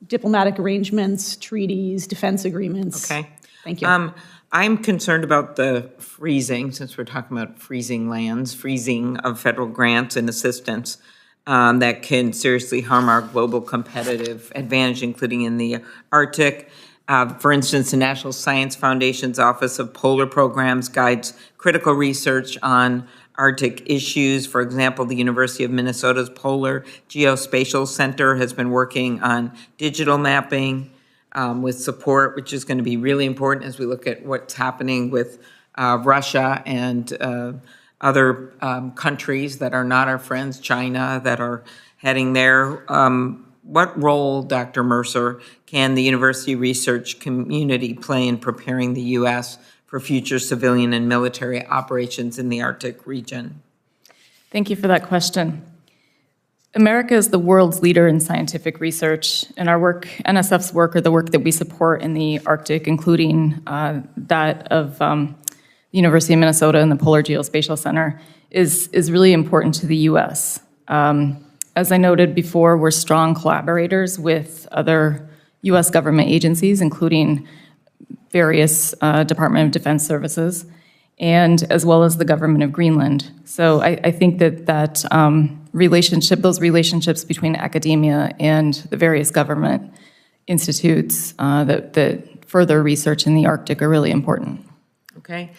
diplomatic arrangements, treaties, defense agreements. Okay. Thank you. I'm concerned about the freezing, since we're talking about freezing lands, freezing of federal grants and assistance that can seriously harm our global competitive advantage, including in the Arctic. For instance, the National Science Foundation's Office of Polar Programs guides critical research on Arctic issues. For example, the University of Minnesota's Polar Geospatial Center has been working on digital mapping with support, which is going to be really important as we look at what's happening with Russia and other countries that are not our friends, China, that are heading there. What role, Dr. Mercer, can the university research community play in preparing the U.S. for future civilian and military operations in the Arctic region? Thank you for that question. America is the world's leader in scientific research, and our work, NSF's work, or the work that we support in the Arctic, including that of the University of Minnesota and the Polar Geospatial Center, is really important to the U.S. As I noted before, we're strong collaborators with other U.S. government agencies, including various Department of Defense services, and as well as the government of Greenland. So I think that those relationships between academia and the various government institutes that further research in the Arctic are really important. Okay.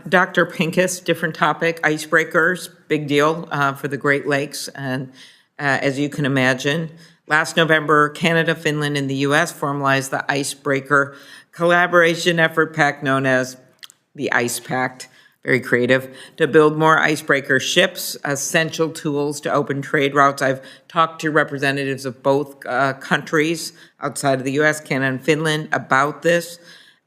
Dr. Pincus, different topic, icebreakers, big deal for the Great Lakes. And as you can imagine, last November, Canada, Finland, and the U.S. formalized the icebreaker collaboration effort pact known as the Ice Pact. very creative, to build more icebreaker ships, essential tools to open trade routes. I've talked to representatives of both countries outside of the U.S., Canada and Finland, about this.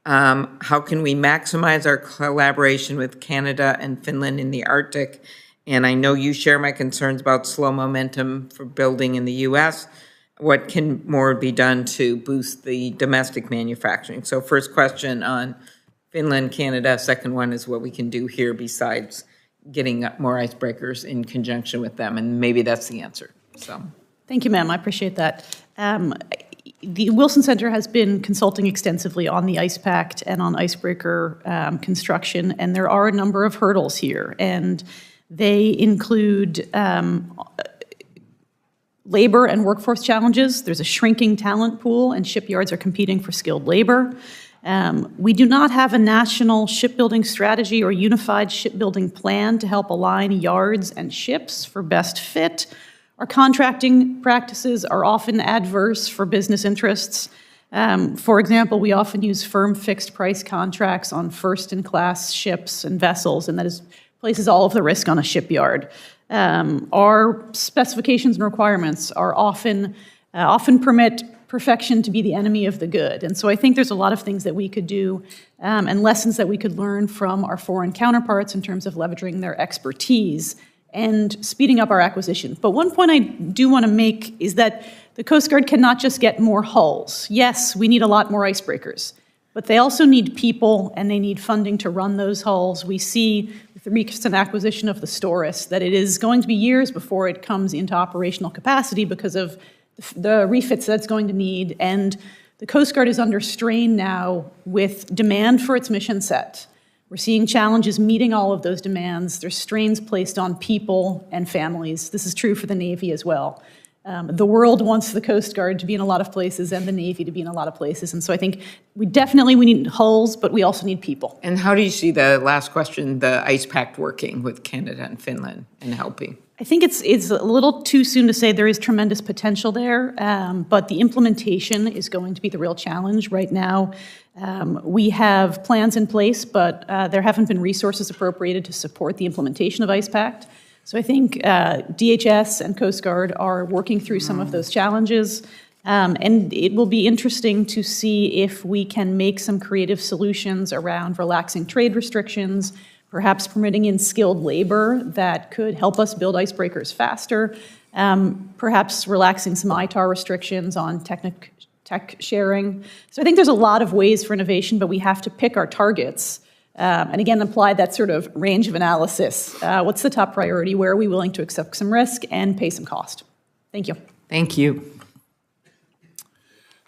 How can we maximize our collaboration with Canada and Finland in the Arctic? And I know you share my concerns about slow momentum for building in the U.S. What can more be done to boost the domestic manufacturing? So first question on Finland, Canada. Second one is what we can do here besides getting more icebreakers in conjunction with them. And maybe that's the answer. So, thank you, ma'am. I appreciate that. The Wilson Center has been consulting extensively on the Ice Pact and on icebreaker construction, and there are a number of hurdles here. And they include labor and workforce challenges. There's a shrinking talent pool, and shipyards are competing for skilled labor. We do not have a national shipbuilding strategy or unified shipbuilding plan to help align yards and ships for best fit. Our contracting practices are often adverse for business interests. For example, we often use firm fixed price contracts on first-in-class ships and vessels, and that places all of the risk on a shipyard. Our specifications and requirements are often permit perfection to be the enemy of the good. And so I think there's a lot of things that we could do and lessons that we could learn from our foreign counterparts in terms of leveraging their expertise and speeding up our acquisition. But one point I do want to make is that the Coast Guard cannot just get more hulls. Yes, we need a lot more icebreakers, but they also need people and they need funding to run those hulls. We see with the recent acquisition of the Storis that it is going to be years before it comes into operational capacity because of the refits that it's going to need. And the Coast Guard is under strain now with demand for its mission set. We're seeing challenges meeting all of those demands. There's strains placed on people and families. This is true for the Navy as well. The world wants the Coast Guard to be in a lot of places and the Navy to be in a lot of places. And so I think we need hulls, but we also need people. And how do you see the last question, the Ice Pact working with Canada and Finland and helping? I think it's a little too soon to say. There is tremendous potential there, but the implementation is going to be the real challenge right now. We have plans in place, but there haven't been resources appropriated to support the implementation of Ice Pact. So I think DHS and Coast Guard are working through some of those challenges, and it will be interesting to see if we can make some creative solutions around relaxing trade restrictions, perhaps permitting in skilled labor that could help us build icebreakers faster, perhaps relaxing some ITAR restrictions on tech sharing. So I think there's a lot of ways for innovation, but we have to pick our targets and again, apply that sort of range of analysis. What's the top priority? Where are we willing to accept some risk and pay some cost? Thank you. Thank you.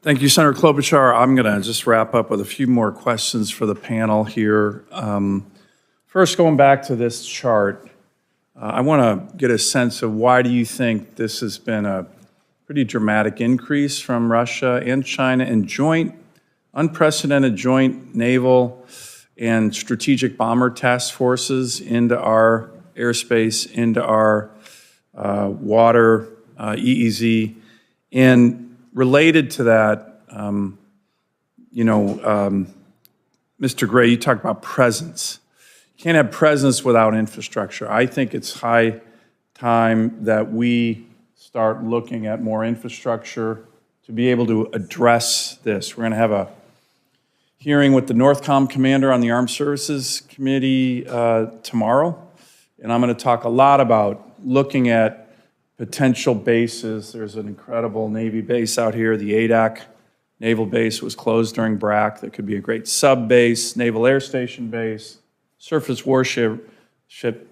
Thank you, Senator Klobuchar. I'm going to just wrap up with a few more questions for the panel here. First, going back to this chart, I want to get a sense of why do you think this has been a pretty dramatic increase from Russia and China in unprecedented joint naval and strategic bomber task forces into our airspace, into our water, EEZ. And related to that, Mr. Gray, you talked about presence. You can't have presence without infrastructure. I think it's high time that we start looking at more infrastructure to be able to address this. We're going to have a hearing with the NORTHCOM commander on the Armed Services Committee tomorrow, and I'm going to talk a lot about looking at potential bases. There's an incredible Navy base out here. The ADAC Naval Base was closed during BRAC. That could be a great sub base, Naval Air Station base, surface warship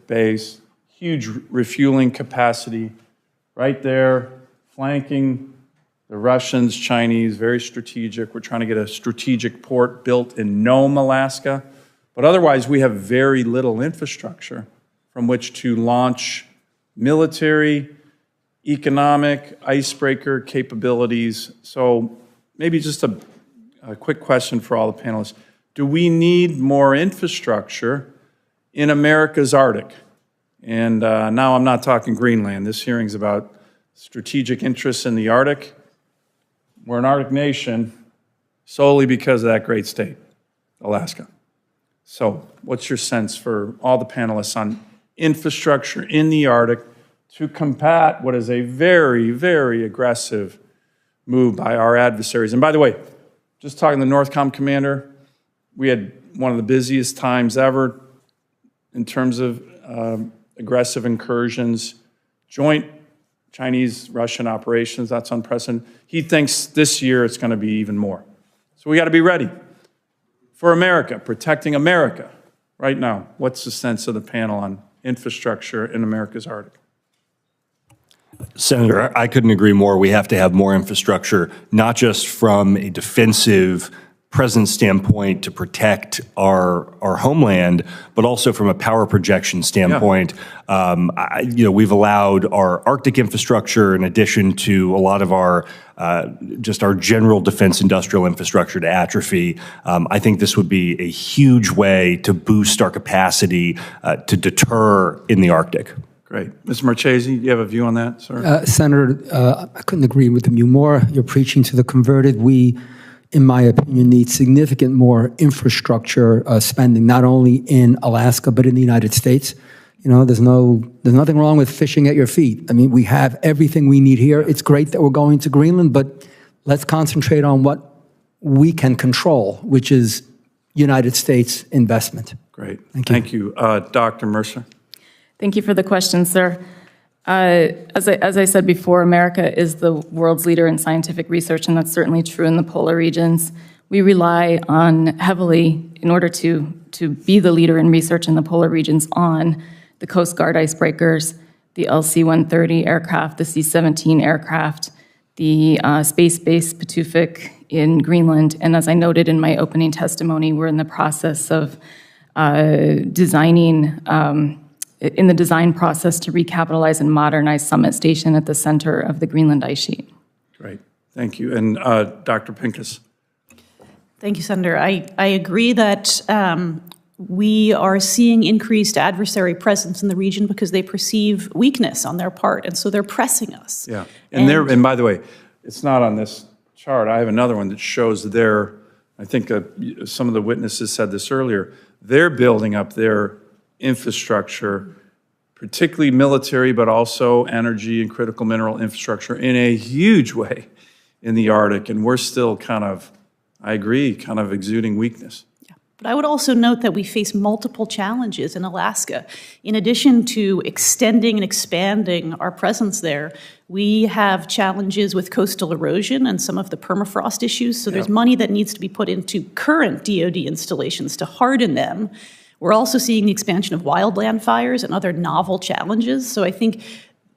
base, huge refueling capacity right there, flanking the Russians, Chinese, very strategic. We're trying to get a strategic port built in Nome, Alaska. But otherwise, we have very little infrastructure from which to launch military, economic, icebreaker capabilities. So maybe just a quick question for all the panelists. Do we need more infrastructure in America's Arctic? And now I'm not talking Greenland. This hearing's about strategic interests in the Arctic. We're an Arctic nation solely because of that great state, Alaska. So what's your sense for all the panelists on infrastructure in the Arctic to combat what is a very, very aggressive move by our adversaries? And by the way, just talking to the NORTHCOM commander, we had one of the busiest times ever in terms of aggressive incursions, joint Chinese-Russian operations. That's unprecedented. He thinks this year it's going to be even more. So we got to be ready for America, protecting America. Right now, what's the sense of the panel on infrastructure in America's Arctic? Senator, I couldn't agree more. We have to have more infrastructure, not just from a defensive presence standpoint to protect our homeland, but also from a power projection standpoint. Yeah. We've allowed our Arctic infrastructure, in addition to a lot of our just our general defense industrial infrastructure, to atrophy. I think this would be a huge way to boost our capacity to deter in the Arctic. Great. Mr. Marchese, do you have a view on that, sir? Senator, I couldn't agree with you more. You're preaching to the converted. We, in my opinion, need significant more infrastructure spending, not only in Alaska, but in the United States. There's nothing wrong with fishing at your feet. I mean, we have everything we need here. It's great that we're going to Greenland, but let's concentrate on what we can control, which is United States investment. Great. Thank you. Dr. Mercer. Thank you for the question, sir. As I said before, America is the world's leader in scientific research, and that's certainly true in the polar regions. We rely on heavily, in order to be the leader in research in the polar regions, on the Coast Guard icebreakers, the LC-130 aircraft, the C-17 aircraft, the space-based Patufic in Greenland, and as I noted in my opening testimony, we're in the process of in the design process to recapitalize and modernize Summit Station at the center of the Greenland ice sheet. Great, thank you. And Dr. Pincus. Thank you, Senator. I agree that we are seeing increased adversary presence in the region because they perceive weakness on their part, and so they're pressing us. Yeah, and by the way, it's not on this chart. I have another one that shows I think some of the witnesses said this earlier, they're building up their infrastructure, particularly military, but also energy and critical mineral infrastructure in a huge way in the Arctic. And we're still I agree, exuding weakness. Yeah. But I would also note that we face multiple challenges in Alaska. In addition to extending and expanding our presence there, we have challenges with coastal erosion and some of the permafrost issues. So there's money that needs to be put into current DoD installations to harden them. We're also seeing the expansion of wildland fires and other novel challenges. So I think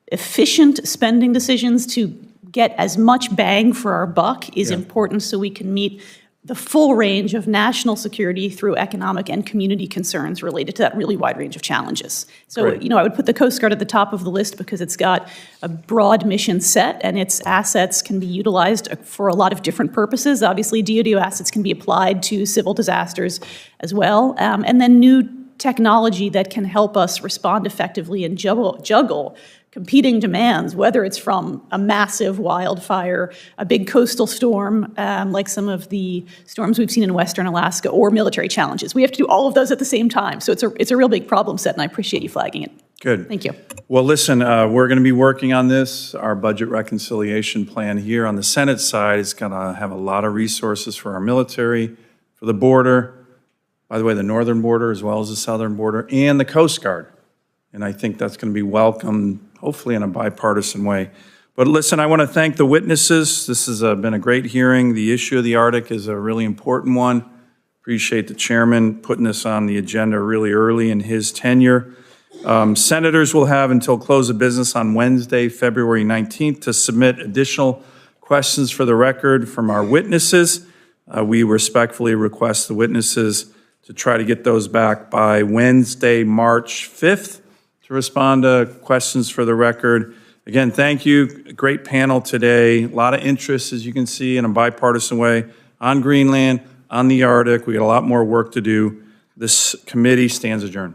efficient spending decisions to get as much bang for our buck is important so we can meet the full range of national security through economic and community concerns related to that really wide range of challenges. So, I would put the Coast Guard at the top of the list because it's got a broad mission set and its assets can be utilized for a lot of different purposes. Obviously, DoD assets can be applied to civil disasters as well. And then new technology that can help us respond effectively and juggle competing demands, whether it's from a massive wildfire, a big coastal storm, like some of the storms we've seen in Western Alaska, or military challenges. We have to do all of those at the same time. So it's a real big problem set, and I appreciate you flagging it. Good. Thank you. Well, listen, we're going to be working on this. Our budget reconciliation plan here on the Senate side is going to have a lot of resources for our military, for the border, by the way, the northern border as well as the southern border, and the Coast Guard. And I think that's going to be welcomed, hopefully in a bipartisan way. But listen, I want to thank the witnesses. This has been a great hearing. The issue of the Arctic is a really important one. Appreciate the chairman putting this on the agenda really early in his tenure. Senators will have until close of business on Wednesday, February 19th, to submit additional questions for the record from our witnesses. We respectfully request the witnesses to try to get those back by Wednesday, March 5th. To respond to questions for the record. Again, thank you. A great panel today. A lot of interest, as you can see, in a bipartisan way on Greenland, on the Arctic. We got a lot more work to do. This committee stands adjourned.